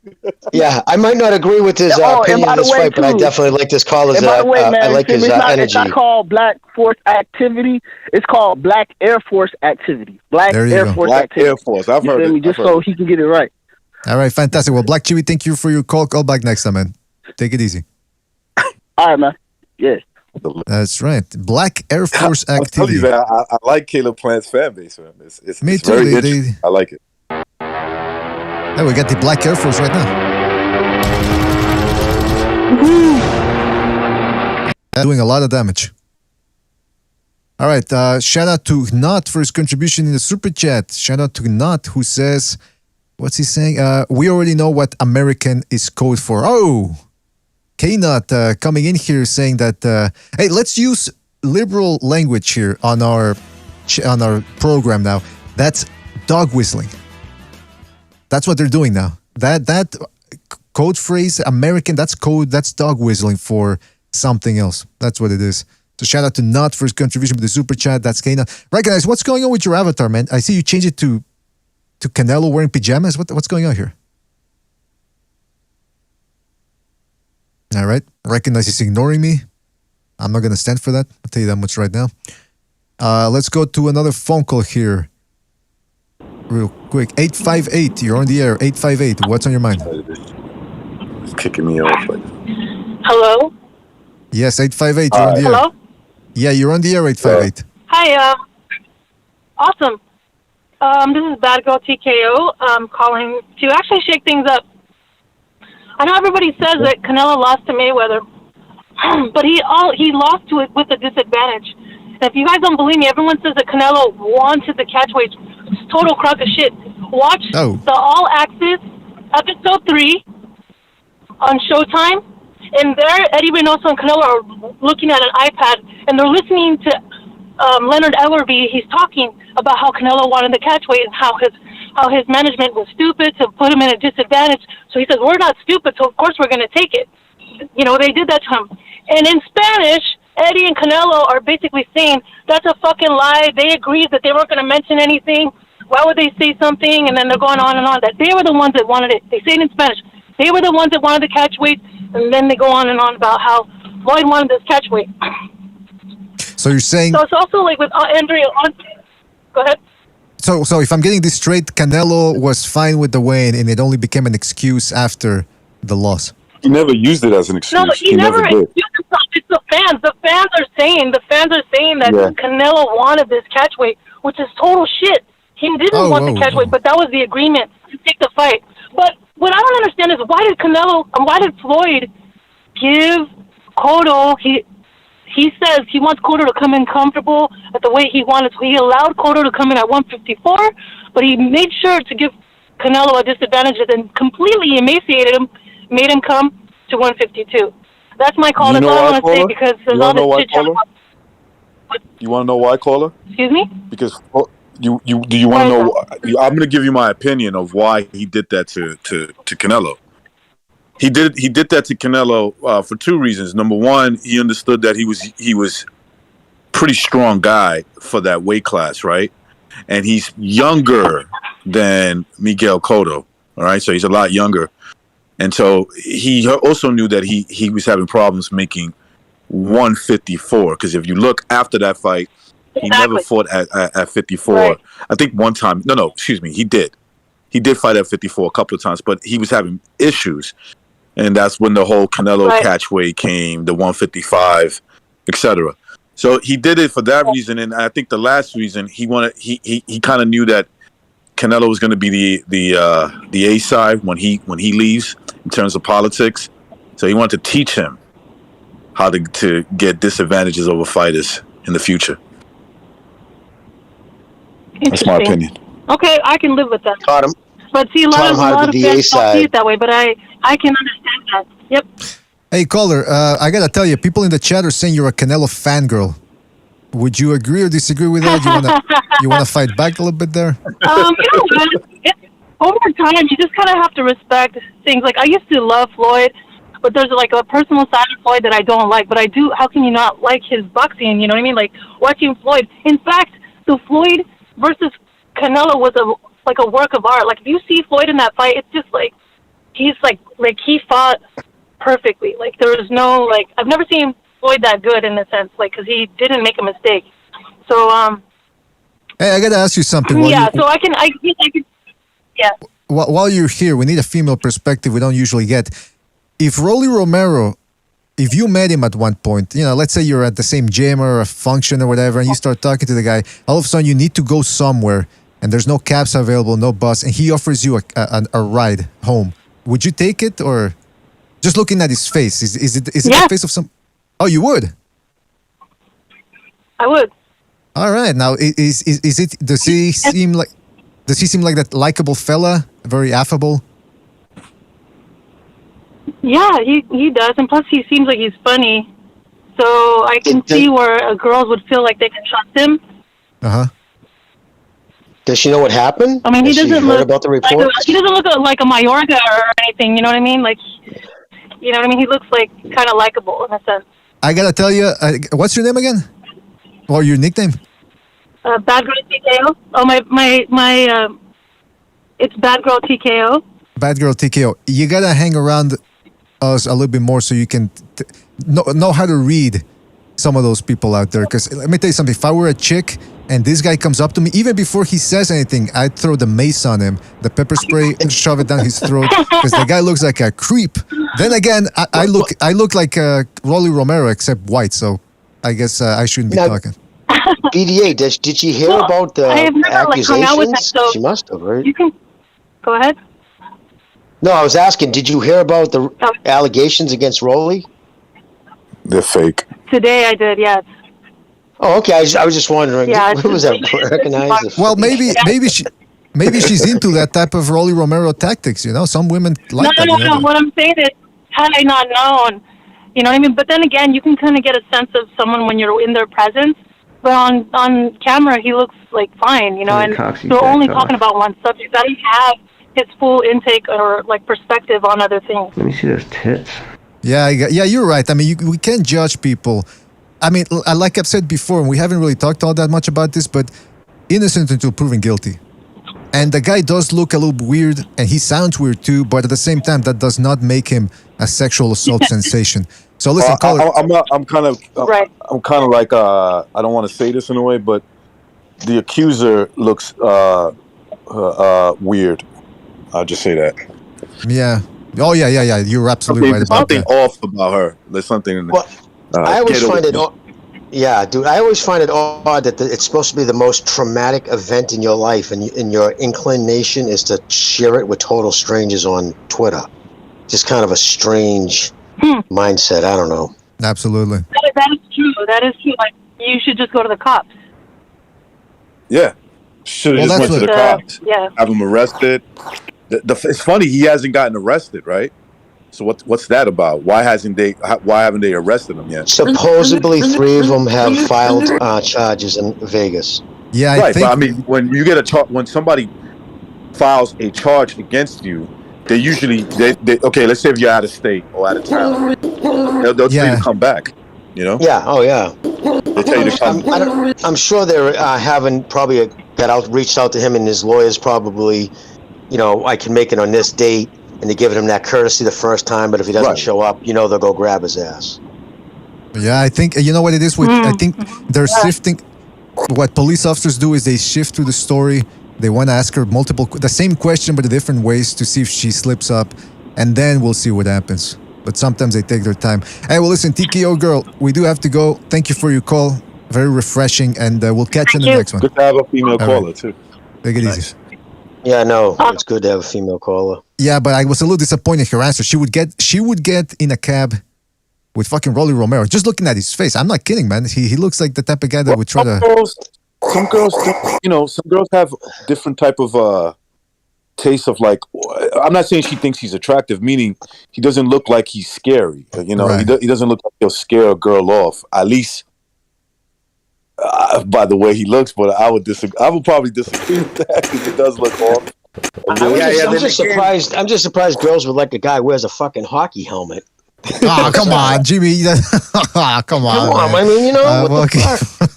Yeah, I might not agree with his opinion on this fight, but I definitely like this call. And by the way, man, I like his energy. It's not called Black Force Activity. It's called Black Air Force Activity. Black Air Force Activity. Air Force. I've heard it. Just so he can get it right. All right, fantastic. Well, Black Chibi, thank you for your call. Call back next time, man. Take it easy. All right, man. Yeah. That's right. Black Air Force Activity. You, man, I like Caleb Plant's fan base, man. It's Me too. very interesting. I like it. Hey, we got the Black Air Force right now. Doing a lot of damage. All right. Shout out to Not for his contribution in the super chat. Shout out to Not, who says, what's he saying? We already know what American is code for. Oh, K-Not coming in here saying that, hey, let's use liberal language here on our program now. That's dog whistling. That's what they're doing now. That code phrase, American, that's code, that's dog whistling for something else. That's what it is. So shout out to Not for his contribution with the super chat. That's K-Not. Right, guys, what's going on with your avatar, man? I see you changed it to Canelo wearing pajamas. What's going on here? All right. Recognize he's ignoring me. I'm not going to stand for that. I'll tell you that much right now. Let's go to another phone call here. Real quick. 858. You're on the air. 858. What's on your mind? It's kicking me off. Hello? Yes, 858. You're on the air. Hello? Yeah, you're on the air, 858. Hi, awesome. This is Bad Girl TKO. I'm calling to actually shake things up. I know everybody says that Canelo lost to Mayweather, but he lost to it with a disadvantage. And if you guys don't believe me, everyone says that Canelo wanted the catchweight. It's total crock of shit. Watch the All Access episode 3 on Showtime, and there Eddie Reynoso and Canelo are looking at an iPad, and they're listening to Leonard Ellerby. He's talking about how Canelo wanted the catchweight and how his management was stupid to put him in a disadvantage. So he says, we're not stupid, so of course we're going to take it. You know, they did that to him. And in Spanish, Eddie and Canelo are basically saying, that's a fucking lie. They agreed that they weren't going to mention anything. Why would they say something? And then they're going on and on. That they were the ones that wanted it. They say it in Spanish. They were the ones that wanted the catchweight. And then they go on and on about how Lloyd wanted this catchweight. So you're saying... So it's also like with Andrea... Go ahead. So if I'm getting this straight, Canelo was fine with the weigh-in and it only became an excuse after the loss. He never used it as an excuse. No, he never excused himself. It's the fans. The fans are saying that Canelo wanted this catchweight, which is total shit. He didn't want the catchweight, but that was the agreement to take the fight. But what I don't understand is why did Floyd give Cotto? He says he wants Cotto to come in comfortable at the weight he wanted. So he allowed Cotto to come in at 154, but he made sure to give Canelo a disadvantage and completely emaciated him, made him come to 152. That's my call. That's all I want to say because there's all this chit chat. You want to know why, caller? Excuse me? Because do you want to know? I'm going to give you my opinion of why he did that to Canelo. He did that to Canelo for two reasons. Number one, he understood that he was pretty strong guy for that weight class, right? And he's younger than Miguel Cotto, all right? So he's a lot younger. And so he also knew that he was having problems making 154, because if you look after that fight, he never fought at 54. Right. I think one time, he did. He did fight at 54 a couple of times, but he was having issues. And that's when the whole Canelo catchweight came, the 155, etc. So he did it for that reason, and I think the last reason he kind of knew that Canelo was going to be the A side when he leaves in terms of politics. So he wanted to teach him how to get disadvantages over fighters in the future. That's my opinion. Okay, I can live with that. Taught him. But see, a lot of fans don't see it that way, but I can understand that. Yep. Hey, caller, I gotta tell you, people in the chat are saying you're a Canelo fangirl. Would you agree or disagree with that? You wanna fight back a little bit there? You know what? Over time, you just kind of have to respect things. Like, I used to love Floyd, but there's like a personal side of Floyd that I don't like. But I do. How can you not like his boxing? You know what I mean? Like watching Floyd. In fact, the Floyd versus Canelo was a work of art. Like if you see Floyd in that fight, it's just like he's like he fought perfectly. Like there was no I've never seen Floyd that good in a sense. Like because he didn't make a mistake. So Hey, I gotta ask you something. Yeah. So I can. Yeah. While you're here, we need a female perspective we don't usually get. If Rolly Romero, if you met him at one point, let's say you're at the same gym or a function or whatever, and you start talking to the guy, all of a sudden you need to go somewhere, and there's no cabs available, no bus, and he offers you a ride home. Would you take it, or just looking at his face? Is it the face of some? Oh, you would. I would. All right. Now, is it? Does he seem like? Does he seem like that likable fella? Very affable? Yeah, he does. And plus, he seems like he's funny. So I can see where girls would feel like they can trust him. Uh-huh. Does she know what happened? I mean, he doesn't look about the report? he doesn't look like a Mayorga or anything. You know what I mean? Like, you know what I mean? He looks like kind of likable in a sense. I gotta tell you, what's your name again? Or your nickname? Bad Girl TKO. Oh, my it's Bad Girl TKO. Bad Girl TKO. You gotta hang around us a little bit more so you can know how to read some of those people out there. Because let me tell you something. If I were a chick and this guy comes up to me, even before he says anything, I'd throw the mace on him, the pepper spray, and shove it down his throat. Because the guy looks like a creep. Then again, I look like Rolly Romero except white. So I guess I shouldn't be talking. BDA, did she hear about the accusations? Hung out with him, so she must have, right? You can go ahead. No, I was asking, did you hear about the allegations against Rolly? They're fake. Today I did, yes. Oh, okay. I was just wondering. Yeah, What was that? Recognized? Well, maybe she's into that type of Rolly Romero tactics. Some women like that. No. What I'm saying is, had I not known, you know what I mean. But then again, you can kind of get a sense of someone when you're in their presence. But on camera, he looks like fine, and we're only talking about one subject. I don't have his full intake or perspective on other things. Let me see those tits. Yeah, you're right. I mean, we can't judge people. I mean, like I've said before, and we haven't really talked all that much about this, but innocent until proven guilty. And the guy does look a little weird, and he sounds weird too, but at the same time, that does not make him a sexual assault sensation. So listen, caller. I'm kind of like I don't want to say this in a way, but the accuser looks weird. I'll just say that. Yeah. Oh yeah. You're absolutely right about that. There's something off about her. There's something. I always find it. Yeah, dude. I always find it odd that it's supposed to be the most traumatic event in your life, and your inclination is to share it with total strangers on Twitter. Just kind of a strange mindset. I don't know. Absolutely. That is true. That is true. Like you should just go to the cops. Yeah. Should have just went to the cops. Yeah. Have him arrested. It's funny he hasn't gotten arrested, right? So what's that about? Why haven't they arrested him yet? Supposedly, 3 of them have filed charges in Vegas. Yeah, right. But I mean, when you get when somebody files a charge against you, they usually they okay. Let's say if you're out of state or out of town, they'll tell you to come back. Yeah. Oh yeah. They tell you to come. I'm sure they're having probably reached out to him and his lawyers probably. I can make it on this date, and they're giving him that courtesy the first time. But if he doesn't show up, they'll go grab his ass. Yeah, I think you know what it is. I think they're sifting. What police officers do is they shift through the story. They want to ask her the same question, but in different ways to see if she slips up, and then we'll see what happens. But sometimes they take their time. Hey, well, listen, TKO girl, we do have to go. Thank you for your call. Very refreshing, and we'll catch you in the next one. Good to have a female caller too. Take it easy. Yeah, no, it's good to have a female caller. Yeah, but I was a little disappointed in her answer. She would get in a cab with fucking Rolly Romero. Just looking at his face, I'm not kidding, man. He looks like the type of guy that would try to. some girls, some girls have different type of taste of like. I'm not saying she thinks he's attractive, meaning he doesn't look like he's scary. He doesn't look like he'll scare a girl off. At least by the way he looks, but I would probably disagree with that because it does look off. I'm just surprised. I'm just surprised girls would like a guy who wears a fucking hockey helmet. Oh, come on, Jimmy. Come on. I mean, what the fuck?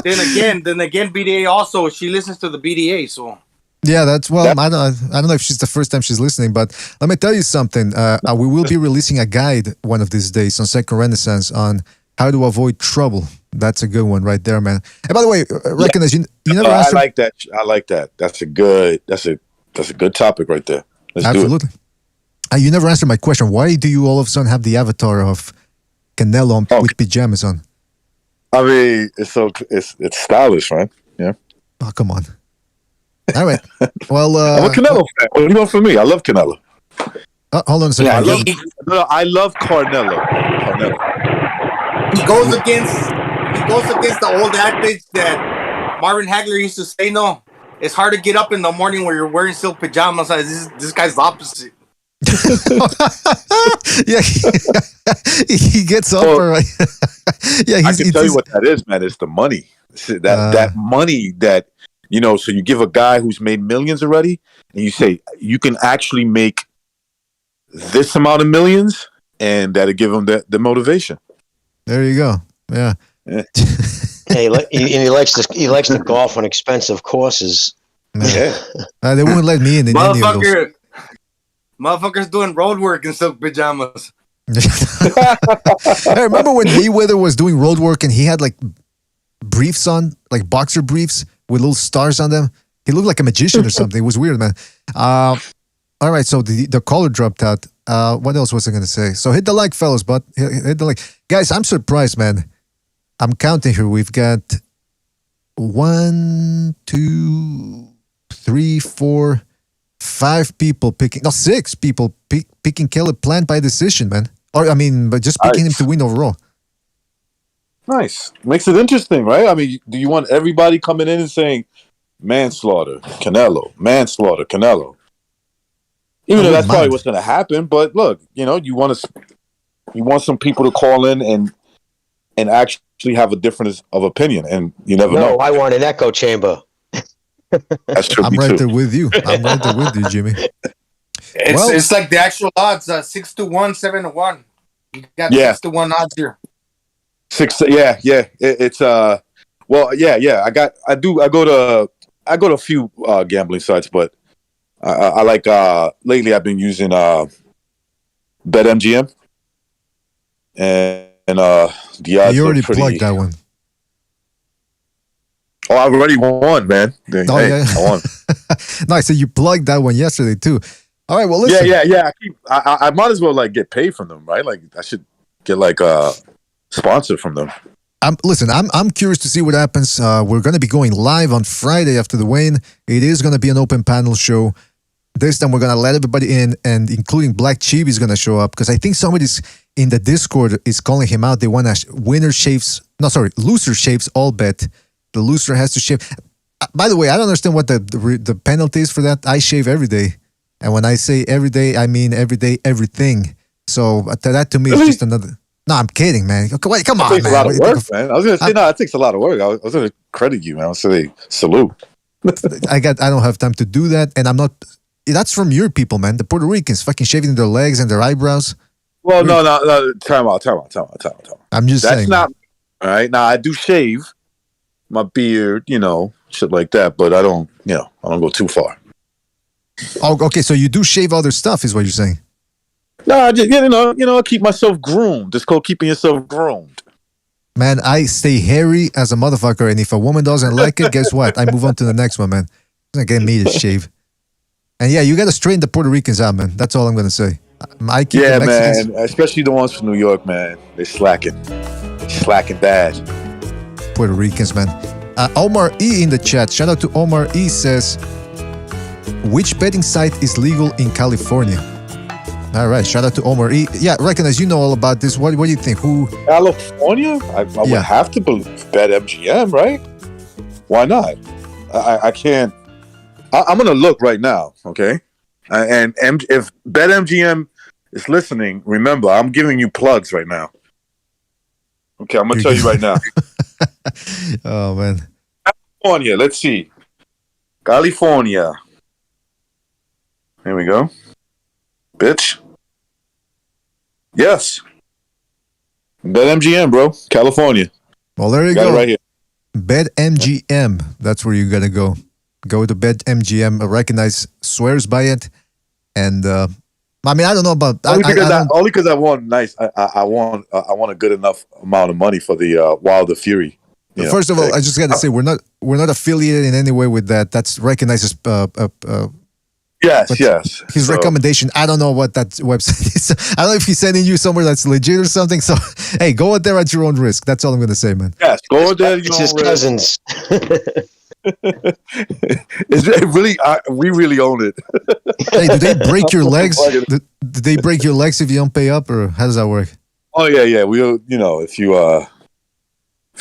then again, BDA also, she listens to the BDA, so. Yeah, I don't know if she's the first time she's listening, but let me tell you something. We will be releasing a guide one of these days on Second Renaissance on how to avoid trouble. That's a good one right there, man. And by the way, recognize you never asked. I like that. That's a good topic right there. Let's Absolutely. do it. You never answered my question. Why do you all of a sudden have the avatar of Canelo with pajamas on? I mean, it's stylish, right? Yeah. Oh, come on. All right. Well, I'm a Canelo fan. What do you want from me? I love Canelo. Hold on a second. I love Carnelo. He goes against the old adage that Marvin Hagler used to say. No, it's hard to get up in the morning where you're wearing silk pajamas. This guy's the opposite. Yeah, he gets up. Right. Yeah, I can tell you what that is, man. It's the money. That money that. So you give a guy who's made millions already, and you say you can actually make this amount of millions, and that'll give him the motivation. There you go. Yeah. Hey, he likes to golf on expensive courses. Yeah. They wouldn't let me in any of those. Motherfuckers doing road work in silk pajamas. I remember when Mayweather was doing road work and he had like briefs on, like boxer briefs with little stars on them. He looked like a magician or something. It was weird, man. All right, so the caller dropped out. What else was I going to say? So hit the like, fellas, but hit the like. Guys, I'm surprised, man. I'm counting here. We've got 1, 2, 3, 4, 5 people picking. No, 6 people picking Caleb Plant by decision, man. But just picking him to win overall. Nice. Makes it interesting, right? I mean, do you want everybody coming in and saying manslaughter, Canelo, manslaughter, Canelo? Even though that's probably what's going to happen, but look, you want some people to call in and actually have a difference of opinion, and you never know. I want an echo chamber. I'm right there with you. I'm right there with you, Jimmy. It's like the actual odds: 6-1, 7-1. You got 6-1 odds here. 6, yeah. It's I go to a few gambling sites, but I like lately I've been using BetMGM and the odds. You already plugged that one. Oh, I already won, man. I won. Nice. So you plugged that one yesterday too. All right. Well, listen. Yeah. I might as well like get paid from them, right? Like I should get like a sponsor from them. I'm curious to see what happens. We're going to be going live on Friday after the weigh-in. It is going to be an open panel show. This time we're going to let everybody in, and including Black Chibi is going to show up because I think somebody's in the Discord is calling him out. They want a loser shaves all bet. The loser has to shave. By the way, I don't understand what the penalty is for that. I shave every day. And when I say every day, I mean every day, everything. So that to me is just another... No, I'm kidding, man. Wait, come on, man. It takes a lot of work, man. I was going to say, it takes a lot of work. I was going to credit you, man. I was going to say, salute. I don't have time to do that. And I'm not... That's from your people, man. The Puerto Ricans fucking shaving their legs and their eyebrows. Well, no. Time out. I'm just saying. That's not... All right? Now, I do shave my beard, shit like that. But I don't go too far. Oh, okay. So you do shave other stuff is what you're saying? No, I just, keep myself groomed. It's called keeping yourself groomed. Man, I stay hairy as a motherfucker, and if a woman doesn't like it, guess what? I move on to the next one, man. It's not getting me to shave. And yeah, you got to straighten the Puerto Ricans out, man. That's all I'm going to say. I keep the Mexicans. Man. Especially the ones from New York, man. They're slacking. Slacking bad. Puerto Ricans, man. Omar E in the chat. Shout out to Omar E says, which betting site is legal in California? All right, shout out to Omar E. Yeah, recognize you know all about this. What do you think? Who? California? I would have to believe BetMGM, right? Why not? I can't. I'm gonna look right now, okay? If BetMGM is listening, remember I'm giving you plugs right now. Okay, I'm gonna tell you right now. Oh man, California. Let's see. California. Here we go. Bitch. Yes. BetMGM, bro. California. Well, there you Got go. it right here. BetMGM. That's where you gotta go. Go to BetMGM. Recognize, swears by it, and I mean, I don't know about only because I want nice. I want a good enough amount of money for the Wilder Fury. First of all, I just gotta say we're not affiliated in any way with that. That's recognizes. Yes. His recommendation. I don't know what that website is. I don't know if he's sending you somewhere that's legit or something. So, hey, go out there at your own risk. That's all I'm gonna say, man. Yes, go out there. It's his cousins. Is it really? We really own it. Hey, do they break your legs? Do they break your legs if you don't pay up, or how does that work? Oh yeah. We, if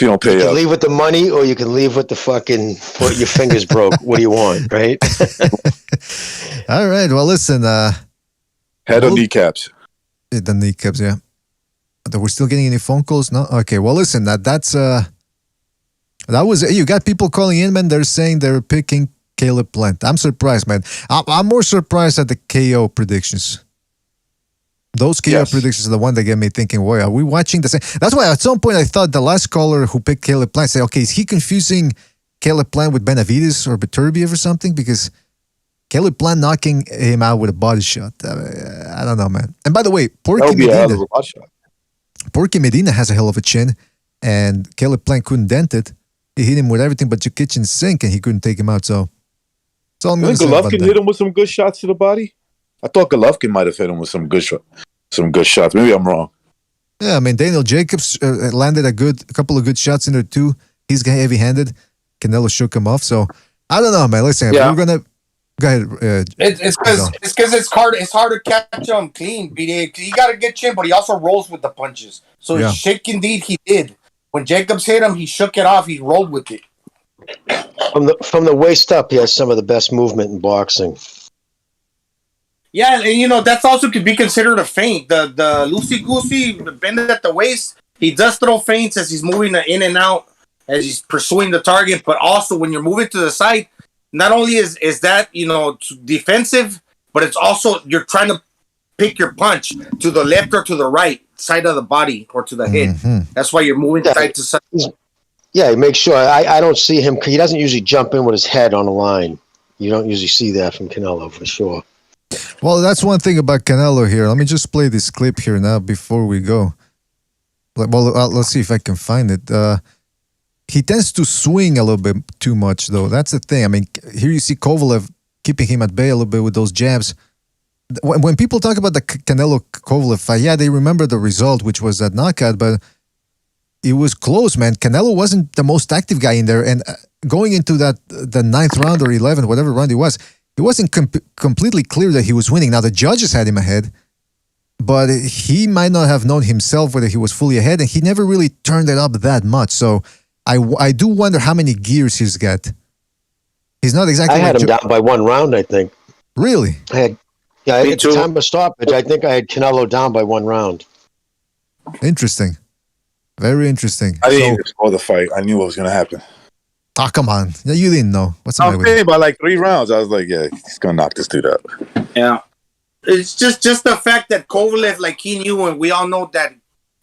you don't pay you can up, leave with the money, or you can leave with the fucking your fingers broke. What do you want, right? All right. Well, listen. Head or kneecaps? The kneecaps, yeah. We're still getting any phone calls? No. Okay. Well, listen. That was, you got people calling in, man. They're saying they're picking Caleb Plant. I'm surprised, man. I'm more surprised at the KO predictions. Those KO predictions are the one that get me thinking, boy, are we watching the same? That's why at some point I thought the last caller who picked Caleb Plant said, okay, is he confusing Caleb Plant with Benavidez or Beterbiev or something? Because Caleb Plant knocking him out with a body shot. I don't know, man. And by the way, Porky Medina has a hell of a chin, and Caleb Plant couldn't dent it. He hit him with everything but your kitchen sink, and he couldn't take him out. So, that's all I'm going to say about that. Golovkin hit him with some good shots to the body. I thought Golovkin might have hit him with some good shots. Maybe I'm wrong. Yeah, I mean Daniel Jacobs landed a couple of good shots in there too. He's heavy-handed. Canelo shook him off. So I don't know, man. Listen, we're gonna go ahead. It's because it's hard. It's hard to catch him clean. He got a good chin, but he also rolls with the punches. So shake indeed he did. When Jacobs hit him, he shook it off. He rolled with it. From the waist up, he has some of the best movement in boxing. Yeah, and that's also could be considered a feint. The loosey-goosey, bend at the waist, he does throw feints as he's moving in and out, as he's pursuing the target, but also when you're moving to the side, not only is that, defensive, but it's also you're trying to pick your punch to the left or to the right side of the body or to the head. That's why you're moving side to side. Yeah, he makes sure. I don't see him. He doesn't usually jump in with his head on the line. You don't usually see that from Canelo, for sure. Well, that's one thing about Canelo here. Let me just play this clip here now before we go. Well, let's see if I can find it. He tends to swing a little bit too much, though. That's the thing. I mean, here you see Kovalev keeping him at bay a little bit with those jabs. When people talk about the Canelo-Kovalev fight, yeah, they remember the result, which was that knockout, but it was close, man. Canelo wasn't the most active guy in there, and going into the 9th round or 11th, whatever round it wasn't completely clear that he was winning. Now, the judges had him ahead, but he might not have known himself whether he was fully ahead, and he never really turned it up that much. So I do wonder how many gears he's got. He's not exactly. I had him down by 1 round, I think. Really? At the time of stoppage, I think I had Canelo down by 1 round. Interesting. Very interesting. I didn't even score the fight. I knew what was going to happen. Oh, come on. You didn't know. What's the matter with you? By like 3 rounds, I was like, yeah, he's going to knock this dude out. Yeah. It's just the fact that Kovalev, like he knew, and we all know that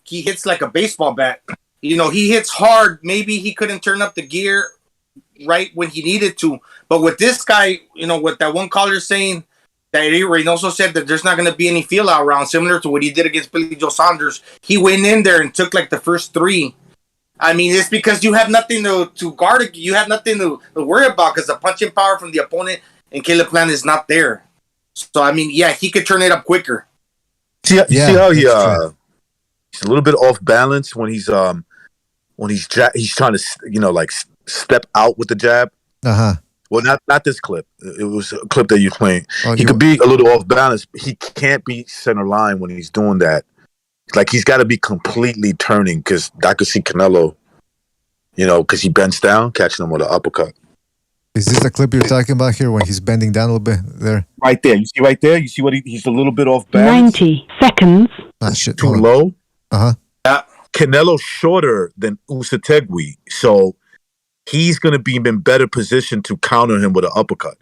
he hits like a baseball bat. He hits hard. Maybe he couldn't turn up the gear right when he needed to. But with this guy, what that one caller saying, that Reynoso said that there's not going to be any feel-out round, similar to what he did against Billy Joe Saunders. He went in there and took like the first 3. I mean, it's because you have nothing to guard. You have nothing to worry about because the punching power from the opponent and Caleb Plant is not there. So, I mean, yeah, he could turn it up quicker. See how he's a little bit off balance when he's trying to step out with the jab. Well, not this clip. It was a clip that you're playing. He could be a little off balance. He can't be center line when he's doing that. Like, he's got to be completely turning because I could see Canelo because he bends down, catching him with an uppercut. Is this the clip you're talking about here when he's bending down a little bit there? Right there. You see right there? You see what he's a little bit off balance? 90 seconds. Ah, shit. Too low. Uh-huh. Canelo's shorter than Usategui, so he's going to be in better position to counter him with an uppercut.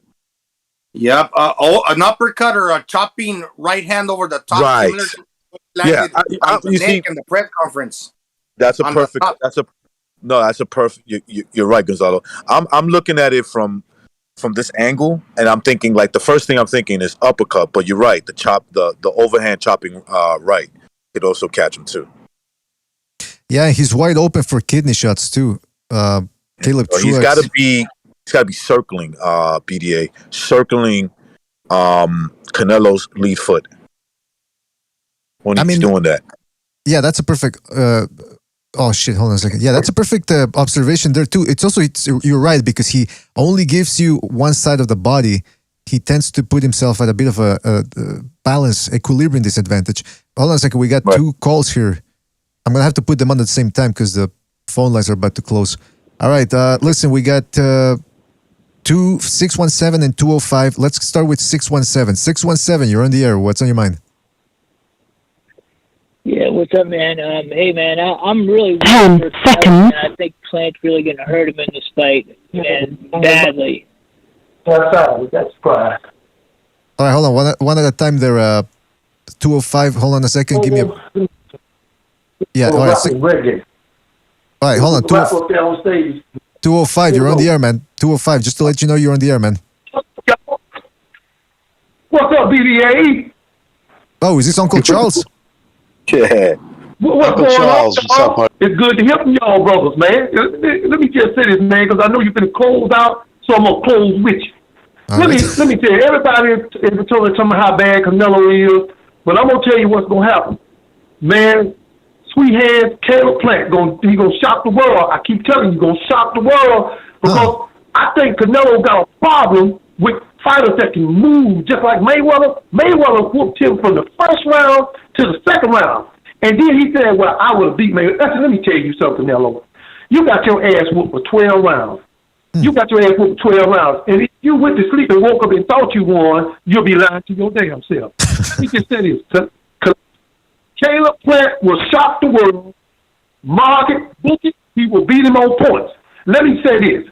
Yep. An uppercut or a chopping right hand over the top. Right. Similar to what landed on the neck in the press conference. That's a perfect. That's a perfect. You're right, Gonzalo. I'm looking at it from this angle, and I'm thinking like the first thing I'm thinking is uppercut. But you're right. The overhand chopping right could also catch him too. Yeah, he's wide open for kidney shots too. Caleb Truex. He's got to be circling BDA, circling Canelo's lead foot when he's doing that. Yeah, that's a perfect. Oh shit! Hold on a second. Yeah, that's a perfect observation there too. You're right, because he only gives you one side of the body. He tends to put himself at a bit of a balance, equilibrium disadvantage. Hold on a second. We got two calls here. I'm gonna have to put them on at the same time because the phone lines are about to close. All right. Listen, we got 617 and 205. Let's start with 617. 617, you're on the air. What's on your mind? Yeah, what's up, man? Hey, man, I'm really 10 seconds. I think Plant's really going to hurt him in this fight, and badly. That's right. All right, hold on. One at a time there. 205. Hold on a second. Give me a... Yeah, all right. All right, hold on. 205, you're on the air, man. 205, just to let you know you're on the air, man. What's up, BDA? Oh, is this Uncle Charles? Yeah. What's Uncle going Charles, on? what's up, buddy? It's good to hear from y'all, brothers, man. Let me just say this, man, because I know you're going to close out, so I'm going to close with you. Let me tell you, everybody is telling me how bad Canelo is, but I'm going to tell you what's going to happen. Man, sweet hands, Caleb Plant, he's going to shock the world. I keep telling you, he's going to shock the world, because I think Canelo got a problem with fighters that can move, just like Mayweather. Mayweather whooped him from the first round to the second round. And then he said, well, I would have beat Mayweather. Let me tell you something, Canelo. You got your ass whooped for 12 rounds. You got your ass whooped for 12 rounds. And if you went to sleep and woke up and thought you won, you'll be lying to your damn self. He just said this. Caleb Plant will shock the world, market, book it, he will beat him on points. Let me say this.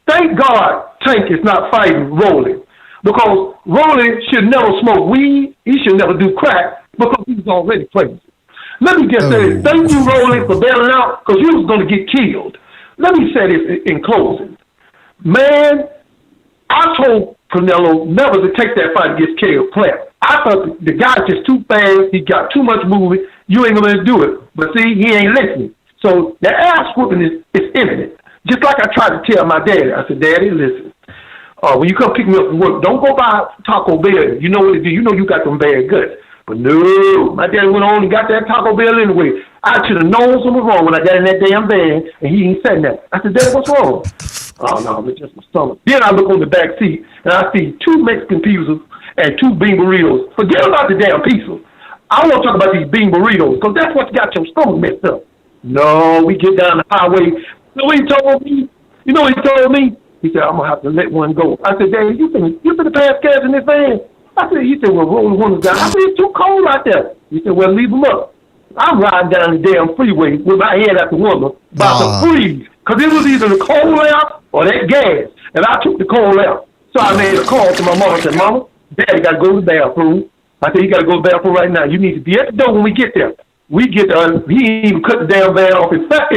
Thank God Tank is not fighting Rolling, because Rolling should never smoke weed. He should never do crack, because he's already crazy. Let me just say this. Thank you, Rolling, for bailing out, because you was going to get killed. Let me say this in closing. Man, I told Canelo never to take that fight against Caleb Plant. I thought the guy's just too fast. He got too much movement. You ain't going to do it. But see, he ain't listening. So the ass whooping is imminent. Just like I tried to tell my daddy. I said, Daddy, listen. When you come pick me up from work, don't go buy Taco Bell. You know what to do. You know you got them bad guts. But no, my daddy went on and got that Taco Bell anyway. I should have known something was wrong when I got in that damn van and he ain't said that. I said, Daddy, what's wrong? Oh, no, it's just my stomach. Then I look on the back seat and I see 2 Mexican pizzas and 2 bean burritos. Forget about the damn pizza. I want to talk about these bean burritos, because that's what got your stomach messed up. No, we get down the highway. You know what he told me? You know what he told me? He said, I'm going to have to let one go. I said, Daddy, you finna pass gas in this van? He said, well, roll the windows down. I said, it's too cold out there. He said, well, leave them up. I'm riding down the damn freeway with my head out the window, about to freeze, because it was either the cold air or that gas. And I took the cold air. So I made a call to my mama. I said, Mama, Daddy got to go to the bathroom. I said, you got to go to the bathroom right now. You need to be at the door when we get there. We get there. He didn't even cut the damn van off. In fact,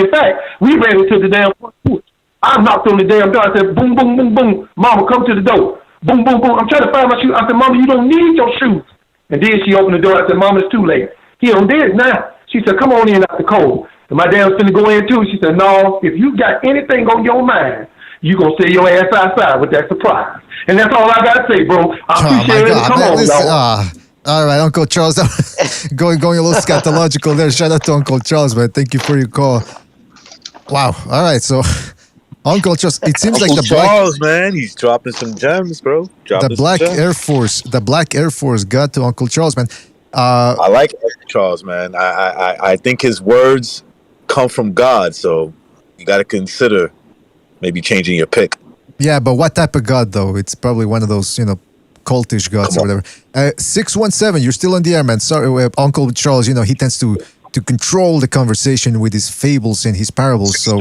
we ran into the damn porch. I knocked on the damn door. I said, boom, boom, boom, boom. Mama, come to the door. Boom, boom, boom. I'm trying to find my shoes. I said, Mama, you don't need your shoes. And then she opened the door. I said, Mama, it's too late. He don't did it now. She said, come on in out the cold. And my dad was finna go in too. She said, no, if you got anything on your mind, you gonna stay your ass outside with that surprise. And that's all I gotta say, bro. I appreciate it. Come on, y'all. All right, Uncle Charles. going a little scatological there. Shout out to Uncle Charles, man. Thank you for your call. Wow. All right, so Uncle Charles, it seems like the Charles, man, he's dropping some gems, bro. The Black Air Force got to Uncle Charles, man. I like Uncle Charles, man. I think his words come from God, so you got to consider maybe changing your pick. Yeah, but what type of god though? It's probably one of those, cultish gods or whatever. 617, you're still on the air, man. Sorry, Uncle Charles. He tends to control the conversation with his fables and his parables. So,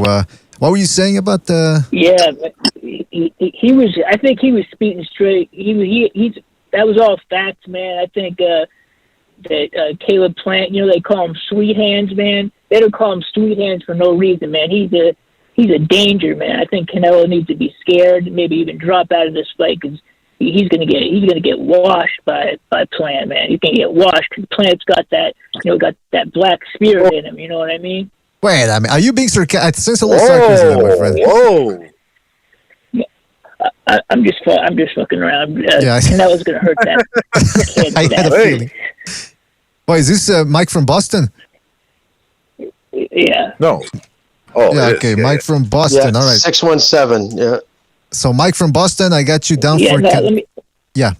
what were you saying about the? Yeah, but he was. I think he was speaking straight. He's that was all facts, man. I think that Caleb Plant, they call him Sweet Hands, man. They don't call him Sweet Hands for no reason, man. He's a danger, man. I think Canelo needs to be scared, maybe even drop out of this fight because he's gonna get washed by Plant, man. He's gonna get washed because Plant's got that black spirit in him. You know what I mean? Wait, are you being sarcastic? I sense a little sarcasm, my friend. Whoa. I'm just fucking around. Canelo's gonna hurt that kid. I had a feeling. Why is this Mike from Boston? Yeah. No. Oh, yeah. Okay, Mike from Boston. Yeah, all right. 617. Yeah. So Mike from Boston, I got you down for. Yeah.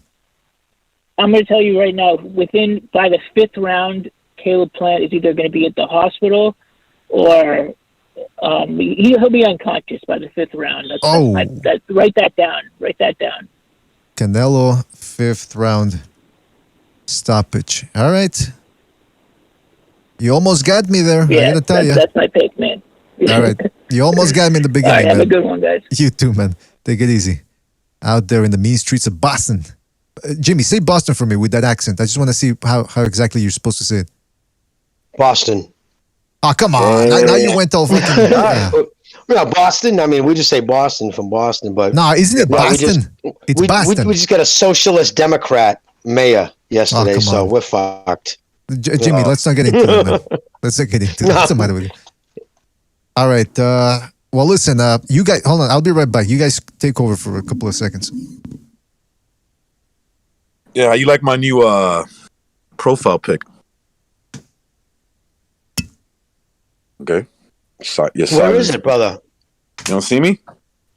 I'm going to tell you right now. By the 5th round, Caleb Plant is either going to be at the hospital, or he'll be unconscious by the 5th round. Write that down. Write that down. Canelo 5th round stoppage. All right. You almost got me there. Yeah, I gotta tell you. That's my pick, man. All right. You almost got me in the beginning. All right, have man. a good one, guys. You too, man. Take it easy. Out there in the mean streets of Boston. Jimmy, say Boston for me with that accent. I just want to see how exactly you're supposed to say it. Boston. Oh, come on. Now you went all fucking... Yeah, Boston. I mean, we just say Boston from Boston, but... No, isn't it Boston? It's Boston. We just got a socialist Democrat mayor yesterday, so we're fucked. Jimmy, let's not get into it, man. Let's not get into it. What's the matter with you? All right. Well, listen, you guys, hold on. I'll be right back. You guys take over for a couple of seconds. Yeah, you like my new profile pic? Okay. Where is it, brother? You don't see me?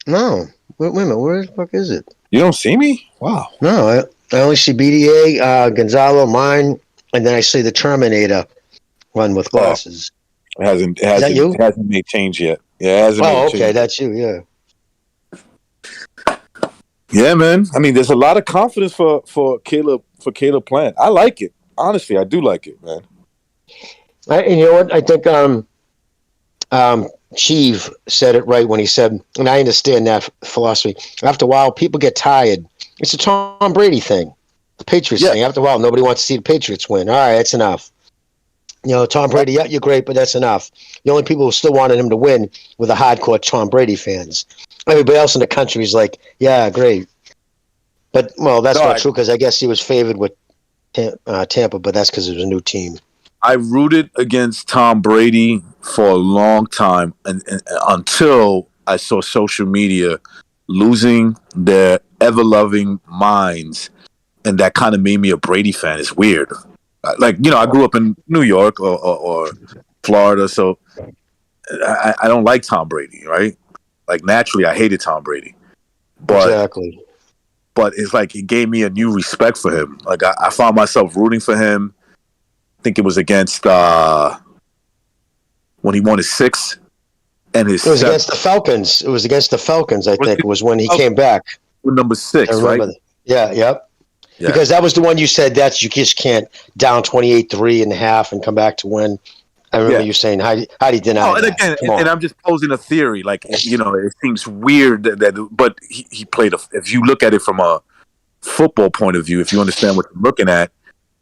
No. Wait a minute. Where the fuck is it? You don't see me? Wow. No, I only see BDA, Gonzalo, mine, and then I see the Terminator one with glasses. It hasn't made change yet. Yeah, it hasn't made change. That's you, yeah. Yeah, man. I mean, there's a lot of confidence for Caleb Plant. I like it. Honestly, I do like it, man. And you know what? I think Chief said it right when he said, and I understand that philosophy. After a while, people get tired. It's a Tom Brady thing, the Patriots thing. After a while, nobody wants to see the Patriots win. All right, that's enough. Tom Brady, yeah, you're great, but that's enough. The only people who still wanted him to win were the hardcore Tom Brady fans. Everybody else in the country is like, yeah, great. But, well, that's not true because I guess he was favored with Tampa, but that's because it was a new team. I rooted against Tom Brady for a long time and until I saw social media losing their ever-loving minds, and that kind of made me a Brady fan. It's weird. I grew up in New York or Florida, so I don't like Tom Brady, right? Like, naturally, I hated Tom Brady. Exactly. But it's like it gave me a new respect for him. Like, I found myself rooting for him. I think it was against when he won his 6th and his 7th. It was against the Falcons. It was against the Falcons, I think. It was when he came back. With number 6, right? Yeah, yep. Yeah. Because that was the one you said you just can't down 28-3 in the half and come back to win. I remember you saying, how do you deny that? And I'm just posing a theory. Like, it seems weird but he played if you look at it from a football point of view, if you understand what you're looking at,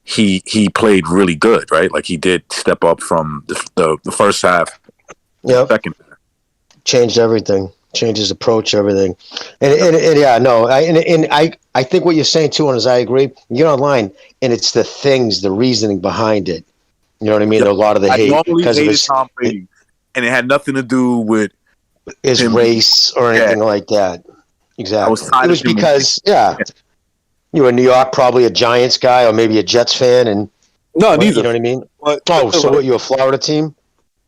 he played really good, right? Like, he did step up from the first half. Yeah. Second. Changed everything. Changed his approach, everything. And yeah, no. I think what you're saying too, and as I agree, you get online and it's the reasoning behind it. You know what I mean? A lot of the hate because of his Tom Brady, and it had nothing to do with his race or anything like that. Exactly. It was because you were in New York, probably a Giants guy or maybe a Jets fan, and neither. You know what I mean? So what? You a Florida team?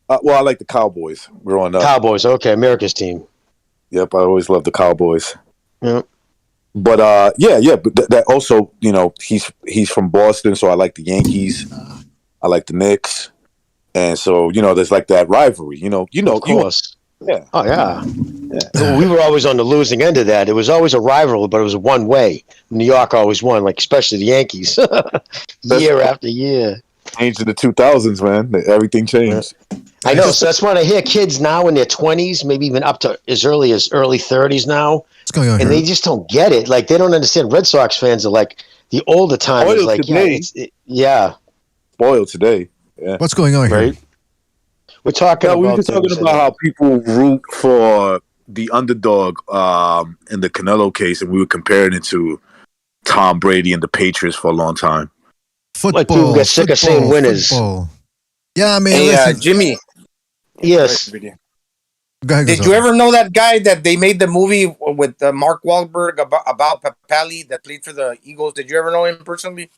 Well, I like the Cowboys growing up. Cowboys, okay, America's team. Yep, I always loved the Cowboys. Yeah. But but that also, he's from Boston, so I like the Yankees. I like the Knicks. And so, there's like that rivalry, Of course. Yeah. Oh yeah. We were always on the losing end of that. It was always a rival, but it was one way. New York always won, like especially the Yankees, year after year. Changed in the 2000s, man. Everything changed. I know. So that's when I hear kids now in their 20s, maybe even up to as early 30s now. What's going on and here? they just don't get it. Like, they don't understand. Red Sox fans are like the older timers. Like, today. yeah. Spoiled today. Yeah. What's going on here? We're talking about we were just talking about how people root for the underdog in the Canelo case, and we were comparing it to Tom Brady and the Patriots for a long time. Football. Like, people get sick of saying winners. Football. Yeah, I mean, hey, listen. Jimmy. Yes. Go ahead, Did you ever know that guy that they made the movie with Mark Wahlberg about Papali that played for the Eagles? Did you ever know him personally?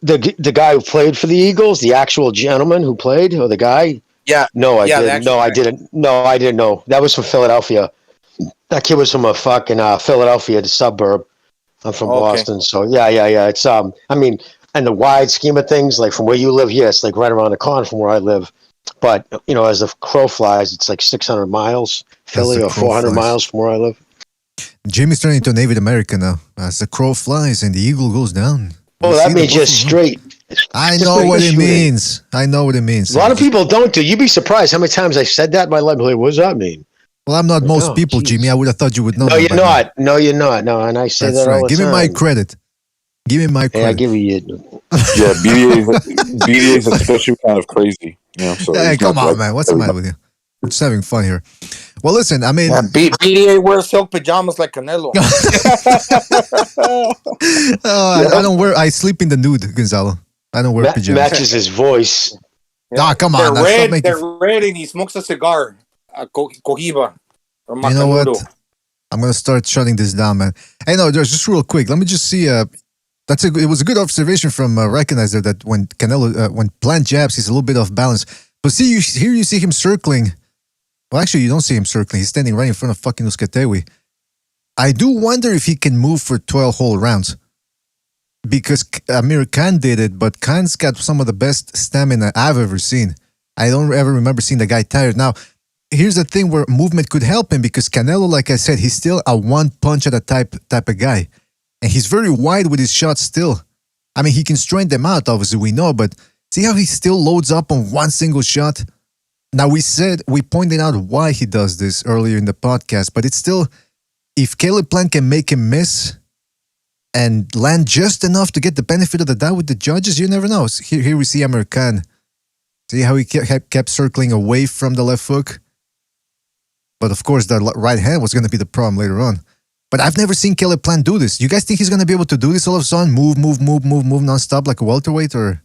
The guy who played for the Eagles, the actual gentleman who played, or the guy? Yeah. No, I Yeah, the didn't. actual No, I guy. didn't. No, I didn't know. That was from Philadelphia. That kid was from a fucking Philadelphia, the suburb. I'm from Boston, so yeah. It's I mean, in the wide scheme of things, like from where you live, yeah, it's like right around the corner from where I live. But you know, as the crow flies, it's like 600 miles, Philly, or 400 miles from where I live. Jimmy's turning into a Native American now. As the crow flies and the eagle goes down. Oh, that means just straight. I know what it means. I know what it means. A lot of people don't do. You'd be surprised how many times I said that in my life. Like, what does that mean? Well, I'm not most people, Jimmy. I would have thought you would know. No, you're not. No, you're not. No, and I say That's that all right. the Give time. me my credit. Give me my credit. I give you. Yeah, BDA is especially kind of crazy. You know, so Hey, come on, man. What's the matter with you? We're just having fun here. Well, listen, I mean... BDA wears silk pajamas like Canelo. I don't wear... I sleep in the nude, Gonzalo. I don't wear pajamas. Matches his voice. Ah, come on. They're red and he smokes a cigar. A Cohiba. Or you know what? I'm going to start shutting this down, man. Hey, no, just real quick. Let me just see... It was a good observation from Recognizer that when Canelo... when Plant jabs, he's a little bit off balance. But see, here you see him circling... Well, actually, you don't see him circling. He's standing right in front of fucking Uskatewi. I do wonder if he can move for 12 whole rounds. Because Amir Khan did it, but Khan's got some of the best stamina I've ever seen. I don't ever remember seeing the guy tired. Now, here's the thing where movement could help him, because Canelo, like I said, he's still a one punch at a type of guy. And he's very wide with his shots still. I mean, he can strain them out, obviously, we know, but see how he still loads up on one single shot? Now, we pointed out why he does this earlier in the podcast, but it's still, if Caleb Plant can make him miss and land just enough to get the benefit of the doubt with the judges, you never know. Here we see Amir Khan. See how he kept circling away from the left hook? But of course, the right hand was going to be the problem later on. But I've never seen Caleb Plant do this. You guys think he's going to be able to do this all of a sudden? Move nonstop like a welterweight, or?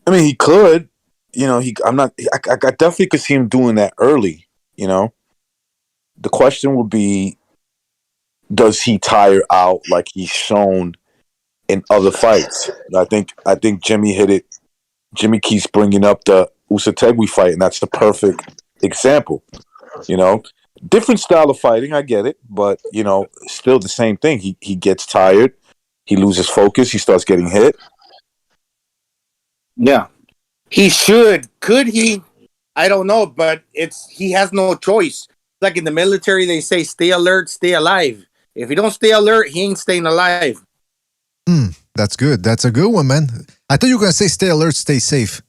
I mean, he could. You know, I definitely could see him doing that early, you know. The question would be, does he tire out like he's shown in other fights? I think Jimmy hit it. Jimmy keeps bringing up the Usategui fight, and that's the perfect example. You know, different style of fighting, I get it, but, you know, still the same thing. He gets tired, he loses focus, he starts getting hit. Yeah. He should. Could he? I don't know, but he has no choice. Like in the military, they say, stay alert, stay alive. If he don't stay alert, he ain't staying alive. That's good. That's a good one, man. I thought you were going to say stay alert, stay safe.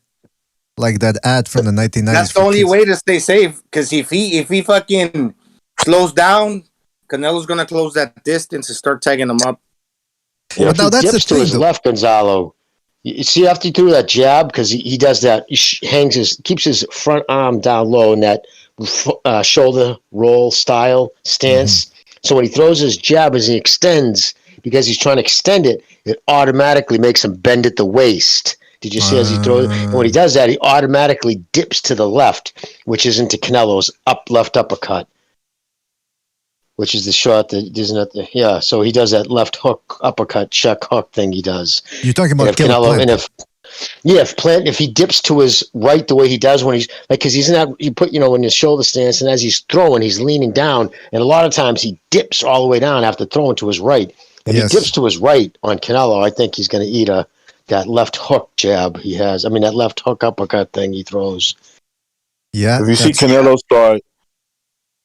Like that ad from the 1990s. That's the only way to stay safe. Because if he fucking slows down, Canelo's going to close that distance and start tagging him up. Yeah, now that's the thing, to his left, Gonzalo. You see, after he threw that jab, because he does that, he keeps his front arm down low in that shoulder roll style stance. Mm-hmm. So when he throws his jab, as he extends, because he's trying to extend it, it automatically makes him bend at the waist. Did you see as he throws? And when he does that, he automatically dips to the left, which is into Canelo's left uppercut, which is the shot that isn't at the So he does that left hook uppercut check hook thing. He does. You're talking about Canelo, and if he dips to his right the way he does when he's like, because he's in that, you put in his shoulder stance, and as he's throwing, he's leaning down, and a lot of times he dips all the way down after throwing to his right. If he dips to his right on Canelo, I think he's going to eat that left hook jab he has. I mean, that left hook uppercut thing he throws. Yeah. If you see Canelo start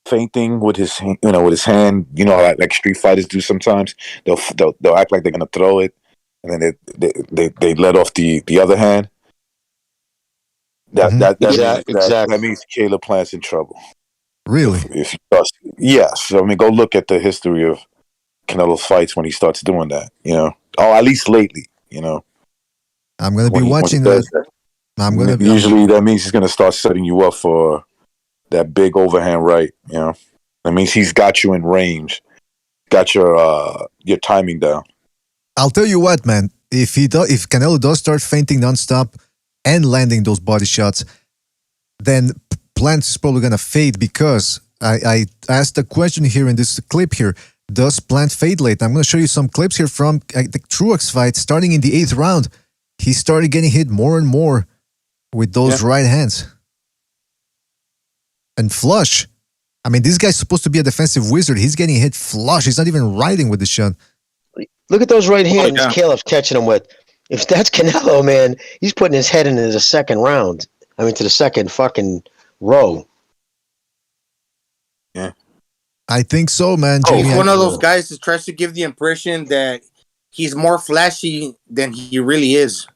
feinting with his, with his hand, how like street fighters do sometimes. They'll act like they're gonna throw it, and then they let off the other hand. That means Caleb Plant's in trouble. Really? If he starts, yes. I mean, go look at the history of Canelo's fights when he starts doing that. At least lately. I'm gonna be watching that. Usually that means he's gonna start setting you up for that big overhand right. That means he's got you in range, got your timing down. I'll tell you what, man. If Canelo does start feinting nonstop and landing those body shots, then Plant is probably gonna fade, because I asked a question here in this clip here. Does Plant fade late? I'm gonna show you some clips here from the Truex fight. Starting in the 8th round, he started getting hit more and more with those right hands. And flush. I mean, this guy's supposed to be a defensive wizard. He's getting hit flush. He's not even riding with the shot. Look at those right hands Caleb's catching him with. If that's Canelo, man, he's putting his head into the second round. I mean, to the second fucking row. Yeah. I think so, man. He's one of those guys that tries to give the impression that he's more flashy than he really is.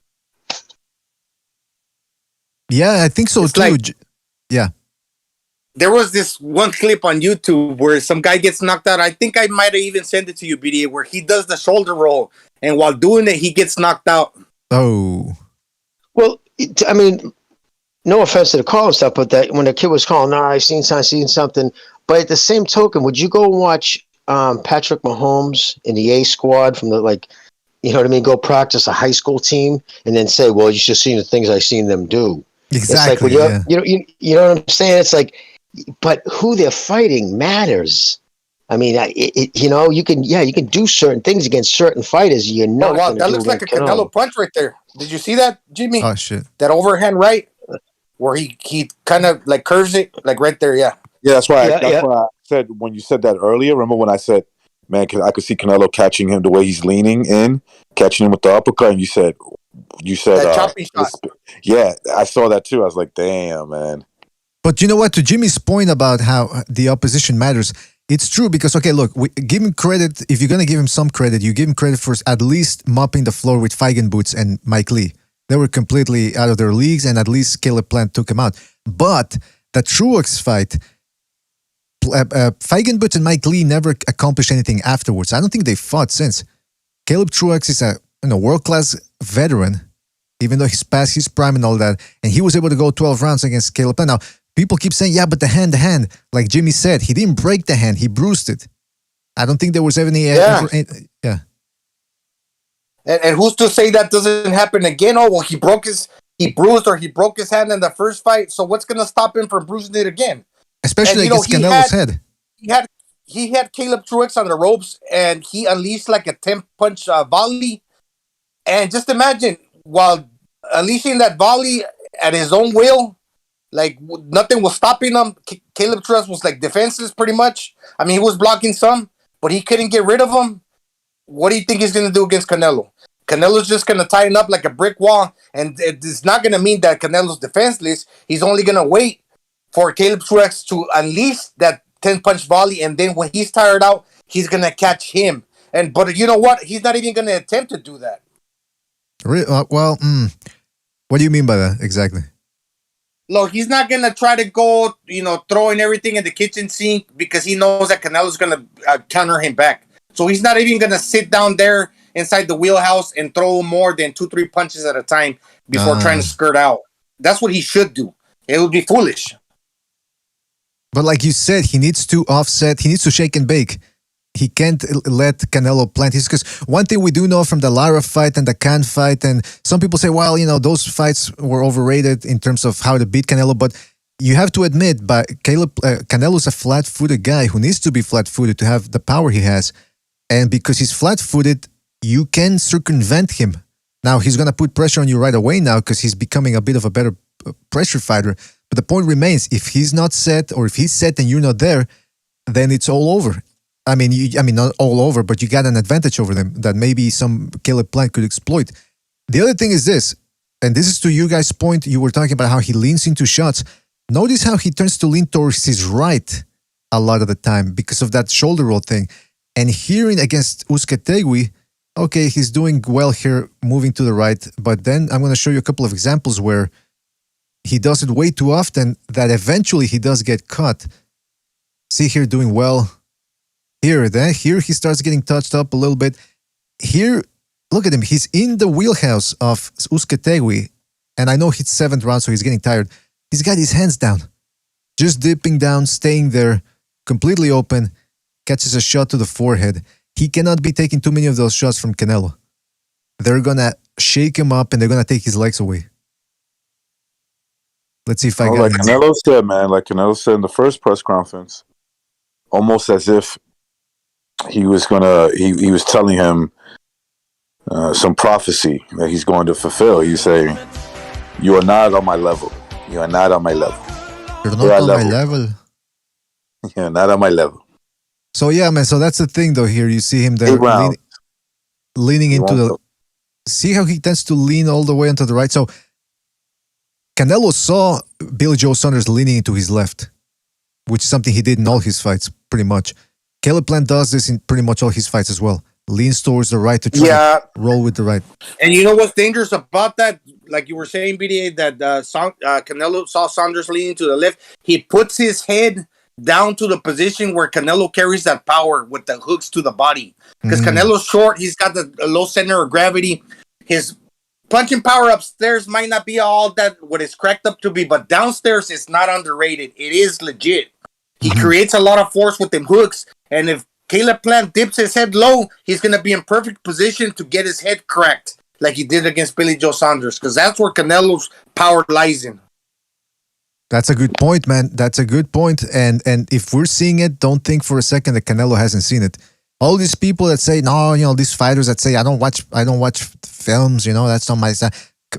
Yeah, I think so too. Yeah. There was this one clip on YouTube where some guy gets knocked out. I think I might have even sent it to you, BDA, where he does the shoulder roll, and while doing it, he gets knocked out. Oh. Well, I mean, no offense to the call and stuff, but that when the kid was calling, I seen something. But at the same token, would you go and watch Patrick Mahomes in the A squad from the go practice a high school team and then say, well, you should see the things I seen them do. Exactly. It's like, you know what I'm saying? It's like, but who they're fighting matters. I mean, you can do certain things against certain fighters. You're not. Wow, that looks like a Canelo punch right there. Did you see that, Jimmy? Oh shit! That overhand right, where he kind of like curves it, like right there. Yeah. Yeah, that's why I said when you said that earlier. Remember when I said, man, I could see Canelo catching him the way he's leaning in, catching him with the uppercut, and you said that choppy shot. Yeah, I saw that too. I was like, damn, man. But you know what? To Jimmy's point about how the opposition matters, it's true because, okay, look, give him credit. If you're going to give him some credit, you give him credit for at least mopping the floor with Feigenbutz and Mike Lee. They were completely out of their leagues, and at least Caleb Plant took him out. But the Truex fight, Feigenbutz and Mike Lee never accomplished anything afterwards. I don't think they fought since. Caleb Truex is a world-class veteran, even though he's past his prime and all that, and he was able to go 12 rounds against Caleb Plant. Now, people keep saying, yeah, but the hand, like Jimmy said, he didn't break the hand, he bruised it. I don't think there was any... Yeah. And who's to say that doesn't happen again? Oh, well, he broke his hand in the first fight, so what's going to stop him from bruising it again? Especially against Canelo's head. He had Caleb Truex on the ropes, and he unleashed like a 10-punch volley. And just imagine, while unleashing that volley at his own will, like nothing was stopping him. Caleb Truex was like defenseless pretty much. I mean, he was blocking some, but he couldn't get rid of him. What do you think he's going to do against Canelo? Canelo's just going to tighten up like a brick wall, and it's not going to mean that Canelo's defenseless. He's only going to wait for Caleb Truex to unleash that 10-punch volley, and then when he's tired out, he's going to catch him. But you know what? He's not even going to attempt to do that. What do you mean by that exactly? Look, he's not going to try to go, throwing everything in the kitchen sink because he knows that Canelo's going to counter him back. So he's not even going to sit down there inside the wheelhouse and throw more than 2-3 punches at a time before trying to skirt out. That's what he should do. It would be foolish. But like you said, he needs to offset. He needs to shake and bake. He can't let Canelo plant his... Because one thing we do know from the Lara fight and the Khan fight, and some people say, well, those fights were overrated in terms of how to beat Canelo, but you have to admit, Canelo's a flat-footed guy who needs to be flat-footed to have the power he has. And because he's flat-footed, you can circumvent him. Now, he's going to put pressure on you right away now because he's becoming a bit of a better pressure fighter. But the point remains, if he's not set, or if he's set and you're not there, then it's all over. I mean, not all over, but you got an advantage over them that maybe some Caleb Plant could exploit. The other thing is this, and this is to you guys' point, you were talking about how he leans into shots. Notice how he turns to lean towards his right a lot of the time because of that shoulder roll thing. And hearing against Uzcategui, okay, he's doing well here, moving to the right. But then I'm going to show you a couple of examples where he does it way too often that eventually he does get caught. See here, doing well. Here he starts getting touched up a little bit. Here, look at him. He's in the wheelhouse of Uzcategui. And I know it's 7th round, so he's getting tired. He's got his hands down. Just dipping down, staying there, completely open, catches a shot to the forehead. He cannot be taking too many of those shots from Canelo. They're going to shake him up and they're going to take his legs away. Let's see if I got like Canelo said, man, like Canelo said in the first press conference, almost as if he was he was telling him some prophecy that he's going to fulfill. He's saying, "You are not on my level. You are not on my level. You're not on my level. You're not on my level." So yeah, man. So that's the thing, though. Here you see him there leaning into the. See how he tends to lean all the way onto the right. So Canelo saw Billy Joe Saunders leaning into his left, which is something he did in all his fights, pretty much. Caleb Plant does this in pretty much all his fights as well. Leans towards the right to try to roll with the right. And you know what's dangerous about that? Like you were saying, BDA, that Canelo saw Saunders leaning to the left. He puts his head down to the position where Canelo carries that power with the hooks to the body. Because Canelo's short, he's got the low center of gravity. His punching power upstairs might not be all that what it's cracked up to be, but downstairs it's not underrated. It is legit. He creates a lot of force with them hooks, and if Caleb Plant dips his head low, he's going to be in perfect position to get his head cracked like he did against Billy Joe Saunders, because that's where Canelo's power lies in. That's a good point, man. That's a good point. And if we're seeing it, don't think for a second that Canelo hasn't seen it. All these people that say, no, these fighters that say, I don't watch films, that's not my side.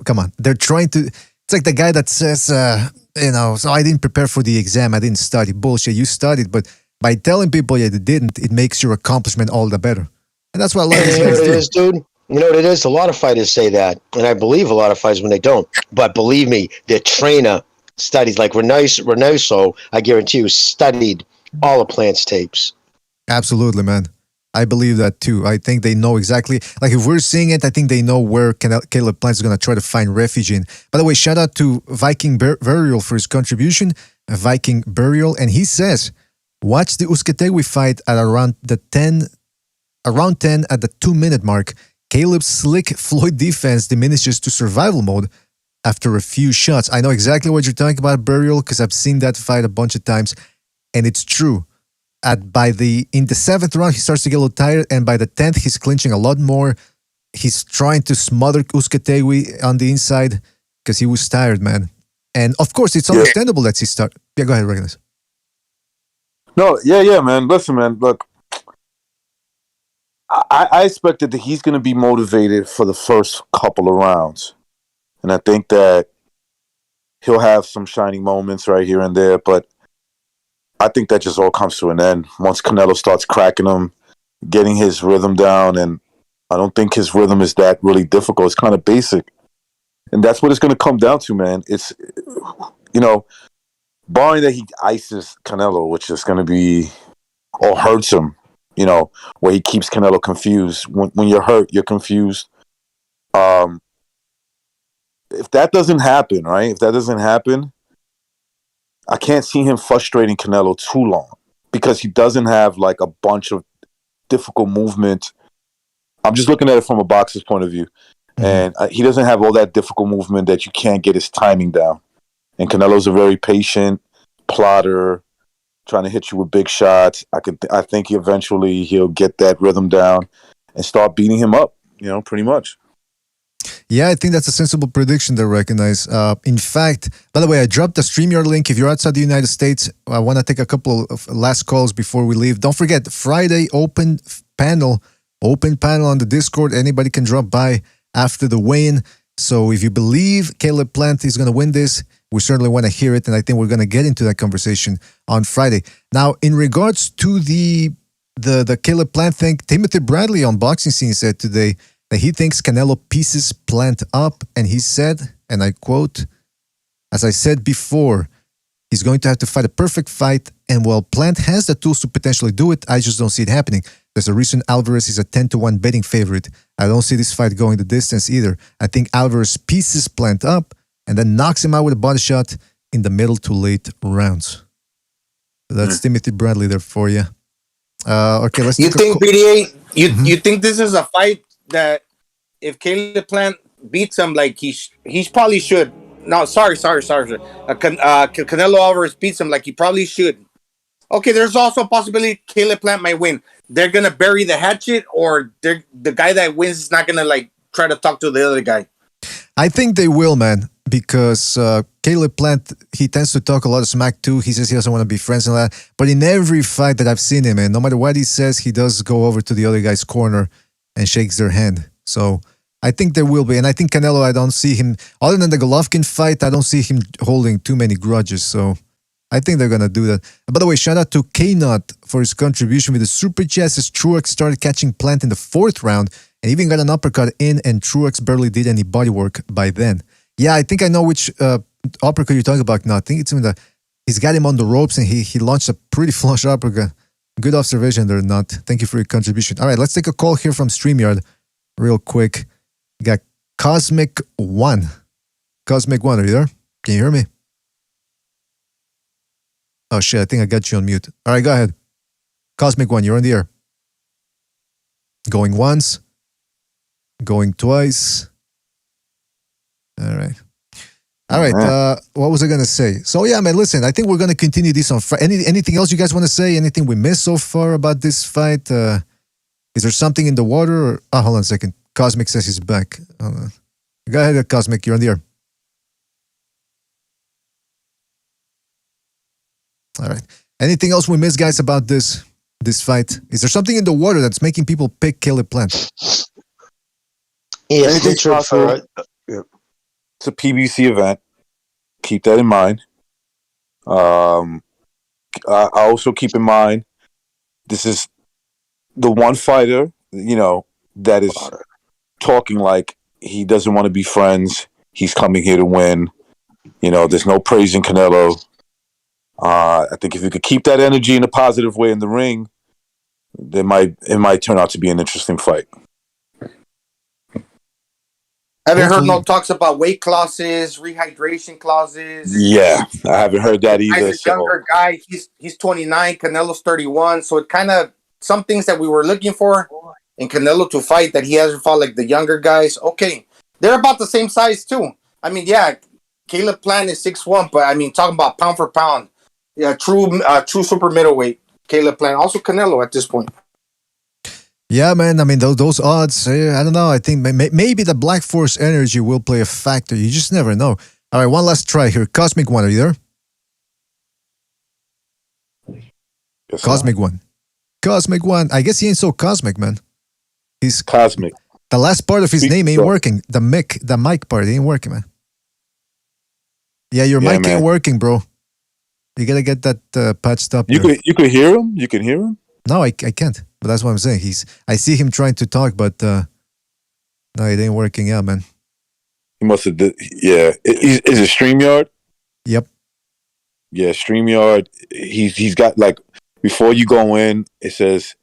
Come on. They're trying to, it's like the guy that says, so I didn't prepare for the exam. I didn't study. Bullshit. You studied, but by telling people that you didn't, it makes your accomplishment all the better. And that's what a lot of these guys do. You know what it is, dude? You know what it is? A lot of fighters say that, and I believe a lot of fighters when they don't. But believe me, their trainer studies, like Reynoso, I guarantee you, studied all of Plant's tapes. Absolutely, man. I believe that too. I think they know exactly, like if we're seeing it, I think they know where Caleb Plant is going to try to find refuge in. By the way, shout out to Viking Burial for his contribution, Viking Burial, and he says, watch the Uzcategui fight at around 10 at the 2-minute mark. Caleb's slick Floyd defense diminishes to survival mode after a few shots. I know exactly what you're talking about, Burial, because I've seen that fight a bunch of times, and it's true. In the 7th round, he starts to get a little tired, and by the 10th, he's clinching a lot more. He's trying to smother Uzcategui on the inside because he was tired, man. And of course, it's understandable that he's tired. Yeah, go ahead, Regulus. No, yeah, man. Listen, man, look. I expected that he's going to be motivated for the first couple of rounds. And I think that he'll have some shining moments right here and there, but I think that just all comes to an end once Canelo starts cracking him, getting his rhythm down, and I don't think his rhythm is that really difficult. It's kind of basic. And that's what it's going to come down to, man. It's, barring that he ices Canelo, which is going to be, or hurts him, where he keeps Canelo confused. When you're hurt, you're confused. If that doesn't happen, right? If that doesn't happen, I can't see him frustrating Canelo too long because he doesn't have like a bunch of difficult movement. I'm just looking at it from a boxer's point of view. And he doesn't have all that difficult movement that you can't get his timing down. And Canelo's a very patient plotter, trying to hit you with big shots. I think eventually he'll get that rhythm down and start beating him up, pretty much. Yeah, I think that's a sensible prediction to recognize. In fact, by the way, I dropped the StreamYard link. If you're outside the United States, I want to take a couple of last calls before we leave. Don't forget, Friday open panel on the Discord. Anybody can drop by after the weigh-in. So if you believe Caleb Plant is going to win this, we certainly want to hear it, and I think we're going to get into that conversation on Friday. Now, in regards to the Caleb Plant thing, Timothy Bradley on Boxing Scene said today that he thinks Canelo pieces Plant up, and he said, and I quote, "As I said before, He's going to have to fight a perfect fight, and while Plant has the tools to potentially do it, I just don't see it happening. There's a reason Alvarez is a 10-1 betting favorite. I don't see this fight going the distance either. I think Alvarez pieces Plant up and then knocks him out with a body shot in the middle to late rounds. So that's Timothy Bradley there for you. Okay, let's. You think BDA? You think this is a fight that if Caleb Plant beats him, like he probably should. No, sorry. Canelo Alvarez beats him like he probably should. Okay, there's also a possibility Caleb Plant might win. They're gonna bury the hatchet, or the guy that wins is not gonna like try to talk to the other guy. I think they will, man, because Caleb Plant, he tends to talk a lot of smack too. He says he doesn't want to be friends and all that. But in every fight that I've seen him in, no matter what he says, he does go over to the other guy's corner and shakes their hand. So I think there will be. And I think Canelo, I don't see him, other than the Golovkin fight, I don't see him holding too many grudges. So I think they're going to do that. And by the way, shout out to K-Nut for his contribution with the Super Chat. Says Truex started catching Plant in the 4th round and even got an uppercut in, and Truex barely did any body work by then. Yeah, I think I know which uppercut you're talking about now. I think it's in he's got him on the ropes and he launched a pretty flush uppercut. Good observation there, Nut. Thank you for your contribution. All right, let's take a call here from StreamYard real quick. We got Cosmic One. Cosmic One, are you there? Can you hear me? Oh shit, I think I got you on mute. All right, go ahead. Cosmic One, you're on the air. Going once. Going twice. All right. What was I going to say? So yeah, man, listen, I think we're going to continue this on Friday. Anything else you guys want to say? Anything we missed so far about this fight? Is there something in the water? Or, hold on a second. Cosmic says he's back. Go ahead, Cosmic. You're on the air. All right. Anything else we missed, guys, about this fight? Is there something in the water that's making people pick Caleb Plant? Yeah, it's a PBC event. Keep that in mind. I also keep in mind this is the one fighter, that is talking like he doesn't want to be friends. He's coming here to win. There's no praising Canelo. I think if you could keep that energy in a positive way in the ring, it might turn out to be an interesting fight. I haven't heard no talks about weight clauses, rehydration clauses. Yeah, I haven't heard that either. He's a younger guy. He's 29. Canelo's 31. So it kind of some things that we were looking for in Canelo to fight that he hasn't fought, like the younger guys. Okay, they're about the same size too. I mean, yeah, Caleb Plant is 6'1", but I mean, talking about pound for pound, yeah, true super middleweight. Caleb Plant, also Canelo at this point. Yeah, man. I mean, those odds, I don't know. I think maybe the Black Force energy will play a factor. You just never know. All right, one last try here. Cosmic One, are you there? Yes, Cosmic One. Cosmic One. I guess he ain't so cosmic, man. He's cosmic. The last part of his name ain't working. The mic part ain't working, man. Yeah, your mic ain't working, bro. You gotta get that patched up. You could hear him? You can hear him? No, I can't. But that's what I'm saying. I see him trying to talk, but no, it ain't working out, man. He must have. Yeah, is it StreamYard? Yep. Yeah, StreamYard. He's got like before you go in, it says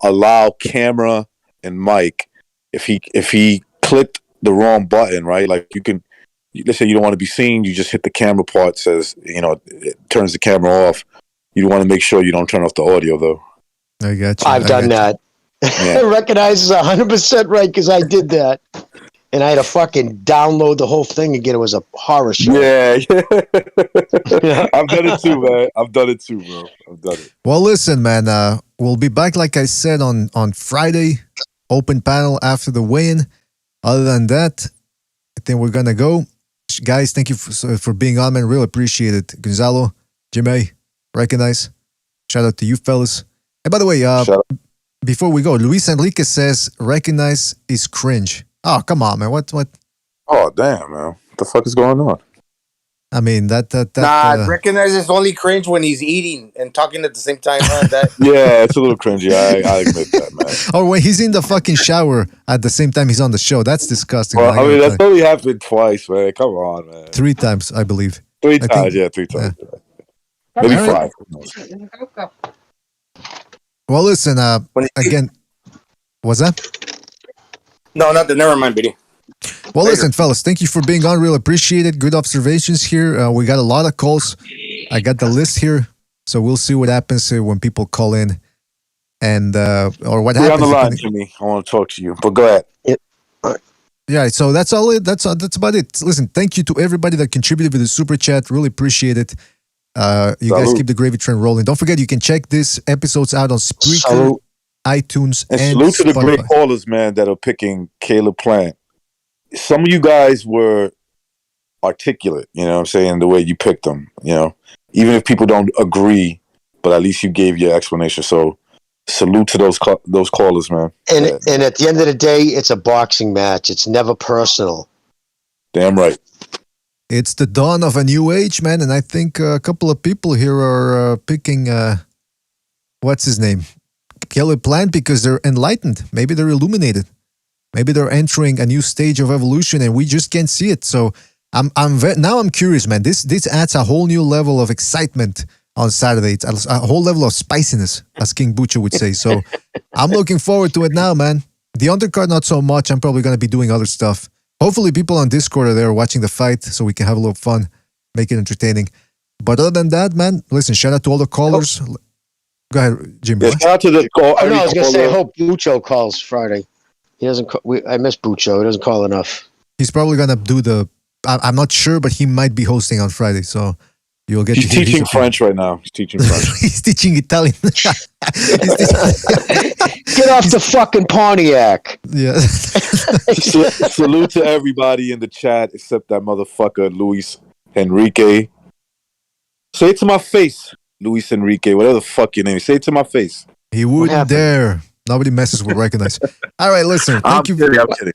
allow camera and mic. If he clicked the wrong button, right? Like you can. Let's say you don't want to be seen. You just hit the camera part. Says it turns the camera off. You want to make sure you don't turn off the audio though. I got you. I've done that. Yeah. I recognize 100% right because I did that. And I had to fucking download the whole thing again. It was a horror show. Yeah. I've done it too, man. I've done it too, bro. I've done it. Well, listen, man. We'll be back, like I said, on Friday. Open panel after the weigh-in. Other than that, I think we're going to go. Guys, thank you for being on, man. Really appreciate it. Gonzalo, Jimmy, recognize. Shout out to you fellas. And by the way, before we go, Luis Enrique says recognize is cringe. Oh, come on, man. What? Oh, damn, man. What the fuck is going on? I mean, that recognize is only cringe when he's eating and talking at the same time. Yeah, it's a little cringy. I admit that, man. Or when he's in the fucking shower at the same time he's on the show. That's disgusting. Well, I mean, that's only happened twice, man. Come on, man. 3 times, I believe. Three times. Yeah. Maybe All 5. Well, listen. Again, what's that? No, nothing. Never mind, BD. Well, listen, fellas, thank you for being on. Real appreciate it. Good observations here. We got a lot of calls. I got the list here, so we'll see what happens when people call in, and or what happens. You're on the line, Jimmy. I want to talk to you, but go ahead. Yeah, so that's all. That's about it. Listen, thank you to everybody that contributed with the super chat. Really appreciate it. You guys keep the gravy train rolling. Don't forget, you can check this episodes out on Spreaker, iTunes, and salute to the Spotify. great callers, man, that are picking Caleb Plant. Some of you guys were articulate, you know what I'm saying, the way you picked them, you know, even if people don't agree, but at least you gave your explanation. So salute to those callers, man. And at the end of the day, it's a boxing match. It's never personal. Damn right. It's the dawn of a new age, man, and I think a couple of people here are picking, what's his name? Caleb Plant, because they're enlightened. Maybe they're illuminated. Maybe they're entering a new stage of evolution, and we just can't see it. So now I'm curious, man. This adds a whole new level of excitement on Saturday. It's a whole level of spiciness, as King Butcher would say. So I'm looking forward to it now, man. The undercard, not so much. I'm probably going to be doing other stuff. Hopefully people on Discord are there watching the fight so we can have a little fun, make it entertaining. But other than that, man, listen, shout out to all the callers. Go ahead, Jimmy. Yeah, shout out to the call. I was going to say, I hope Bucho calls Friday. He doesn't. I miss Bucho. He doesn't call enough. He's probably going to do the... I'm not sure, but he might be hosting on Friday, so you'll get He's teaching French right now. He's teaching French. He's teaching Italian. Get off the fucking Pontiac. Yeah. Salute to everybody in the chat except that motherfucker Luis Enrique. Say it to my face, Luis Enrique, whatever the fuck your name is. Say it to my face. He wouldn't dare. Nobody messes with recognize. All right, listen. Thank you. I'm kidding.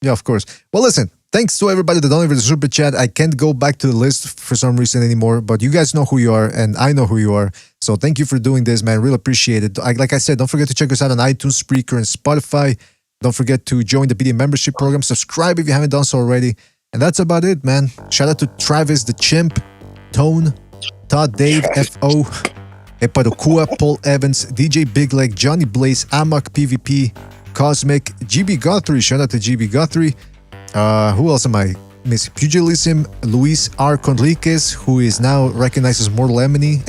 Yeah, of course. Well, listen. Thanks to everybody that donated the super chat. I can't go back to the list for some reason anymore, but you guys know who you are, and I know who you are. So thank you for doing this, man. Really appreciate it. Like I said, don't forget to check us out on iTunes, Spreaker, and Spotify. Don't forget to join the BD membership program. Subscribe if you haven't done so already. And that's about it, man. Shout out to Travis the Chimp, Tone, Todd Dave, F.O., Epadokua, Paul Evans, DJ Big Leg, Johnny Blaze, Amok PvP, Cosmic, GB Guthrie. Shout out to GB Guthrie. Who else am I missing? Pugilism, Luis R. Conriquez, who is now recognized as mortal enemy.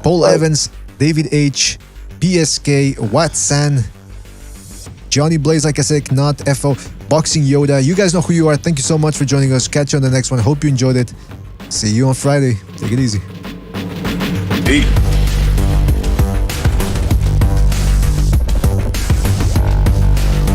Paul Evans, David H., PSK, Watson, Johnny Blaze, like I said, not FO, Boxing Yoda. You guys know who you are. Thank you so much for joining us. Catch you on the next one. Hope you enjoyed it. See you on Friday. Take it easy. Peace.